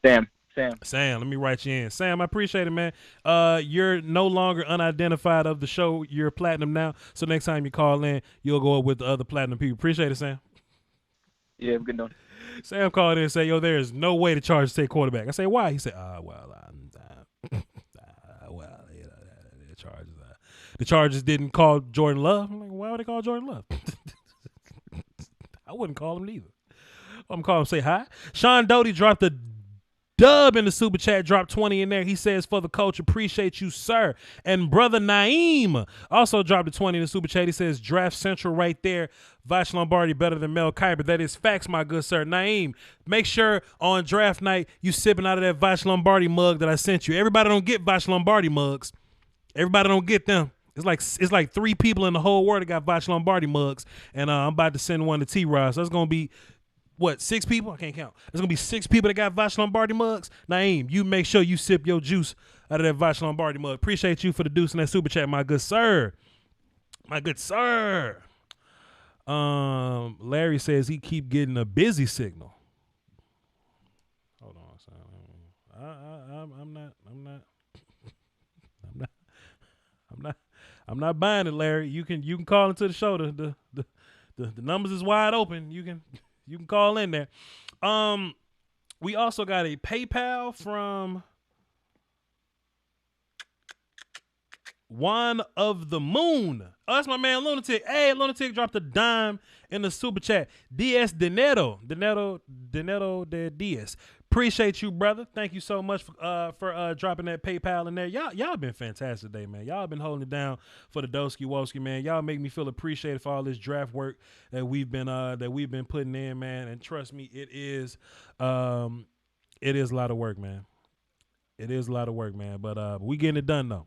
Sam. Let me write you in. Sam, I appreciate it, man. You're no longer unidentified of the show. You're platinum now. So next time you call in, you'll go up with the other platinum people. Appreciate it, Sam. Yeah, good one. Sam called in and said, yo, there is no way the Chargers take quarterback. I say, why? He said, the Chargers didn't call Jordan Love. I'm like, why would they call Jordan Love? I wouldn't call him neither. I'm calling him, say hi. Sean Doty dropped a dub in the super chat, dropped 20 in there. He says, for the coach, appreciate you, sir. And brother Naeem also dropped a 20 in the super chat. He says, draft central right there. Voch Lombardi better than Mel Kiper. That is facts, my good sir. Naeem, make sure on draft night you sipping out of that Voch Lombardi mug that I sent you. Everybody don't get Voch Lombardi mugs. Everybody don't get them. It's like 3 people in the whole world that got Voch Lombardi mugs, and I'm about to send one to T-Rod. So it's going to be, what, 6 people? I can't count. There's going to be 6 people that got Voch Lombardi mugs. Naeem, you make sure you sip your juice out of that Voch Lombardi mug. Appreciate you for the deuce in that super chat, my good sir. My good sir. Larry says he keep getting a busy signal. Hold on, son. I'm not buying it, Larry. You can call into the show. The numbers is wide open. You can call in there. We also got a PayPal from One of the Moon. Oh, that's my man Lunatic. Hey, Lunatic dropped a dime in the super chat. DS Dinero de Diaz. Appreciate you, brother. Thank you so much for dropping that PayPal in there. Y'all been fantastic today, man. Y'all been holding it down for the Doski Woski, man. Y'all make me feel appreciated for all this draft work that we've been putting in, man. And trust me, it is a lot of work, man. It is a lot of work, man. But we getting it done though.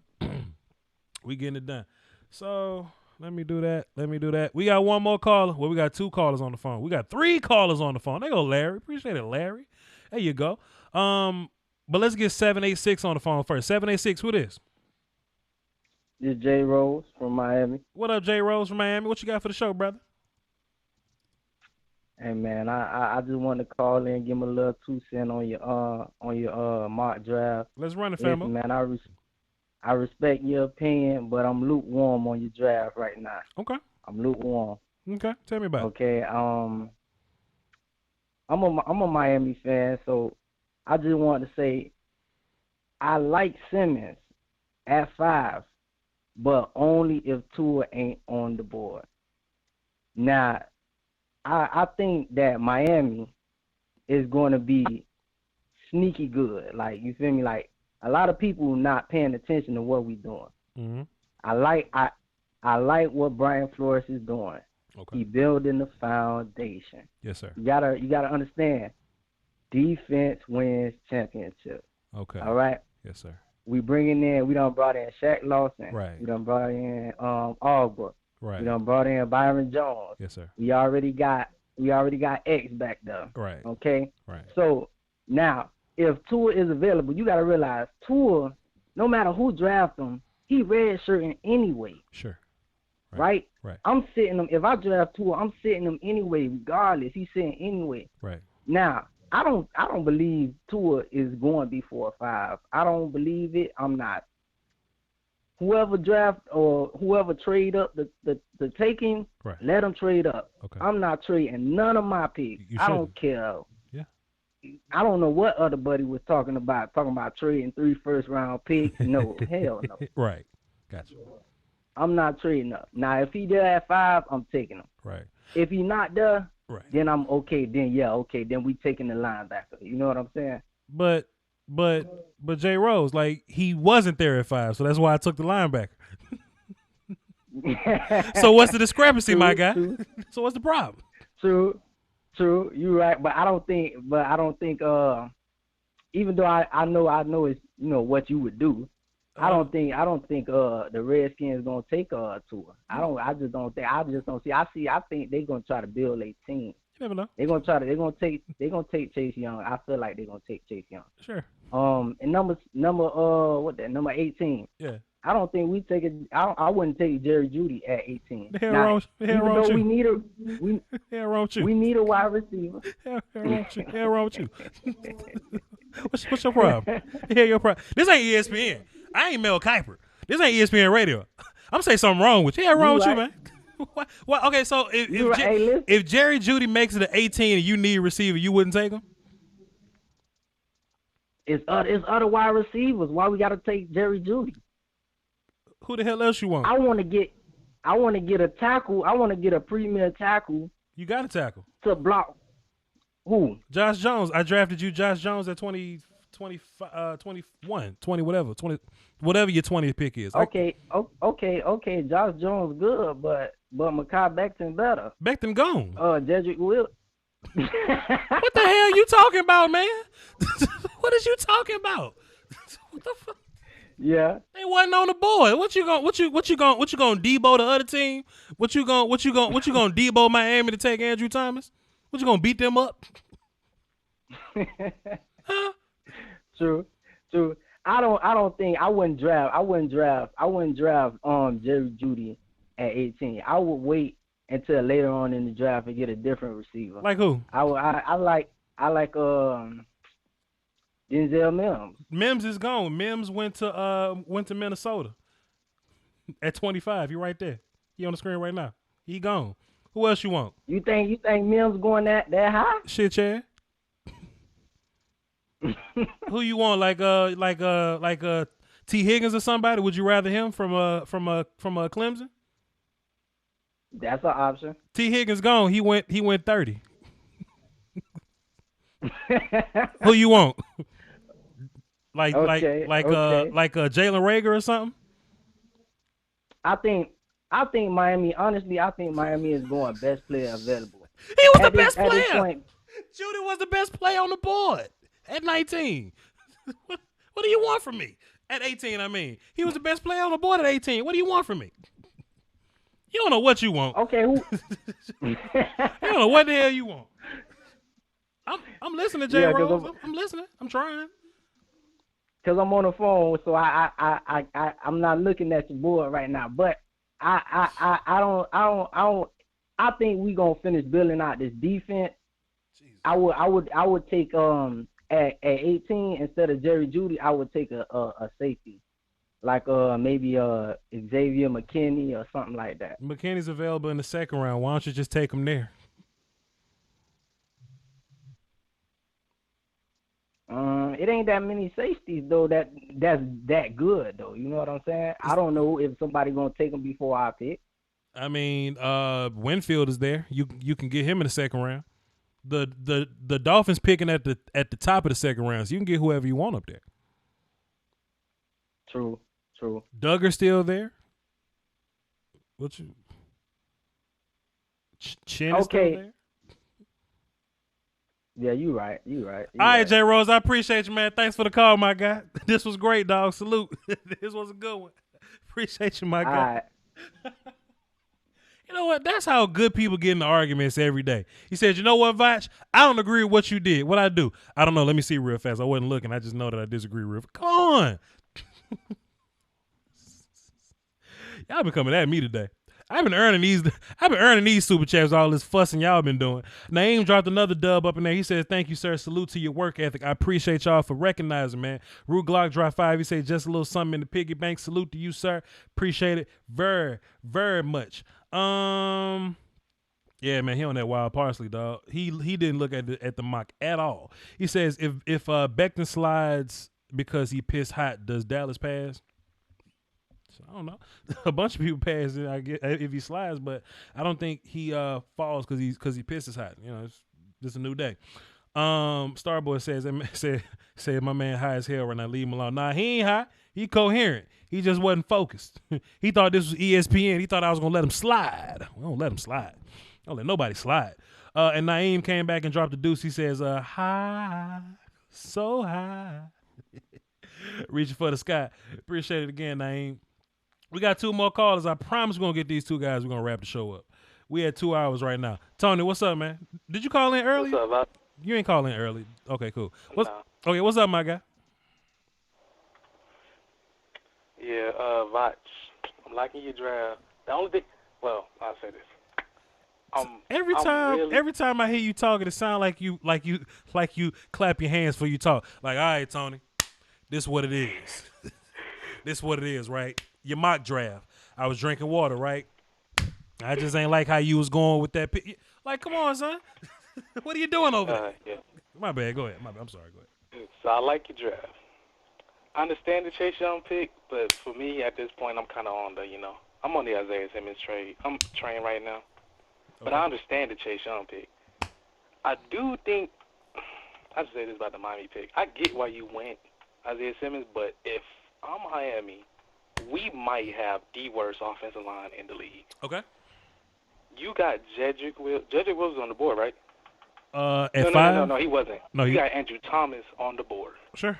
We getting it done. So let me do that. We got one more caller. Well, we got 2 callers on the phone. We got 3 callers on the phone. There go Larry. Appreciate it, Larry. There you go. But let's get 786 on the phone first. 786, who this? This J Rose from Miami. What up, J Rose from Miami? What you got for the show, brother? Hey man, I just wanted to call in and give me a little 2 cents on your mock draft. Let's run it, family. Man, I respect your opinion, but I'm lukewarm on your draft right now. Okay. I'm lukewarm. Okay, tell me about it. Okay, I'm a Miami fan, so I just want to say I like Simmons at 5, but only if Tua ain't on the board. Now, I think that Miami is going to be sneaky good. Like, you feel me? Like, a lot of people not paying attention to what we doing. Mm-hmm. I like what Brian Flores is doing. Okay. He building the foundation. Yes, sir. You gotta understand. Defense wins championship. Okay. All right. Yes, sir. We done brought in Shaq Lawson. Right. We done brought in Augur. Right. We done brought in Byron Jones. Yes, sir. We already got X back there. Right. Okay. Right. So now, if Tua is available, you gotta realize Tua, no matter who drafts him, he redshirting anyway. Sure. Right. Right. I'm sitting him. If I draft Tua, I'm sitting him anyway, regardless. He's sitting anyway. Right. Now, I don't believe Tua is going before 5. I don't believe it. I'm not. Whoever draft or whoever trade up the taking, right, let them trade up. Okay. I'm not trading none of my picks. I don't care. Yeah. I don't know what other buddy was talking about trading 3 first-round picks. No, hell no. Right. Gotcha. I'm not trading up. Now, if he did at 5, I'm taking him. Right. If he not there, right, then I'm okay. Then we taking the linebacker. You know what I'm saying? But Jay Rose, like, he wasn't there at 5, so that's why I took the linebacker. So what's the discrepancy, True, my guy? true. So what's the problem? True, you're right. But I don't think. Even though I know it's what you would do. I don't think the Redskins gonna take Tua. I just don't see. I think they're gonna try to build a team. You never know. They're gonna take Chase Young. I feel like they're gonna take Chase Young. Sure. And number 18. Yeah. I don't think we take it. I wouldn't take Jerry Jeudy at 18. The hell wrong with you? We need a wide receiver. Hell wrong with you? What's your problem? Your problem. This ain't ESPN. I ain't Mel Kiper. This ain't ESPN radio. I'm saying something wrong with you. Hell wrong with you, man. What? Okay, so if Jerry Jeudy makes it to 18 and you need a receiver, you wouldn't take him? It's other wide receivers. Why we got to take Jerry Jeudy? Who the hell else you want? I want to get a tackle. I want to get a premier tackle. You got a tackle to block. Who? Josh Jones. I drafted you, Josh Jones, at 21, 20, whatever your 20th pick is. Okay. Josh Jones good, but Mekhi Becton better. Becton gone. Jedrick Will. What the hell you talking about, man? What is you talking about? What the fuck? Yeah. They wasn't on the board. What you gonna Debo the other team? What you gonna Debo Miami to take Andrew Thomas? What you gonna beat them up? Huh? True. I wouldn't draft Jerry Jeudy at 18. I would wait until later on in the draft and get a different receiver. Like who? I like Denzel Mims. Mims is gone. Mims went to Minnesota at 25. He right there. He on the screen right now. He gone. Who else you want? You think Mims going that high? Shit, Chad. Who you want? Like T. Higgins or somebody? Would you rather him from Clemson? That's an option. T. Higgins gone. He went 30. Who you want? Like Jalen Reagor or something? I think Miami. Honestly, I think Miami is going best player available. He was the best player. Judy was the best player on the board at 19. What do you want from me? At 18, I mean. He was the best player on the board at 18. What do you want from me? You don't know what you want. Okay, who? You don't know what the hell you want. I'm listening, Jay Rose. I'm listening. I'm trying. Cause I'm on the phone, so I'm not looking at your board right now. But I think we gonna finish building out this defense. Jesus. I would take at 18 instead of Jerry Jeudy, I would take a safety, like maybe Xavier McKinney or something like that. McKinney's available in the second round. Why don't you just take him there? It ain't that many safeties though that's that good though. You know what I'm saying? I don't know if somebody gonna take him before I pick. I mean, Winfield is there. You can get him in the second round. The Dolphins picking at the top of the second round, so you can get whoever you want up there. True. Duggar's still there. What you? Chin is still there. Yeah, you right. All right, J. Rose, I appreciate you, man. Thanks for the call, my guy. This was great, dog. Salute. This was a good one. Appreciate you, my guy. Right. You know what? That's how good people get into arguments every day. He said, you know what, Voch? I don't agree with what you did. What I do? I don't know. Let me see real fast. I wasn't looking. I just know that I disagree real fast. Come on. Y'all been coming at me today. I've been earning these super chats, all this fussing y'all been doing. Naeem dropped another dub up in there. He says, thank you, sir. Salute to your work ethic. I appreciate y'all for recognizing, man. Rue Glock dropped 5. He said, just a little something in the piggy bank. Salute to you, sir. Appreciate it very, very much. Yeah, man, he on that wild parsley, dog. He didn't look at the mock at all. He says, if Becton slides because he pissed hot, does Dallas pass? So I don't know. A bunch of people pass it, I get, if he slides, but I don't think he falls because he pisses hot. You know, it's just a new day. Starboy said my man high as hell right now. Leave him alone. Nah, he ain't high. He coherent. He just wasn't focused. He thought this was ESPN. He thought I was gonna let him slide. We don't let him slide. Don't let nobody slide. And Naeem came back and dropped the deuce. He says, high, so high. Reaching for the sky. Appreciate it again, Naeem. We got 2 more callers. I promise we're going to get these 2 guys. We're going to wrap the show up. We at 2 hours right now. Tony, what's up, man? Did you call in early? What's up, man? You ain't calling in early. Okay, cool. No. Okay, what's up, my guy? Yeah, Voch. I'm liking your draft. The only thing, well, I'll say this. Every time I hear you talking, it sounds like you clap your hands for you talk. Like, all right, Tony, this what it is. This what it is, right? Your mock draft. I was drinking water, right? I just ain't like how you was going with that. Like, come on, son. What are you doing over there? Yeah. My bad. Go ahead. I'm sorry. Go ahead. So I like your draft. I understand the Chase Young pick, but for me at this point, I'm kind of on the, I'm on the Isaiah Simmons train right now. But I understand the Chase Young pick. I do think, I just say this about the Miami pick. I get why you went Isaiah Simmons, but if I'm Miami, we might have the worst offensive line in the league. Okay. You got Jedrick Wills. Jedrick Wills was on the board, right? At 5? No, he wasn't. No, you got Andrew Thomas on the board. Sure.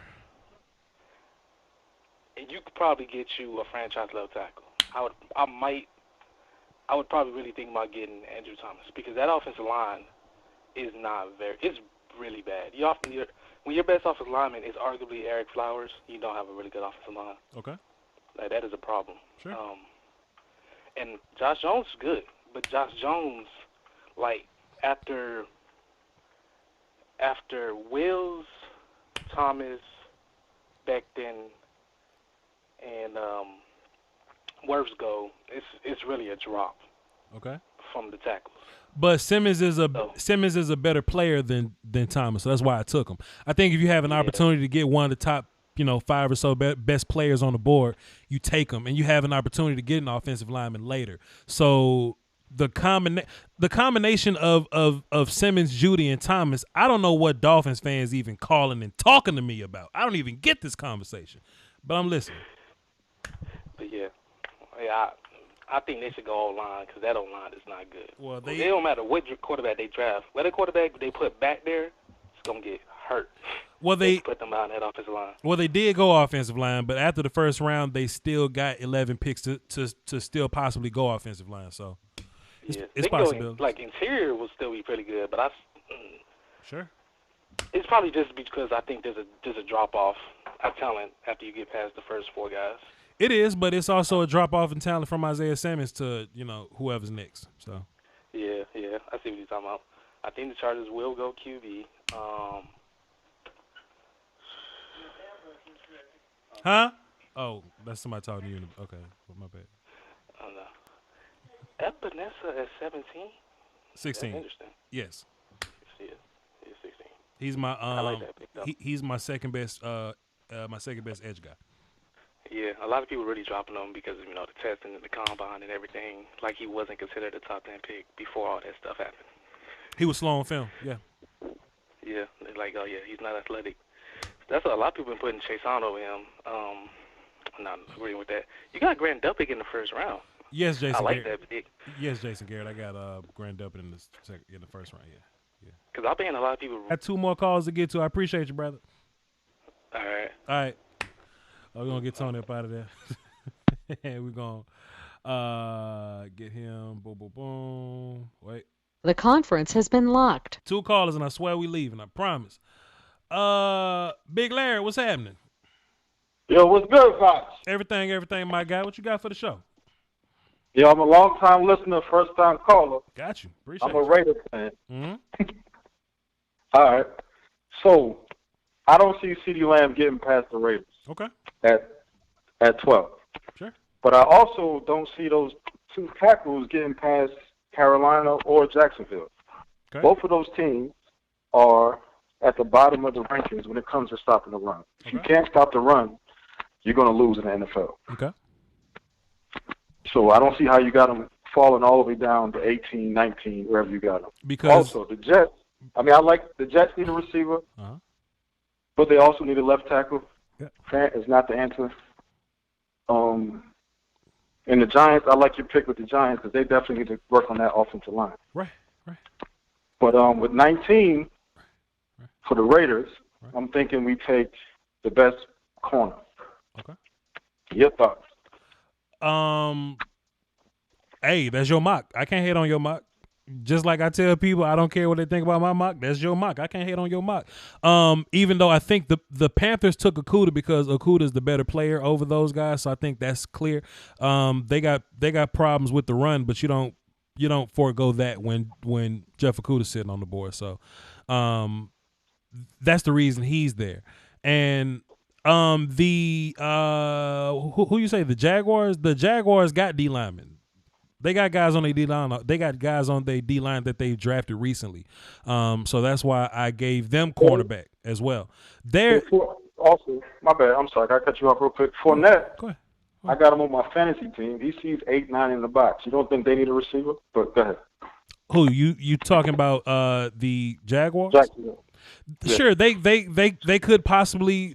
And you could probably get you a franchise level tackle. I would probably really think about getting Andrew Thomas because that offensive line is it's really bad. When your best offensive lineman is arguably Eric Flowers, you don't have a really good offensive line. Okay. Like, that is a problem. Sure. And Josh Jones is good, but Josh Jones, like, after Wills, Thomas, Becton, and Wirfs go, it's really a drop. Okay. From the tackles. But Simmons is a better player than Thomas, so that's why I took him. I think if you have an opportunity to get one of the top, 5 or so best players on the board, you take them, and you have an opportunity to get an offensive lineman later. So the combination of Simmons, Judy, and Thomas, I don't know what Dolphins fans even calling and talking to me about. I don't even get this conversation, but I'm listening. But I think they should go O-line because that O-line is not good. Well, it don't matter what quarterback they draft. Whether quarterback they put back there, it's going to get hurt. Well, they put them out in that offensive line. Well, they did go offensive line, but after the first round, they still got 11 picks to still possibly go offensive line. So it's possible. Like, interior will still be pretty good, but Sure. It's probably just because I think there's a drop-off of talent after you get past the first 4 guys. It is, but it's also a drop-off in talent from Isaiah Simmons to, whoever's next. So. Yeah, I see what you're talking about. I think the Chargers will go QB. Huh? Oh, that's somebody talking to you. Okay, my bad. Oh, no. Epinesa at 17? 16. That's interesting. Yes. Yeah, he's 16. He's my I like that pick, though. he's my second best edge guy. Yeah, a lot of people really dropping him because of, the testing and the combine and everything. Like, he wasn't considered a top 10 pick before all that stuff happened. He was slow on film, yeah. Yeah, they're like, oh, yeah, he's not athletic. That's a lot of people been putting Chase on over him. I'm not agreeing with that. You got Grant Delpit in the first round. Yes, Jason. I like Garrett. that pick. Yes, Jason Garrett. I got Grant Delpit in the first round, yeah. Because I've been a lot of people. I had 2 more calls to get to. I appreciate you, brother. All right. We're going to get Tony up out of there. And we're going to get him. Boom, boom, boom. Wait. The conference has been locked. 2 callers, and I swear we leaving. I promise. Big Larry, what's happening? Yo, what's good, Fox? Everything, my guy. What you got for the show? Yo, I'm a long-time listener, first-time caller. Got you. Appreciate I'm a you. Raider fan. Mm-hmm. All right. So, I don't see CeeDee Lamb getting past the Raiders. Okay. At 12. Sure. But I also don't see those 2 tackles getting past Carolina or Jacksonville. Okay. Both of those teams are at the bottom of the rankings when it comes to stopping the run. If you can't stop the run, you're going to lose in the NFL. Okay. So I don't see how you got them falling all the way down to 18, 19, wherever you got them. Because also the Jets. I mean, I like the Jets need a receiver, but they also need a left tackle. Yeah. Fant is not the answer. And the Giants, I like your pick with the Giants because they definitely need to work on that offensive line. Right. But with 19 for the Raiders, I'm thinking we take the best corner. Okay. Your thoughts? Hey, that's your mock. I can't hate on your mock. Just like I tell people, I don't care what they think about my mock. That's your mock. I can't hate on your mock. Even though I think the Panthers took Okudah because Okudah is the better player over those guys, so I think that's clear. They got problems with the run, but you don't forego that when Jeff Okudah's sitting on the board. So that's the reason he's there. And who you say, the Jaguars? The Jaguars got D linemen. They got guys on their D line. They got guys on their D line that they drafted recently. So that's why I gave them cornerback as well. Also, my bad. I'm sorry. I cut you off real quick. Fournette. Go ahead. I got him on my fantasy team. He sees 8, 9 in the box. You don't think they need a receiver? But go ahead. Who you talking about? The Jaguars? Jacksonville. Sure, they could possibly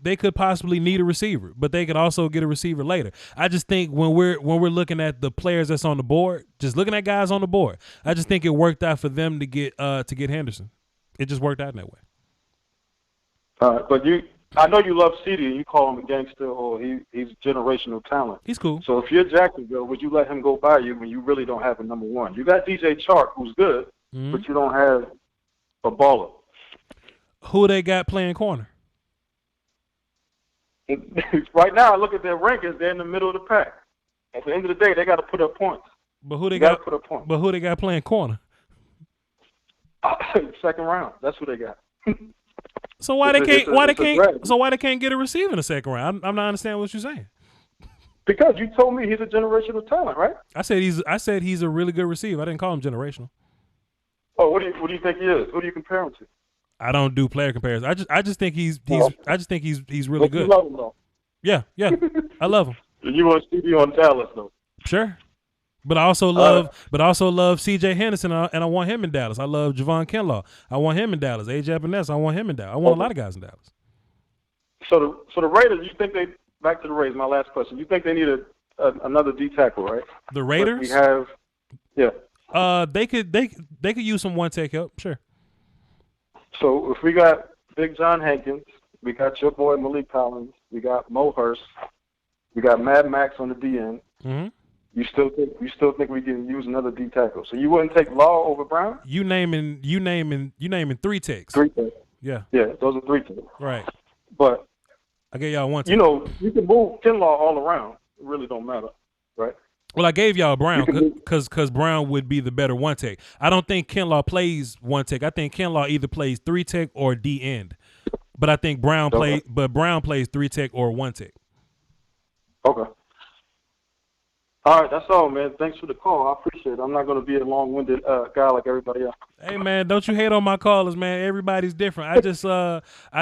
need a receiver, but they could also get a receiver later. I just think when we're looking at the players that's on the board, just looking at guys on the board, I just think it worked out for them to get Henderson. It just worked out in that way. But I know you love CD and you call him a gangster or he's generational talent. He's cool. So if you're Jacksonville, would you let him go by you when you really don't have a number one? You got DJ Chark, who's good, but you don't have a baller. Who they got playing corner? Right now, I look at their rankings. They're in the middle of the pack. At the end of the day, they got to put up points. But who they got? Put up points. But who they got playing corner? Second round. That's who they got. So why they can't get a receiver in the second round? I'm not understanding what you're saying. Because you told me he's a generational talent, right? I said he's a really good receiver. I didn't call him generational. Oh, what do you think he is? Who do you compare him to? I don't do player comparisons. I just think he's really good. You love him though. Yeah, I love him. You want CD on Dallas though? Sure, but I also love C.J. Henderson and I want him in Dallas. I love Picking Kinlaw. I want him in Dallas. A.J. Epinesa, I want him in Dallas. I want a lot of guys in Dallas. So the Raiders, you think back to the Raiders? My last question. You think they need another D tackle, right? The Raiders? We have, yeah. They could use some one take help. Sure. So if we got Big John Hankins, we got your boy Malik Collins, we got Mo Hurst, we got Mad Max on the DN. Mm-hmm. You still think we can use another D tackle? So you wouldn't take Law over Brown? You naming 3 techs. 3 techs. Yeah. Yeah, those are 3 techs. Right. But I gave y'all one. You can move Kinlaw all around. It really don't matter, right? Well, I gave y'all Brown because Brown would be the better one tech. I don't think Kinlaw plays one tech. I think Kinlaw either plays 3 tech or D end. But I think Brown plays 3 tech or 1 tech. Okay. All right, that's all, man. Thanks for the call. I appreciate it. I'm not going to be a long-winded guy like everybody else. Hey, man, don't you hate on my callers, man. Everybody's different. I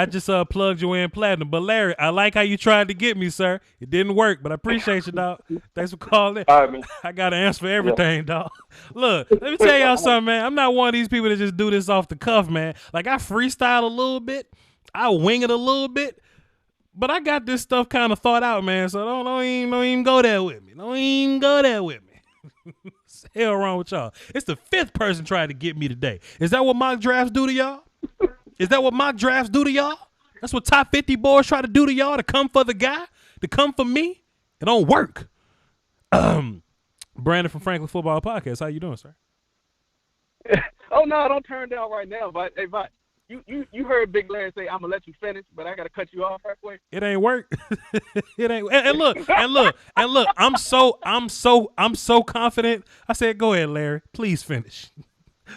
just plugged you in platinum. But Larry, I like how you tried to get me, sir. It didn't work, but I appreciate you, dog. Thanks for calling. All right, man. I got an answer for everything, dog. Look, let me tell y'all something, man. I'm not one of these people that just do this off the cuff, man. Like, I freestyle a little bit. I wing it a little bit. But I got this stuff kind of thought out, man. So don't even go there with me. Don't even go there with me. What's the hell wrong with y'all? It's the 5th person trying to get me today. Is that what mock drafts do to y'all? Is that what mock drafts do to y'all? That's what top 50 boys try to do to y'all, to come for the guy, to come for me? It don't work. Brandon from Franklin Football Podcast. How you doing, sir? Oh no, don't turn down right now. But hey, You heard Big Larry say, "I'm gonna let you finish," but I gotta cut you off halfway. It ain't work. It ain't. And look. I'm so confident. I said, "Go ahead, Larry. Please finish."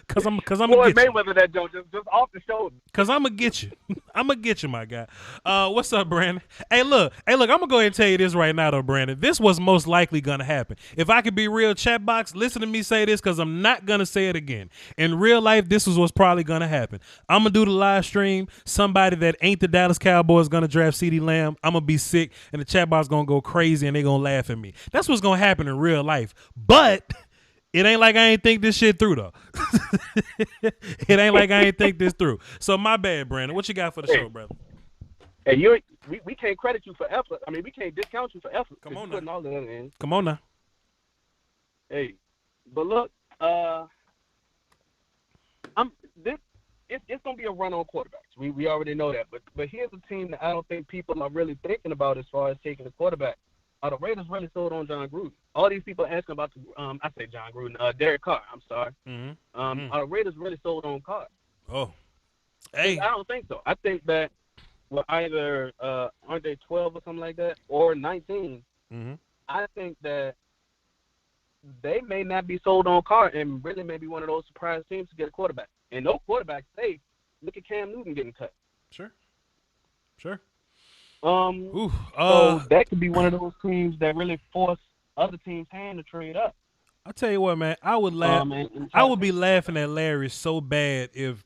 Cause I'm gonna Floyd get you. Mayweather that joke just off the shoulder. Cause I'm gonna get you. I'm gonna get you, my guy. What's up, Brandon? Hey, look. I'm gonna go ahead and tell you this right now, though, Brandon. This was most likely gonna happen. If I could be real, chat box, listen to me say this, cause I'm not gonna say it again. In real life, this was what's probably gonna happen. I'm gonna do the live stream. Somebody that ain't the Dallas Cowboys gonna draft CeeDee Lamb. I'm gonna be sick, and the chat box gonna go crazy, and they gonna laugh at me. That's what's gonna happen in real life. But it ain't like I ain't think this shit through, though. It ain't like I ain't think this through. So my bad, Brandon. What you got for the show, brother? Hey, we can't credit you for effort. I mean, we can't discount you for effort. Come on putting all that in. Come on now. Hey, but look, it's gonna be a run on quarterbacks. We already know that. But here's a team that I don't think people are really thinking about as far as taking a quarterback. The Raiders really sold on John Gruden. All these people asking about John Gruden, Derek Carr. I'm sorry. The Raiders really sold on Carr. Oh, hey, I don't think so. I think that either aren't they 12 or something like that, or 19. I think that they may not be sold on Carr and really may be one of those surprise teams to get a quarterback. And no quarterback safe. Look at Cam Newton getting cut. Sure. So that could be one of those teams that really force other teams' hand to trade up. I'll tell you what, man. I would laugh. I would be laughing at Larry so bad if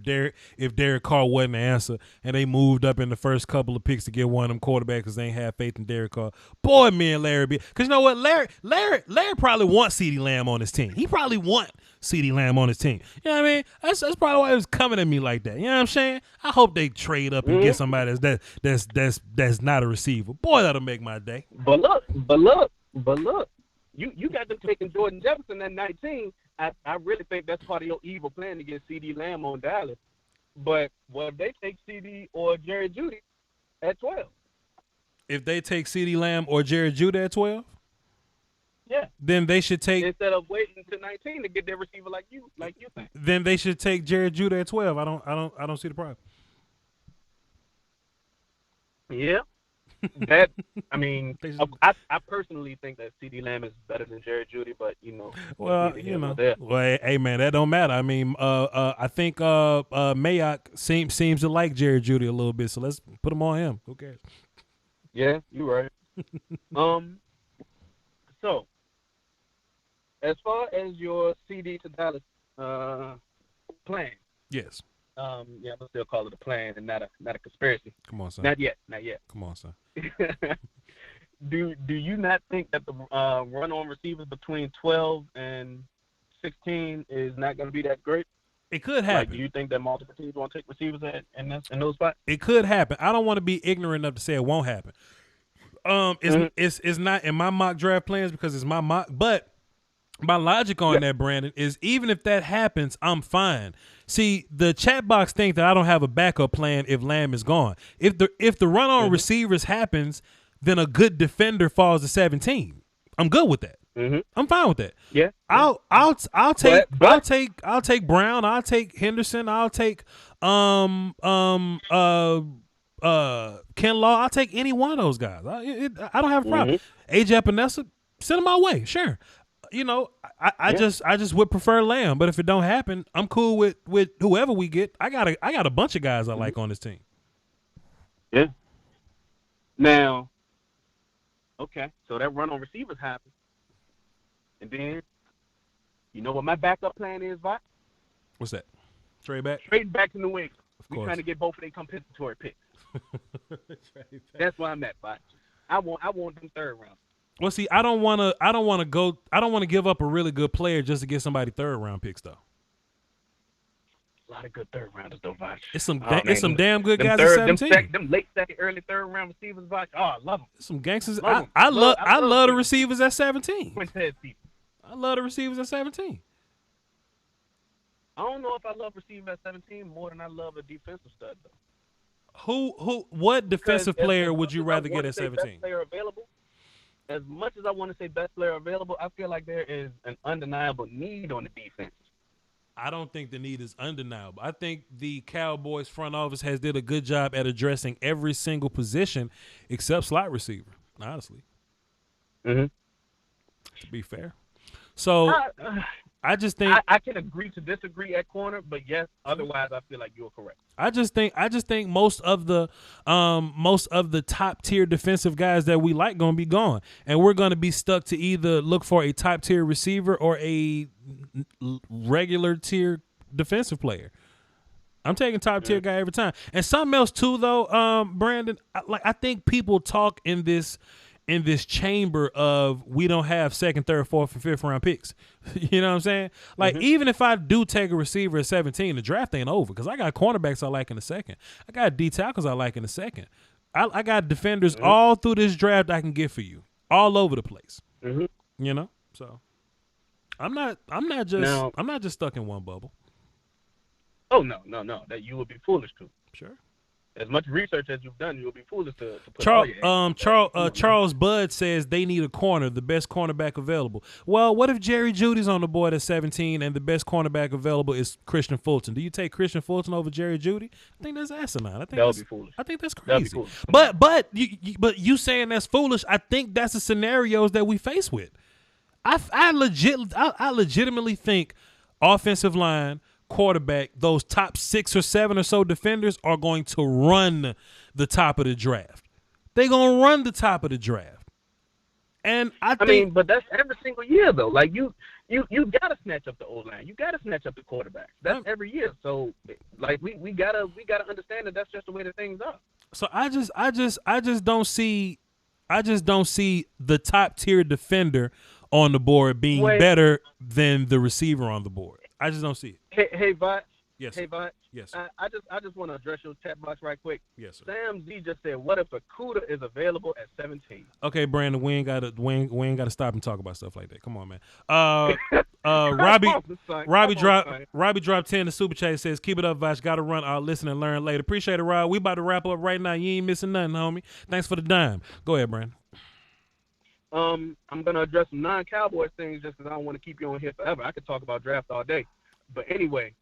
Derek Carr wasn't the answer and they moved up in the first couple of picks to get one of them quarterbacks because they ain't have faith in Derek Carr. Boy, me and Larry be, because you know what, Larry probably wants CeeDee Lamb on his team. He probably want CeeDee Lamb on his team. You know what I mean? That's probably why he was coming at me like that. You know what I'm saying? I hope they trade up and get somebody that's not a receiver. Boy, that'll make my day. But look. You got them taking Jordan Jefferson at 19. I really think that's part of your evil plan to get CeeDee Lamb on Dallas. But what if they take CeeDee or Jerry Jeudy at 12? If they take CeeDee Lamb or Jerry Jeudy at 12? Yeah. Then they should take, instead of waiting to 19 to get their receiver like you think. Then they should take Jerry Jeudy at 12. I don't see the problem. Yeah. I personally think that CeeDee Lamb is better than Jerry Jeudy, but well, hey man, that don't matter. I mean, I think Mayock seems to like Jerry Jeudy a little bit, so let's put him on him. Who cares? Yeah, you're right. So as far as your CD to Dallas plan, yes. I'm gonna still call it a plan and not a conspiracy. Come on, son. Not yet. Come on, son. Do you not think that the run on receivers between 12 and 16 is not going to be that great? It could happen. Do you think that multiple teams won't take receivers in those spots? It could happen. I don't want to be ignorant enough to say it won't happen. It's not in my mock draft plans because it's my mock, but my logic on that, Brandon, is even if that happens, I'm fine. See, the chat box think that I don't have a backup plan if Lamb is gone. If the run on receivers happens, then a good defender falls to 17. I'm good with that. I'm fine with that. Yeah. I'll take Brown. I'll take Henderson. I'll take Kinlaw. I'll take any one of those guys. I don't have a problem. AJ Epinesa, send him my way. Sure. I just would prefer Lamb, but if it don't happen, I'm cool with whoever we get. I got a bunch of guys I like on this team. Yeah. Now, okay, so that run on receivers happens, and then you know what my backup plan is, Voch? What's that? Trade back? Trade back to New England. We're trying to get both of their compensatory picks. That's where I'm at, Voch. I want them third round. Well, see, I don't want to give up a really good player just to get somebody third round picks though. A lot of good third rounders though, Voch. It's some damn good guys at 17. Them late second, early third round receivers, Voch. Oh, I love them. Some gangsters. I love the receivers at 17. I love the receivers at 17. I don't know if I love receivers at 17 more than I love a defensive stud though. What defensive player would you rather get at 17? Best player available. As much as I want to say best player available, I feel like there is an undeniable need on the defense. I don't think the need is undeniable. I think the Cowboys front office has did a good job at addressing every single position except slot receiver, honestly. To be fair. So I just think I can agree to disagree at corner, but yes, otherwise I feel like you're correct. I just think most of the top tier defensive guys that we like gonna be gone, and we're gonna be stuck to either look for a top tier receiver or a regular tier defensive player. I'm taking top tier guy every time. And something else too, though, Brandon. I think people talk in this chamber of we don't have second, third, fourth, and fifth round picks. You know what I'm saying? Like even if I do take a receiver at 17, the draft ain't over because I got cornerbacks I like in the second. I got D tackles I like in the second. I got defenders all through this draft I can get for you, all over the place. You know, so I'm not just stuck in one bubble. Oh no! That you would be foolish to. Sure. As much research as you've done, you would be foolish to put all your Charles Budd says they need a corner, the best cornerback available. Well, what if Jerry Jeudy's on the board at 17 and the best cornerback available is Christian Fulton? Do you take Christian Fulton over Jerry Jeudy? I think that's asinine. That would be foolish. I think that's crazy. But you saying that's foolish? I think that's the scenarios that we face with. I legitimately think offensive line, quarterback, those top 6 or 7 or so defenders are going to run the top of the draft. They're going to run the top of the draft. And I mean, but that's every single year though. Like you got to snatch up the O-line. You got to snatch up the quarterbacks. That's every year. So like we got to understand that that's just the way the things are. So I just don't see the top tier defender on the board being better than the receiver on the board. I just don't see it. Hey, Voch. Yes. Hey, Voch. Yes. I just want to address your chat box right quick. Yes, sir. Sam Z just said, "What if Okudah is available at 17?" Okay, Brandon, we ain't gotta stop and talk about stuff like that. Come on, man. Robbie dropped 10 to super chat. Says, "Keep it up, Voch. Gotta run. I'll listen and learn later." Appreciate it, Rob. We about to wrap up right now. You ain't missing nothing, homie. Thanks for the dime. Go ahead, Brandon. I'm gonna address some non-Cowboys things just because I don't want to keep you on here forever. I could talk about draft all day, but anyway,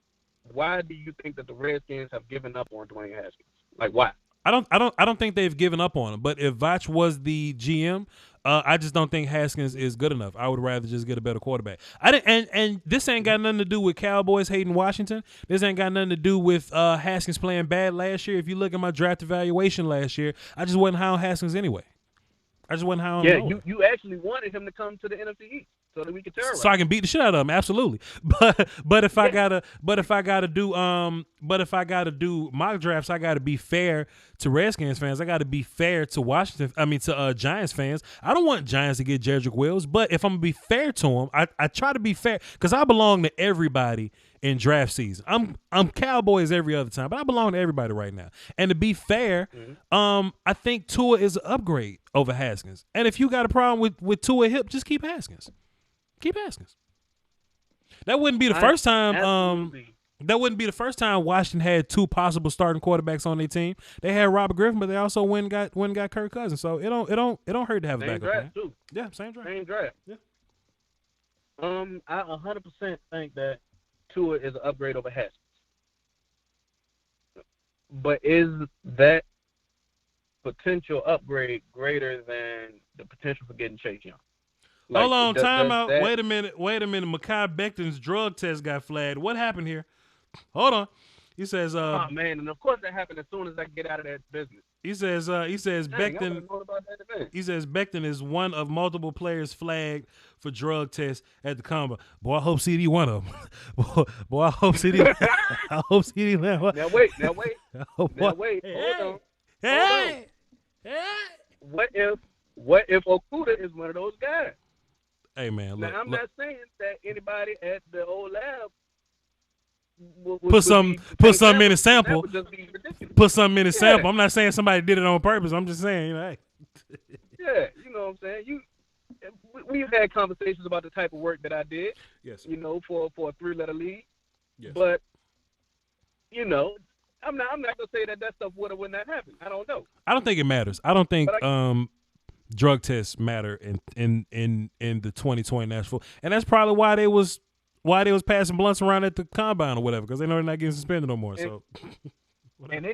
why do you think that the Redskins have given up on Dwayne Haskins? Like, why? I don't think they've given up on him. But if Voch was the GM, I just don't think Haskins is good enough. I would rather just get a better quarterback. And this ain't got nothing to do with Cowboys hating Washington. This ain't got nothing to do with Haskins playing bad last year. If you look at my draft evaluation last year, I just wasn't high on Haskins anyway. I just wasn't high on him. Yeah, you actually wanted him to come to the NFC East so that we could terrorize. So I can beat the shit out of him, absolutely. But if I gotta do mock drafts, I gotta be fair to Redskins fans. I gotta be fair to Giants fans. I don't want Giants to get Jedrick Wills, but if I'm gonna be fair to them, I try to be fair because I belong to everybody in draft season. I'm Cowboys every other time, but I belong to everybody right now. And to be fair, I think Tua is an upgrade over Haskins. And if you got a problem with Tua hip, just keep Haskins. Keep Haskins. That wouldn't be the first time. That wouldn't be the first time Washington had 2 possible starting quarterbacks on their team. They had Robert Griffin, but they also went and got Kirk Cousins. So it don't hurt to have a backup plan. Too. Yeah, same draft. Same draft. Yeah. I 100% think that Tua is an upgrade over Haskins. But is that potential upgrade greater than the potential for getting Chase Young? Like, hold on, time out. Wait a minute. Mekhi Becton's drug test got flagged. What happened here? Hold on. He says, oh man, and of course that happened as soon as I get out of that business. He says Becton. He says Becton is one of multiple players flagged for drug tests at the combine. Boy, I hope CD one of them. Boy, I hope CD. I hope CD. Now wait. Hold on. Hey. What if Okudah is one of those guys? Hey man, look. Now I'm not saying that anybody at the old lab put something in a sample. Put something in a sample. I'm not saying somebody did it on purpose. I'm just saying, hey. Yeah, you know what I'm saying. We've had conversations about the type of work that I did. Yes. You know, for a 3-letter league. Yes. But I'm not gonna say that stuff would or would not happen. I don't know. I don't think it matters. I don't think drug tests matter in the 2020 Nashville, and that's probably why they was passing blunts around at the combine or whatever, because they know they're not getting suspended no more. And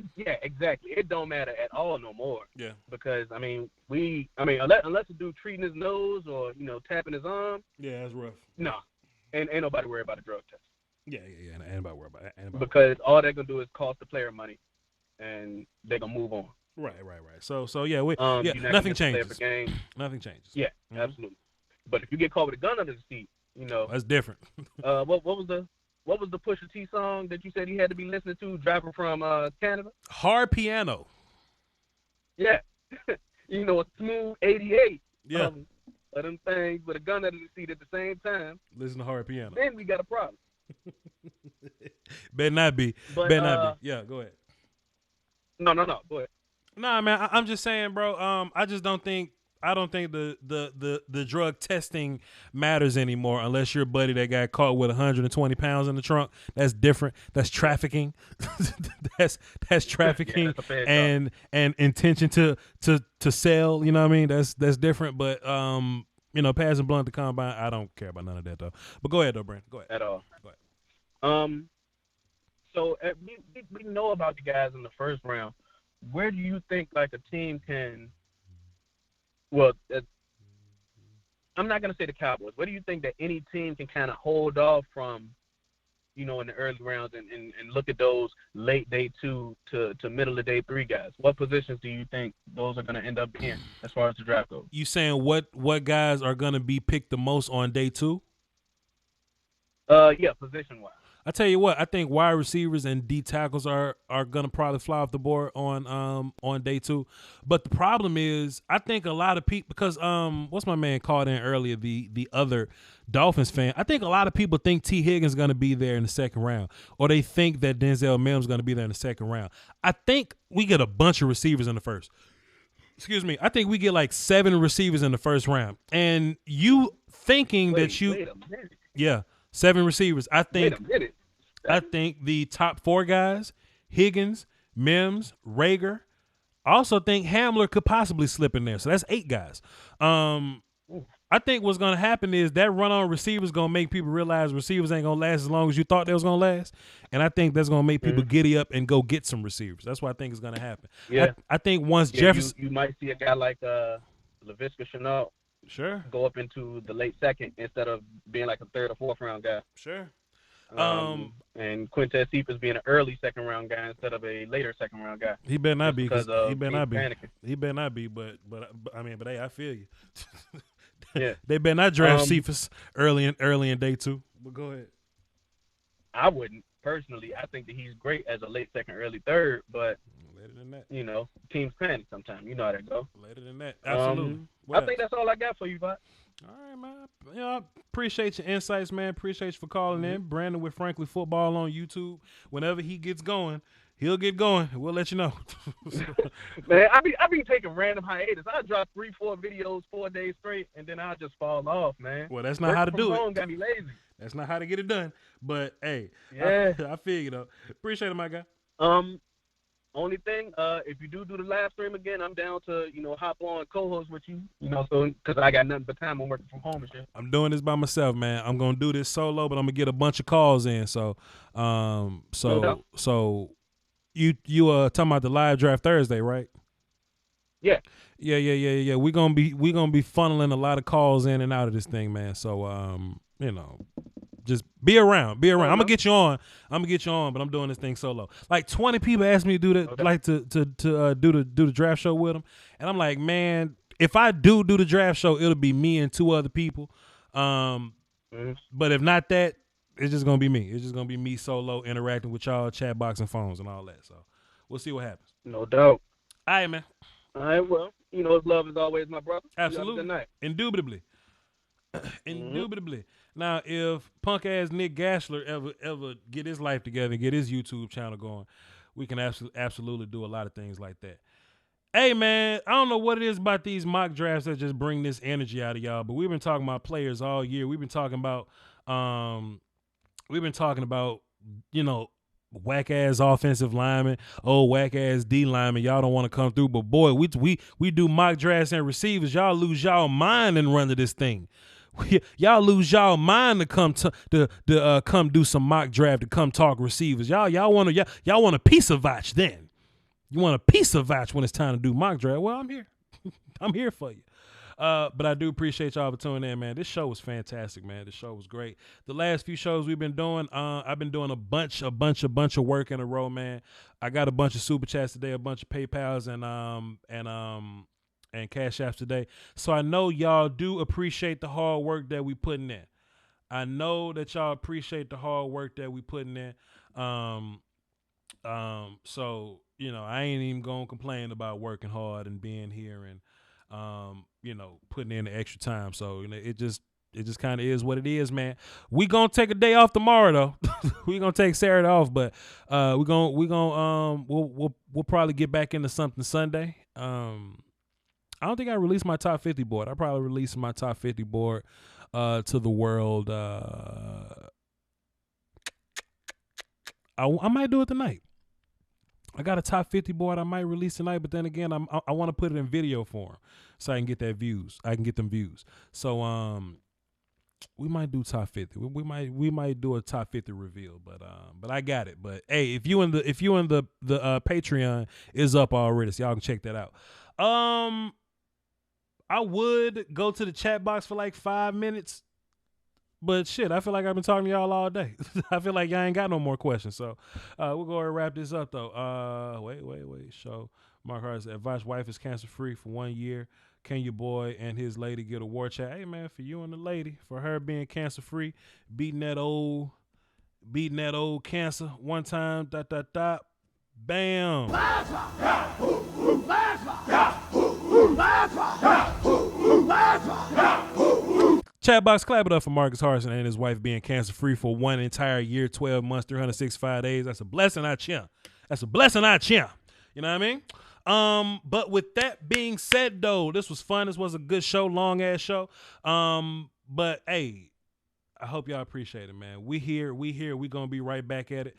exactly. It don't matter at all no more. Yeah. Because unless a dude treating his nose or tapping his arm. Yeah, that's rough. No. and ain't nobody worried about a drug test. Yeah. Ain't nobody worried about that. Because all they're gonna do is cost the player money, and they're gonna move on. Right. So yeah, You're not nothing gonna play changes. for game. Nothing changes. Yeah, absolutely. But if you get caught with a gun under the seat, that's different. What was the Pusha T song that you said he had to be listening to driving from Canada? Hard piano. Yeah, a smooth 88. Yeah. Of them things with a gun under the seat at the same time. Listen to hard piano. Then we got a problem. Better not be. But, Better not be. Yeah, go ahead. No. Go ahead. Nah, man. I'm just saying, bro. I just don't think. I don't think the drug testing matters anymore unless you're a buddy that got caught with 120 pounds in the trunk. That's different. That's trafficking. that's trafficking and intention to sell. You know what I mean? That's different. But passing blunt to combine, I don't care about none of that though. But go ahead though, Brent. Go ahead. At all. Go ahead. So we know about you guys in the first round. Where do you think like a team can? Well, I'm not going to say the Cowboys. What do you think that any team can kind of hold off from, in the early rounds and look at those late day 2 to middle of day 3 guys? What positions do you think those are going to end up in as far as the draft goes? You saying what guys are going to be picked the most on day 2? Yeah, position-wise. I tell you what, I think wide receivers and D tackles are gonna probably fly off the board on day 2. But the problem is, I think a lot of people, because what's my man called in earlier, the other Dolphins fan. I think a lot of people think T. Higgins is gonna be there in the second round, or they think that Denzel Mims is gonna be there in the second round. I think we get a bunch of receivers in the first. Excuse me. I think we get like 7 receivers in the first round, and you thinking that you, yeah. 7 receivers. I think the top 4 guys, Higgins, Mims, Rager. I also think Hamler could possibly slip in there. So that's 8 guys. I think what's going to happen is that run on receivers going to make people realize receivers ain't going to last as long as you thought they was going to last. And I think that's going to make people giddy up and go get some receivers. That's what I think is going to happen. Yeah. I think once Jefferson. You might see a guy like Laviska Shenault. Sure. Go up into the late second instead of being like a 3rd or 4th round guy. Sure. And Quintez Cephas being an early 2nd round guy instead of a later 2nd round guy. He better not be. Because he better not be. Panicking. He better not be. But hey, I feel you. Yeah. They better not draft Cephas early in day 2. But go ahead. I wouldn't personally. I think that he's great as a late 2nd, early 3rd, but later than that, teams panic sometimes. You know how that go. Later than that, absolutely. I think that's all I got for you, Voch. All right, man. I appreciate your insights, man. Appreciate you for calling in. Brandon with Frankly Football on YouTube. Whenever he gets going, he'll get going. We'll let you know. Man, I be taking random hiatus. I drop 3-4 videos 4 days straight, and then I'll just fall off, man. Well, that's not how to do it. Got me lazy. That's not how to get it done. But hey, yeah, I feel you though. Appreciate it, my guy. Only thing, if you do the live stream again, I'm down to, hop on co-host with you, so because I got nothing but time. I'm working from home and shit. I'm doing this by myself, man. I'm gonna do this solo, but I'm gonna get a bunch of calls in. So, you talking about the live draft Thursday, right? Yeah. Yeah. We're gonna be funneling a lot of calls in and out of this thing, man. So, just be around. I'm gonna get you on, but I'm doing this thing solo. Like 20 people asked me to do that, like to do the draft show with them, and I'm like, man, if I do the draft show, it'll be me and 2 other people. But if not that, it's just gonna be me. It's just gonna be me solo interacting with y'all, chat box and phones and all that. So we'll see what happens. No doubt. All right, man. All right, well, love is always, my brother. Absolutely. Good night. Indubitably. Indubitably. Now, if punk ass Nick Gashler ever get his life together and get his YouTube channel going, we can absolutely do a lot of things like that. Hey, man, I don't know what it is about these mock drafts that just bring this energy out of y'all, but we've been talking about players all year. We've been talking about whack ass offensive linemen, whack ass D linemen. Y'all don't want to come through, but boy, we do mock drafts and receivers. Y'all lose y'all mind and run to this thing. Y'all lose y'all mind to come come do some mock draft, to come talk receivers. Y'all want a piece of Voch then. You want a piece of Voch when it's time to do mock draft. Well, I'm here. I'm here for you. But I do appreciate y'all for tuning in, man. This show was fantastic, man. This show was great. The last few shows we've been doing, I've been doing a bunch of work in a row, man. I got a bunch of super chats today, a bunch of PayPals and Cash Apps today. So I know y'all do appreciate the hard work that we putting in. I know that y'all appreciate the hard work that we putting in. So, you know, I ain't even gonna complain about working hard and being here and you know, putting in the extra time. So, you know, it just kind of is what it is, man. We gonna take a day off tomorrow though. We gonna take Saturday off, but we'll probably get back into something Sunday. I don't think I released my top 50 board. I probably released my top 50 board to the world. I might do it tonight. I got a top 50 board I might release tonight, but then again, I want to put it in video form so I can get that views. I can get them views. So we might do top 50. We might do a top 50 reveal, but I got it. But hey, if you in the Patreon is up already, so y'all can check that out. I would go to the chat box for like 5 minutes, but shit, I feel like I've been talking to y'all all day. I feel like y'all ain't got no more questions, so we'll go and wrap this up though. Wait. So Mark Hart said, Voch's wife is cancer free for 1 year. Can your boy and his lady get a war chat? Hey man, for you and the lady, for her being cancer free, beating that old cancer one time. ... Bam. Chat box, clap it up for Marcus Harrison and his wife being cancer free for 1 entire year, 12 months, 365 days. That's a blessing, I chimp. You know what I mean? But with that being said, though, this was fun. This was a good show, long ass show. But hey, I hope y'all appreciate it, man. We here. We gonna be right back at it.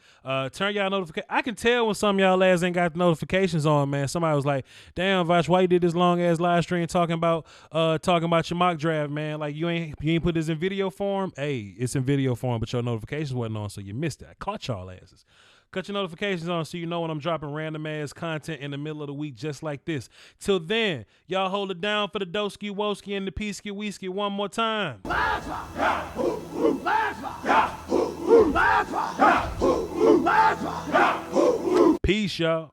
Turn y'all notifications. I can tell when some of y'all lads ain't got the notifications on, man. Somebody was like, "Damn, Voch, why you did this long ass live stream talking about your mock draft, man? Like you ain't put this in video form. Hey, it's in video form, but your notifications wasn't on, so you missed it. I caught y'all asses. Cut your notifications on so you know when I'm dropping random ass content in the middle of the week just like this. Till then, y'all hold it down for the Doski Woski and the Peasky Wheesky one more time. Peace, y'all.